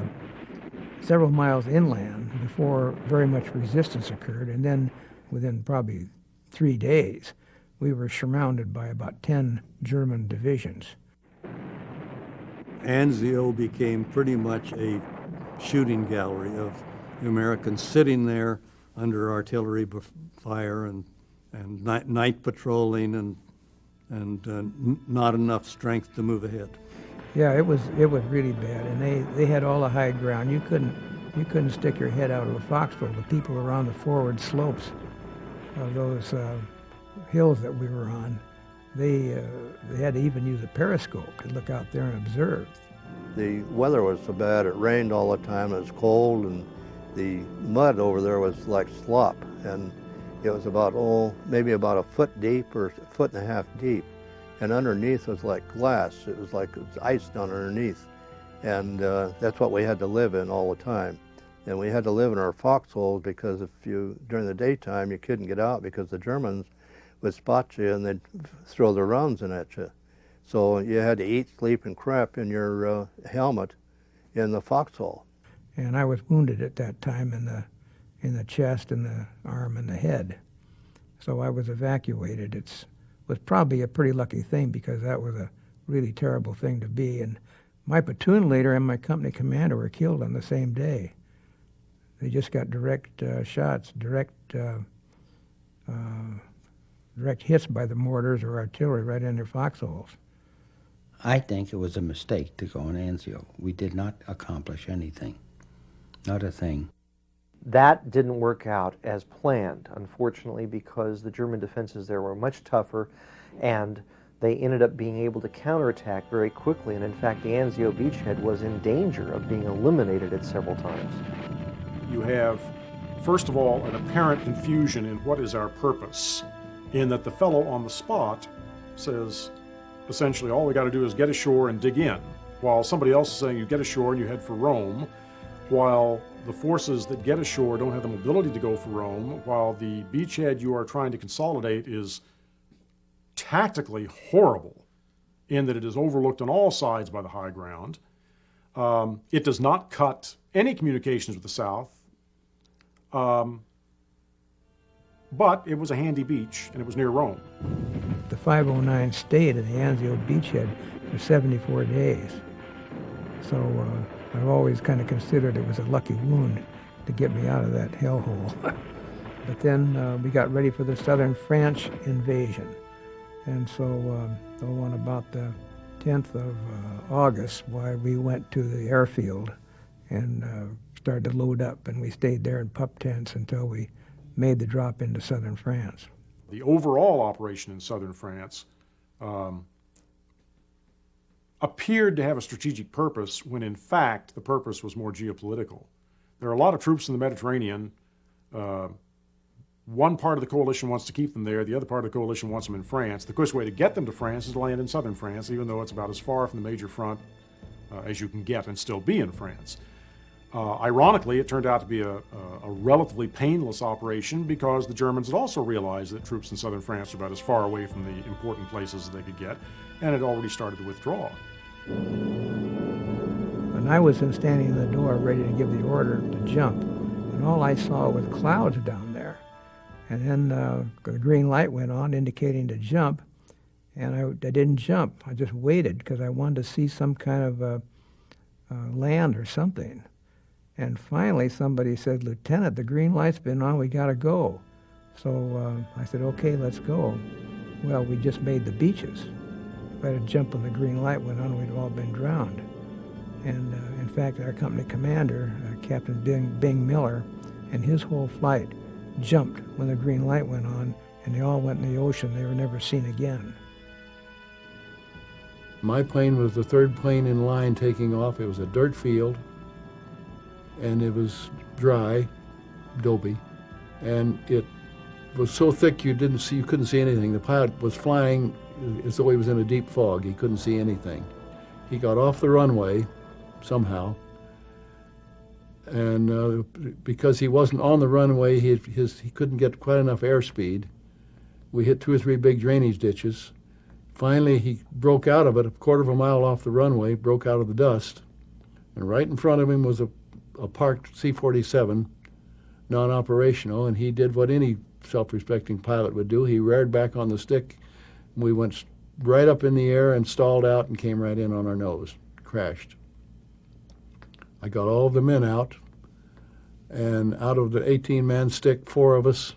several miles inland before very much resistance occurred, and then within probably 3 days, we were surrounded by about 10 German divisions. Anzio became pretty much a shooting gallery of the Americans sitting there under artillery fire and night patrolling and not enough strength to move ahead. Yeah, it was really bad, and they had all the high ground. You couldn't stick your head out of a foxhole. The people were on the forward slopes of those hills that we were on. They had to even use a periscope to look out there and observe. The weather was so bad, it rained all the time, it was cold, and the mud over there was like slop, and it was about, maybe about a foot deep or a foot and a half deep, and underneath was like glass. It was like it was ice down underneath, and that's what we had to live in all the time. And we had to live in our foxholes because during the daytime, you couldn't get out because the Germans would spot you and they'd throw their rounds in at you. So you had to eat, sleep, and crap in your helmet in the foxhole. And I was wounded at that time in the chest and the arm and the head. So I was evacuated. It was probably a pretty lucky thing because that was a really terrible thing to be. And my platoon leader and my company commander were killed on the same day. They just got direct shots, direct hits by the mortars or artillery right in their foxholes. I think it was a mistake to go on Anzio. We did not accomplish anything, not a thing. That didn't work out as planned, unfortunately, because the German defenses there were much tougher, and they ended up being able to counterattack very quickly. And in fact, the Anzio beachhead was in danger of being eliminated at several times. You have, first of all, an apparent confusion in what is our purpose, in that the fellow on the spot says, essentially, all we got to do is get ashore and dig in, while somebody else is saying you get ashore and you head for Rome, while the forces that get ashore don't have the mobility to go for Rome, while the beachhead you are trying to consolidate is tactically horrible in that it is overlooked on all sides by the high ground. It does not cut any communications with the south, but it was a handy beach and it was near Rome. The 509 stayed in the Anzio beachhead for 74 days. So I've always kind of considered it was a lucky wound to get me out of that hellhole. But then we got ready for the southern French invasion. And so on about the 10th of August, we went to the airfield and started to load up, and we stayed there in pup tents until we made the drop into southern France. The overall operation in southern France appeared to have a strategic purpose when in fact the purpose was more geopolitical. There are a lot of troops in the Mediterranean. One part of the coalition wants to keep them there, the other part of the coalition wants them in France. The quickest way to get them to France is to land in southern France, even though it's about as far from the major front as you can get and still be in France. Ironically, it turned out to be a relatively painless operation because the Germans had also realized that troops in southern France were about as far away from the important places as they could get, and had already started to withdraw. And I was standing in the door ready to give the order to jump, and all I saw was clouds down there. And then the green light went on indicating to jump, and I didn't jump. I just waited because I wanted to see some kind of land or something. And finally somebody said, "Lieutenant, the green light's been on, we gotta go." So I said, "Okay, let's go." Well, we just made the beaches. If I had jumped when the green light went on, we'd all been drowned. And in fact, our company commander, Captain Bing Miller, and his whole flight jumped when the green light went on, and they all went in the ocean. They were never seen again. My plane was the third plane in line taking off. It was a dirt field, and it was dry, dopey, and it was so thick you couldn't see anything. The pilot was flying as though he was in a deep fog. He couldn't see anything. He got off the runway somehow, and because he wasn't on the runway, he couldn't get quite enough airspeed. We hit 2 or 3 big drainage ditches. Finally, he broke out of it, a quarter of a mile off the runway, broke out of the dust, and right in front of him was a parked C-47, non-operational, and he did what any self-respecting pilot would do. He reared back on the stick. We went right up in the air and stalled out and came right in on our nose, crashed. I got all of the men out, and out of the 18-man stick, 4 of us,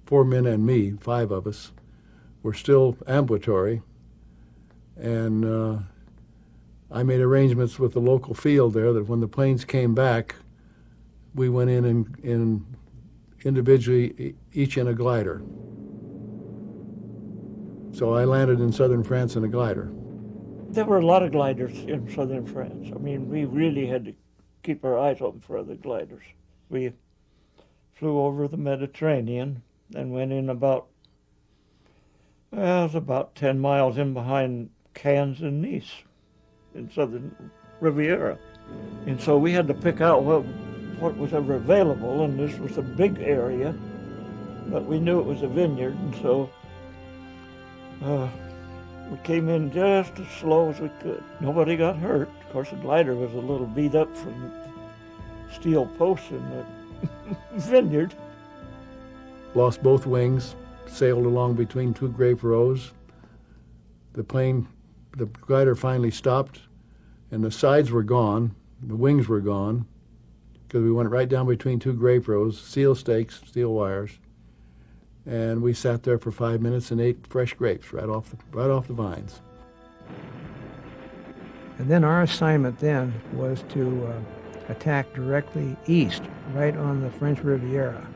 4 men and me, 5 of us, were still ambulatory. And I made arrangements with the local field there that when the planes came back, we went in individually, each in a glider. So I landed in southern France in a glider. There were a lot of gliders in southern France. I mean, we really had to keep our eyes open for other gliders. We flew over the Mediterranean and went in about, well, it was about 10 miles in behind Cannes and Nice in southern Riviera. And so we had to pick out what was ever available, and this was a big area, but we knew it was a vineyard, and so we came in just as slow as we could. Nobody got hurt. Of course, the glider was a little beat up from steel posts in the vineyard. Lost both wings, sailed along between 2 grape rows. The glider finally stopped, and the sides were gone, the wings were gone, because we went right down between 2 grape rows, steel stakes, steel wires, and we sat there for 5 minutes and ate fresh grapes right off the vines. And then our assignment then was to attack directly east, right on the French Riviera.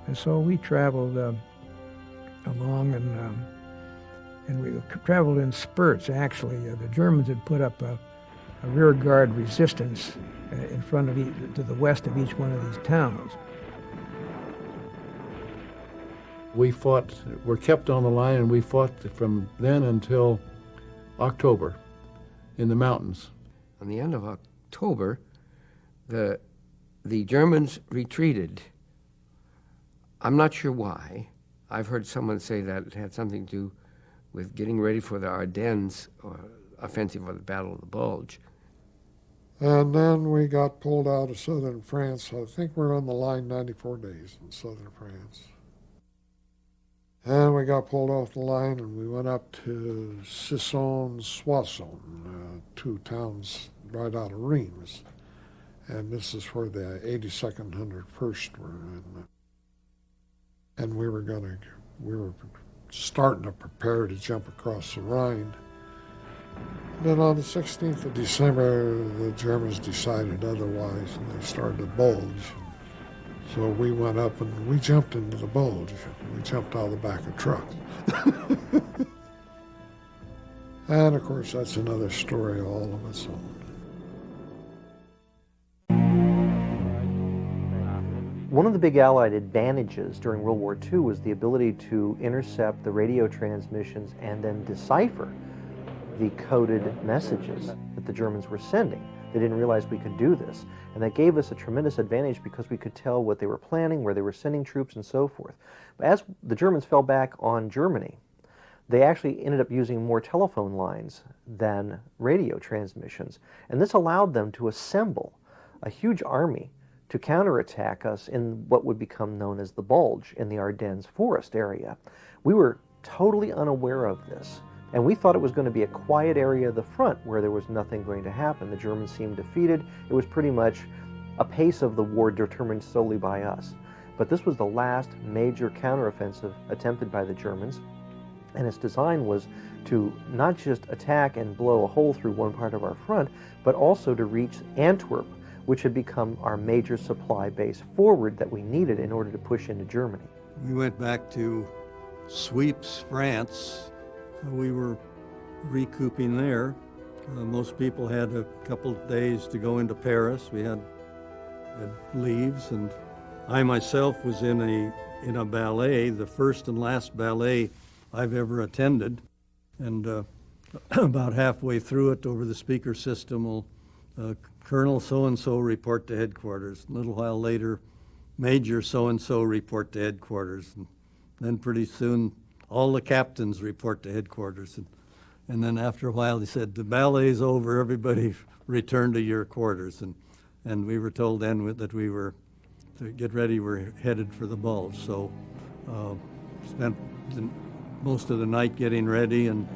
And so we traveled along, and we traveled in spurts, actually. The Germans had put up a rear guard resistance in front of to the west of each one of these towns. We fought, were kept on the line, and we fought from then until October in the mountains. On the end of October, the Germans retreated. I'm not sure why. I've heard someone say that it had something to do with getting ready for the Ardennes offensive or the Battle of the Bulge. And then we got pulled out of southern France. I think we're on the line 94 days in southern France. And we got pulled off the line, and we went up to Cesson-Soissons, 2 towns right out of Reims. And this is where the 82nd 101st were. And we were starting to prepare to jump across the Rhine. Then on the 16th of December, the Germans decided otherwise, and they started to bulge. So we went up and we jumped into the bulge. We jumped out of the back of trucks. And of course, that's another story all of its own. One of the big Allied advantages during World War II was the ability to intercept the radio transmissions and then decipher the coded messages that the Germans were sending. They didn't realize we could do this. And that gave us a tremendous advantage because we could tell what they were planning, where they were sending troops, and so forth. But as the Germans fell back on Germany, they actually ended up using more telephone lines than radio transmissions. And this allowed them to assemble a huge army to counterattack us in what would become known as the Bulge in the Ardennes forest area. We were totally unaware of this. And we thought it was going to be a quiet area of the front where there was nothing going to happen. The Germans seemed defeated. It was pretty much a pace of the war determined solely by us. But this was the last major counteroffensive attempted by the Germans. And its design was to not just attack and blow a hole through one part of our front, but also to reach Antwerp, which had become our major supply base forward that we needed in order to push into Germany. We went back to Sweeps, France. We were recouping there. Most people had a couple of days to go into Paris. We had leaves, and I myself was in a ballet, the first and last ballet I've ever attended. And about halfway through it, over the speaker system, will Colonel so-and-so report to headquarters. A little while later, Major so-and-so report to headquarters. And then pretty soon, all the captains report to headquarters. And then after a while, he said, the ballet's over, everybody return to your quarters. And we were told then that we were, to get ready, we're headed for the Bulge. So Spent most of the night getting ready, and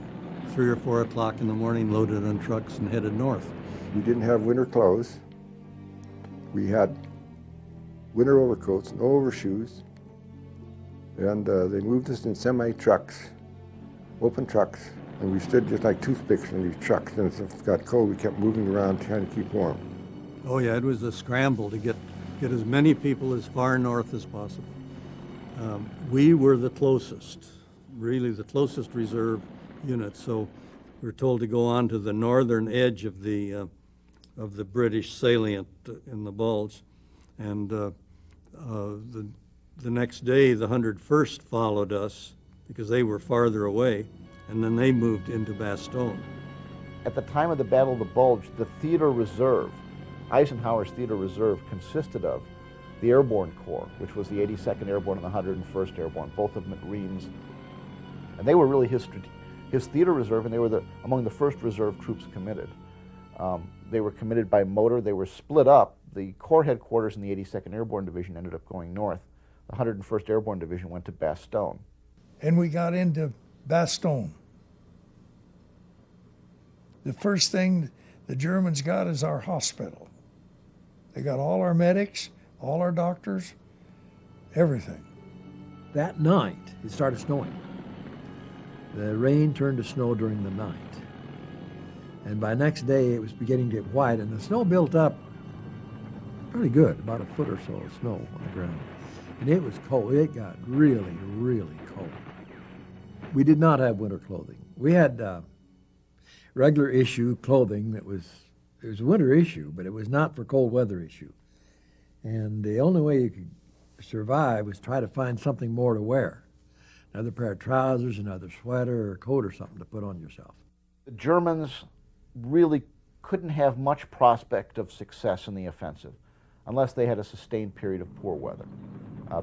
3 or 4 o'clock in the morning loaded on trucks and headed north. We didn't have winter clothes. We had winter overcoats, no overshoes, and they moved us in semi-trucks, open trucks, and we stood just like toothpicks in these trucks, and if it got cold, we kept moving around trying to keep warm. Oh yeah, it was a scramble to get as many people as far north as possible. We were the closest, really the closest reserve unit, so we were told to go on to the northern edge of the British salient in the Bulge, and the next day the 101st followed us because they were farther away, and then they moved into Bastogne. At the time of the Battle of the Bulge, the Theater Reserve, Eisenhower's Theater Reserve, consisted of the Airborne Corps, which was the 82nd Airborne and the 101st Airborne, both of them Marines. And they were really his theater reserve, and they were among the first reserve troops committed. They were committed by motor. They were split up. The Corps headquarters in the 82nd Airborne Division ended up going north. The 101st Airborne Division went to Bastogne. And we got into Bastogne. The first thing the Germans got is our hospital. They got all our medics, all our doctors, everything. That night, it started snowing. The rain turned to snow during the night. And by next day, it was beginning to get white, and the snow built up pretty good, about a foot or so of snow on the ground. And it was cold. It got really, really cold. We did not have winter clothing. We had regular issue clothing it was a winter issue, but it was not for cold weather issue. And the only way you could survive was try to find something more to wear. Another pair of trousers, another sweater or coat or something to put on yourself. The Germans really couldn't have much prospect of success in the offensive unless they had a sustained period of poor weather,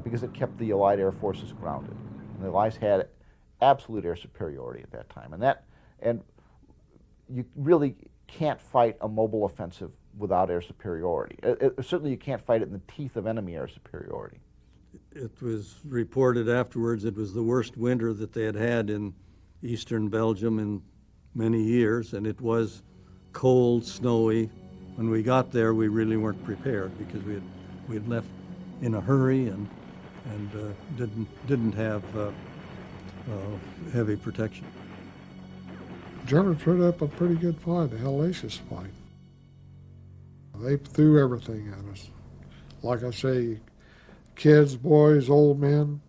because it kept the Allied air forces grounded. And the Allies had absolute air superiority at that time. And you really can't fight a mobile offensive without air superiority. Certainly you can't fight it in the teeth of enemy air superiority. It was reported afterwards it was the worst winter that they had had in eastern Belgium in many years, and it was cold, snowy. When we got there, we really weren't prepared because we had left in a hurry and didn't have heavy protection. Germans put up a pretty good fight, a hellacious fight. They threw everything at us. Like I say, kids, boys, old men,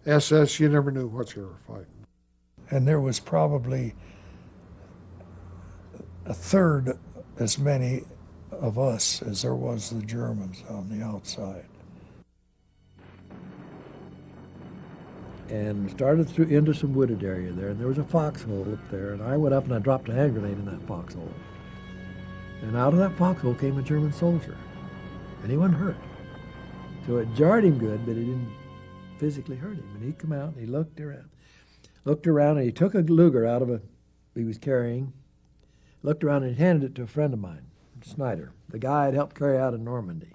SS, you never knew what you were fighting. And there was probably a third as many of us as there was the Germans on the outside. And started through into some wooded area there, and there was a foxhole up there, and I went up and I dropped a hand grenade in that foxhole. And out of that foxhole came a German soldier, and he wasn't hurt. So it jarred him good, but it didn't physically hurt him. And he come out and he looked around, and he took a Luger out of he was carrying, looked around and handed it to a friend of mine, Snyder, the guy I'd helped carry out in Normandy.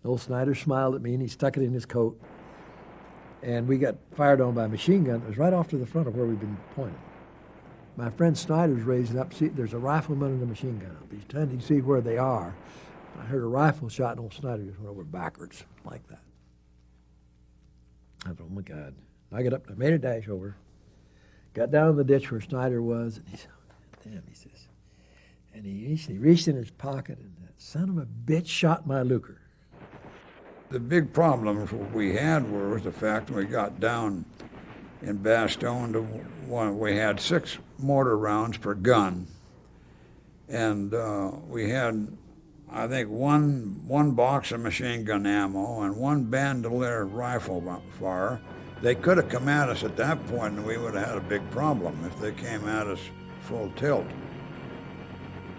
Old Snyder smiled at me and he stuck it in his coat. And we got fired on by a machine gun. It was right off to the front of where we'd been pointed. My friend Snyder's raising up. See, there's a rifleman and a machine gun up. He's trying to see where they are. I heard a rifle shot, and old Snyder just went over backwards like that. I thought, oh my God. I got up, I made a dash over, got down in the ditch where Snyder was, and he said, damn, he says. And he reached in his pocket, and that son of a bitch shot my Luger. The big problems we had was the fact when we got down in Bastogne, we had 6 mortar rounds per gun, and we had, I think, one box of machine gun ammo and 1 bandolier rifle fire. They could have come at us at that point, and we would have had a big problem if they came at us full tilt.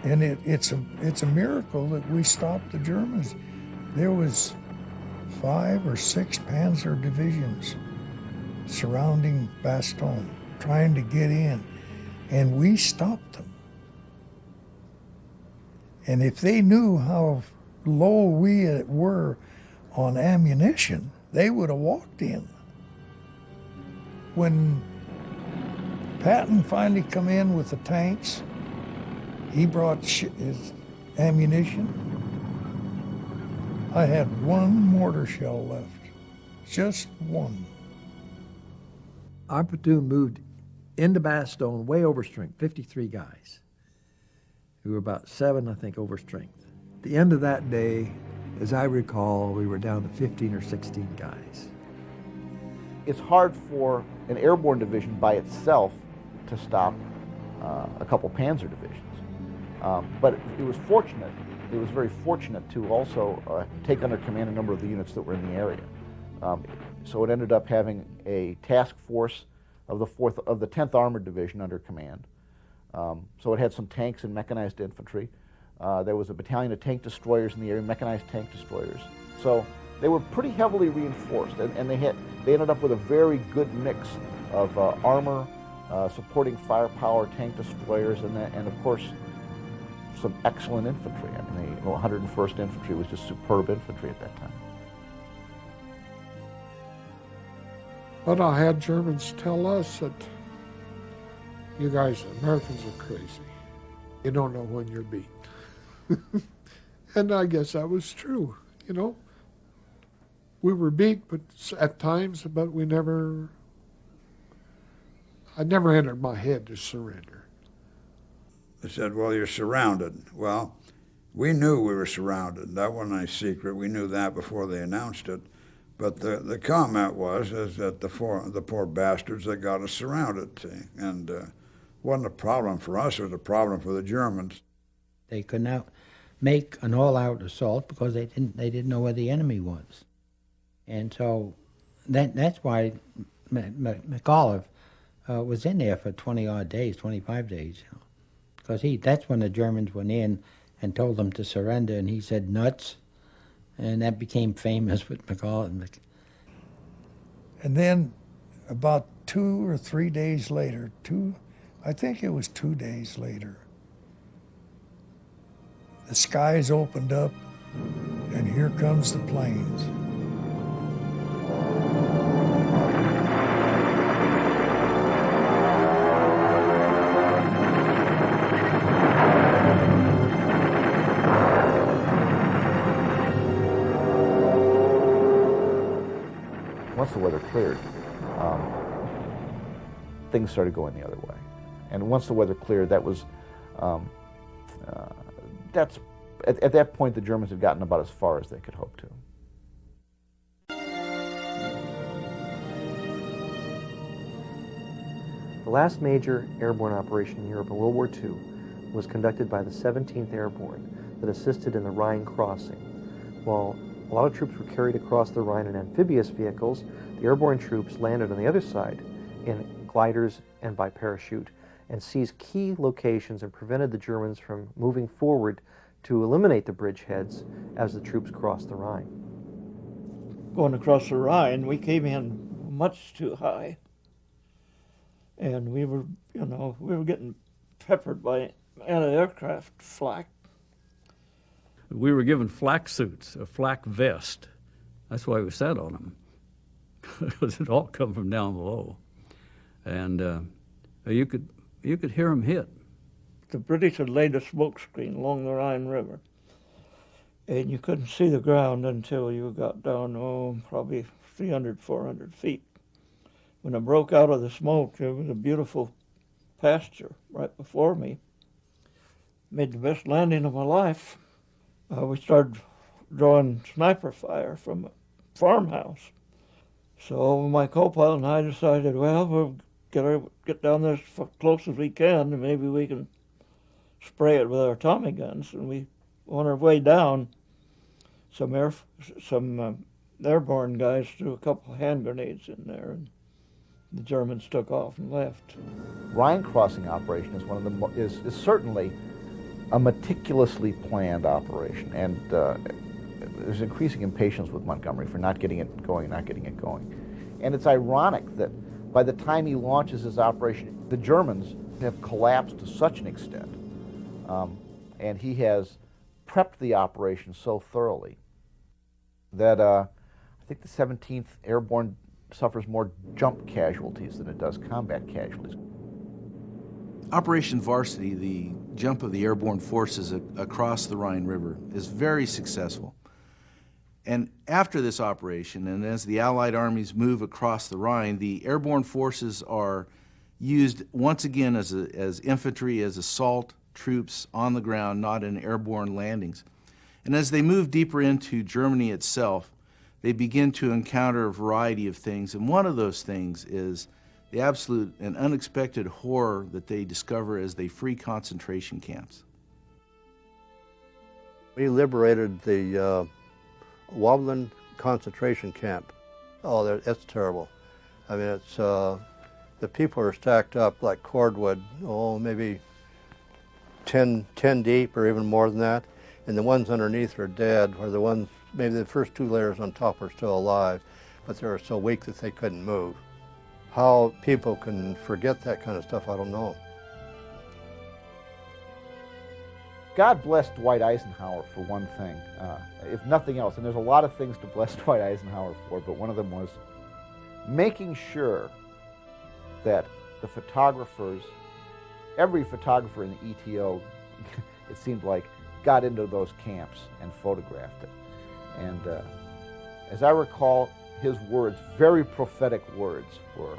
And it's a miracle that we stopped the Germans. There was 5 or 6 Panzer divisions surrounding Bastogne, trying to get in, and we stopped them. And if they knew how low we were on ammunition, they would have walked in. When Patton finally come in with the tanks, he brought his ammunition. I had one mortar shell left, just one. Our platoon moved into Bastogne way over strength, 53 guys. We were about 7, I think, over strength. At the end of that day, as I recall, we were down to 15 or 16 guys. It's hard for an airborne division by itself to stop a couple Panzer divisions. But it was fortunate, it was very fortunate to also take under command a number of the units that were in the area. So it ended up having a task force of the 10th Armored Division under command. So it had some tanks and mechanized infantry. There was a battalion of tank destroyers in the area, mechanized tank destroyers. So they were pretty heavily reinforced, and they ended up with a very good mix of armor, supporting firepower, tank destroyers, and of course some excellent infantry. I mean, the 101st Infantry was just superb infantry at that time. But I had Germans tell us that you guys, Americans, are crazy. You don't know when you're beat. And I guess that was true, you know. We were beat at times, but I never entered my head to surrender. They said, well, you're surrounded. Well, we knew we were surrounded. That wasn't a secret. We knew that before they announced it. But the comment was that the poor bastards that got us surrounded, see? And it wasn't a problem for us, it was a problem for the Germans. They could not make an all-out assault because they didn't know where the enemy was. And so that's why McAuliffe was in there for 20-odd days, 25 days, you know, because that's when the Germans went in and told them to surrender, and he said, nuts, and that became famous with McAuliffe. And then about 2 or 3 days later, I think it was 2 days later, the skies opened up, and here comes the planes. Once the weather cleared, things started going the other way. And once the weather cleared, that was, at that point, the Germans had gotten about as far as they could hope to. The last major airborne operation in Europe in World War II was conducted by the 17th Airborne that assisted in the Rhine crossing. While a lot of troops were carried across the Rhine in amphibious vehicles, the airborne troops landed on the other side in gliders and by parachute and seized key locations and prevented the Germans from moving forward to eliminate the bridgeheads as the troops crossed the Rhine. Going across the Rhine, we came in much too high. And we were getting peppered by anti-aircraft flak. We were given flak suits, a flak vest. That's why we sat on them, because it all come from down below. And you could hear them hit. The British had laid a smoke screen along the Rhine River, and you couldn't see the ground until you got down, probably 300, 400 feet. When I broke out of the smoke, there was a beautiful pasture right before me. Made the best landing of my life. We started drawing sniper fire from a farmhouse. So my co-pilot and I decided, well, we'll get down there as close as we can, and maybe we can spray it with our Tommy guns. And we, on our way down, some airborne guys threw a couple of hand grenades in there, and the Germans took off and left. Rhine crossing operation is one of the is certainly a meticulously planned operation, and there's increasing impatience with Montgomery for not getting it going. And it's ironic that by the time he launches his operation, the Germans have collapsed to such an extent, and he has prepped the operation so thoroughly that I think the 17th Airborne suffers more jump casualties than it does combat casualties. Operation Varsity, the jump of the airborne forces across the Rhine River, is very successful. And after this operation, and as the Allied armies move across the Rhine, the airborne forces are used once again as infantry, as assault troops on the ground, not in airborne landings. And as they move deeper into Germany itself, they begin to encounter a variety of things, and one of those things is the absolute and unexpected horror that they discover as they free concentration camps. We liberated the Woblin concentration camp. Oh, it's terrible. I mean, it's the people are stacked up like cordwood, maybe 10 deep or even more than that, and the ones underneath are dead, where the ones, maybe the first 2 layers on top are still alive, but they were so weak that they couldn't move. How people can forget that kind of stuff, I don't know. God bless Dwight Eisenhower for one thing, if nothing else, and there's a lot of things to bless Dwight Eisenhower for, but one of them was making sure that the photographers, every photographer in the ETO, it seemed like, got into those camps and photographed it. And as I recall, his words, very prophetic words, were,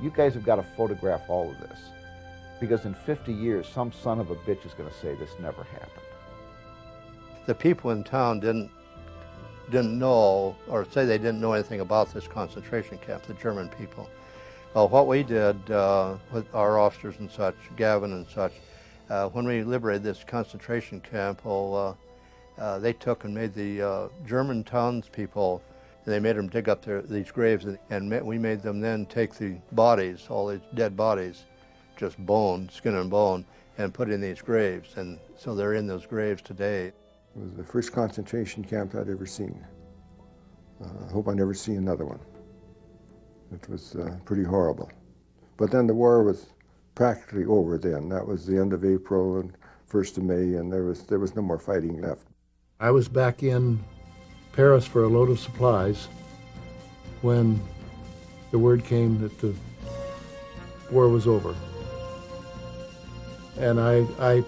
you guys have got to photograph all of this, because in 50 years, some son of a bitch is going to say this never happened. The people in town didn't know, or say they didn't know anything about this concentration camp, the German people. Well, what we did with our officers and such, Gavin and such, when we liberated this concentration camp, they took and made the German townspeople, they made them dig up these graves, and we made them then take the bodies, all these dead bodies, just bone, skin and bone, and put in these graves. And so they're in those graves today. It was the first concentration camp I'd ever seen. I hope I never see another one. It was pretty horrible. But then the war was practically over then. That was the end of April and 1st of May, and there was no more fighting left. I was back in Paris for a load of supplies when the word came that the war was over. And I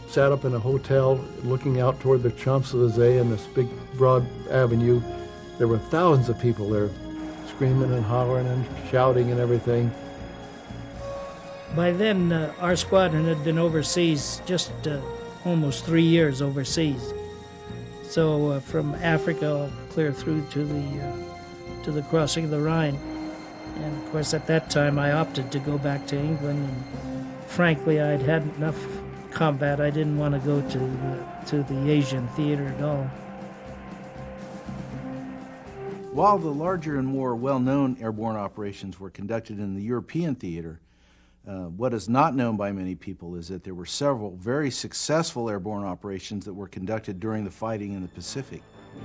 sat up in a hotel looking out toward the Champs-Élysées and this big broad avenue. There were thousands of people there screaming and hollering and shouting and everything. By then, our squadron had been overseas just almost 3 years overseas. So from Africa clear through to the crossing of the Rhine. And of course, at that time, I opted to go back to England. And frankly, I'd had enough combat. I didn't want to go to the Asian theater at all. While the larger and more well-known airborne operations were conducted in the European theater, what is not known by many people is that there were several very successful airborne operations that were conducted during the fighting in the Pacific.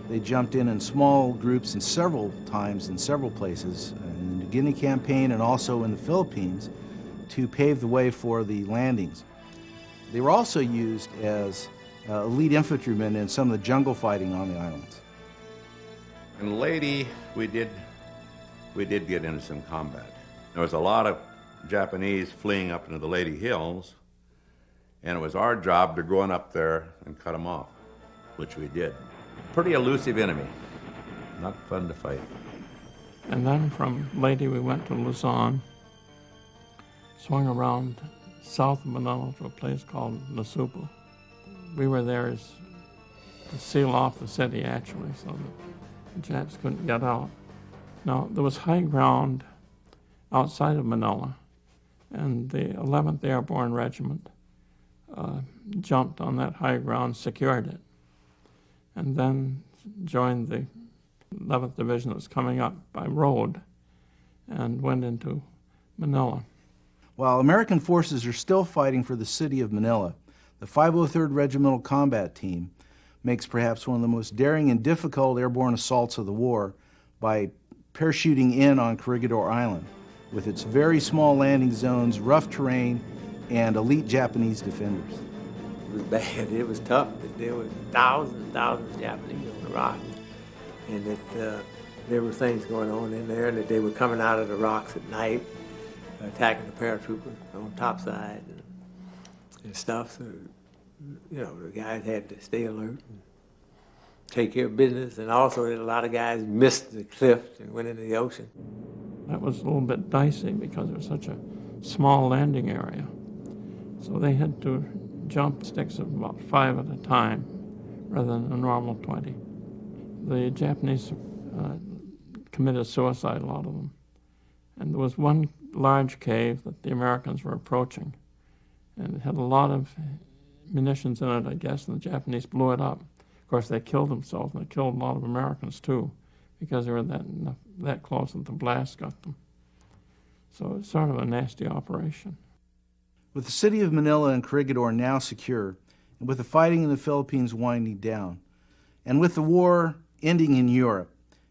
They jumped in small groups and several times in several places, in the New Guinea campaign and also in the Philippines, to pave the way for the landings. They were also used as elite infantrymen in some of the jungle fighting on the islands. In Leyte, we did get into some combat. There was a lot of Japanese fleeing up into the Leyte Hills, and it was our job to go on up there and cut them off, which we did. Pretty elusive enemy, not fun to fight. And then from Leyte we went to Luzon, swung around south of Manila to a place called Nasupu. We were there to seal off the city, actually, so that the Japs couldn't get out. Now, there was high ground outside of Manila, and the 11th Airborne Regiment jumped on that high ground, secured it, and then joined the 11th Division that was coming up by road and went into Manila. While American forces are still fighting for the city of Manila, the 503rd Regimental Combat Team makes perhaps one of the most daring and difficult airborne assaults of the war by parachuting in on Corregidor Island with its very small landing zones, rough terrain, and elite Japanese defenders. It was bad. It was tough. There were thousands and thousands of Japanese on the rock. And there were things going on in there, and that they were coming out of the rocks at night, attacking the paratroopers on topside and stuff. So, you know, the guys had to stay alert and take care of business. And also that a lot of guys missed the cliff and went into the ocean. That was a little bit dicey because it was such a small landing area. So they had to jump sticks of about 5 at a time rather than a normal 20. The Japanese committed suicide, a lot of them. And there was one large cave that the Americans were approaching. And it had a lot of munitions in it, I guess, and the Japanese blew it up. Of course, they killed themselves, and they killed a lot of Americans, too, because they were that close that the blast got them. So it's sort of a nasty operation. With the city of Manila and Corregidor now secure, and with the fighting in the Philippines winding down, and with the war ending in Europe,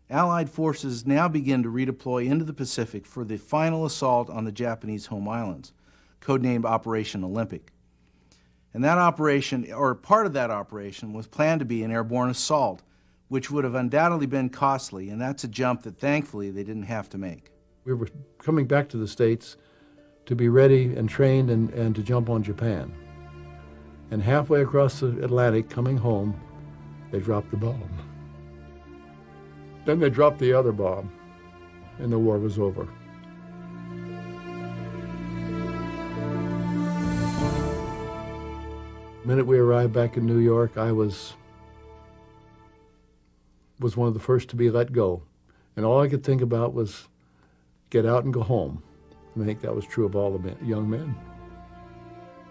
Allied forces now begin to redeploy into the Pacific for the final assault on the Japanese home islands, codenamed Operation Olympic. And that operation, or part of that operation, was planned to be an airborne assault, which would have undoubtedly been costly, and that's a jump that thankfully they didn't have to make. We were coming back to the States to be ready and trained and to jump on Japan. And halfway across the Atlantic, coming home, they dropped the bomb. Then they dropped the other bomb, and the war was over. The minute we arrived back in New York, I was one of the first to be let go. And all I could think about was get out and go home. And I think that was true of all the young men.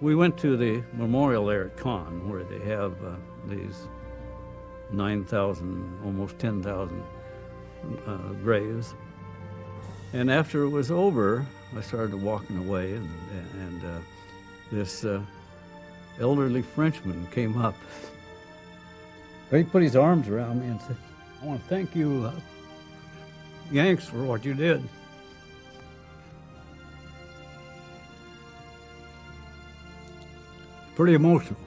We went to the memorial there at Cannes, where they have these 9,000, almost 10,000 graves. And after it was over, I started walking away, and this elderly Frenchman came up. He put his arms around me and said, "I want to thank you, Yanks, for what you did." Pretty emotional.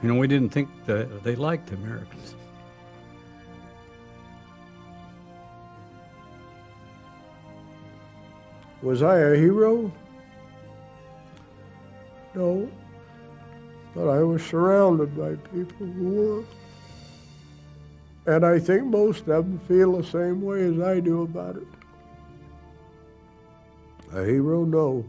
You know, we didn't think that they liked the Americans. Was I a hero? No, but I was surrounded by people who were. And I think most of them feel the same way as I do about it. A hero, no.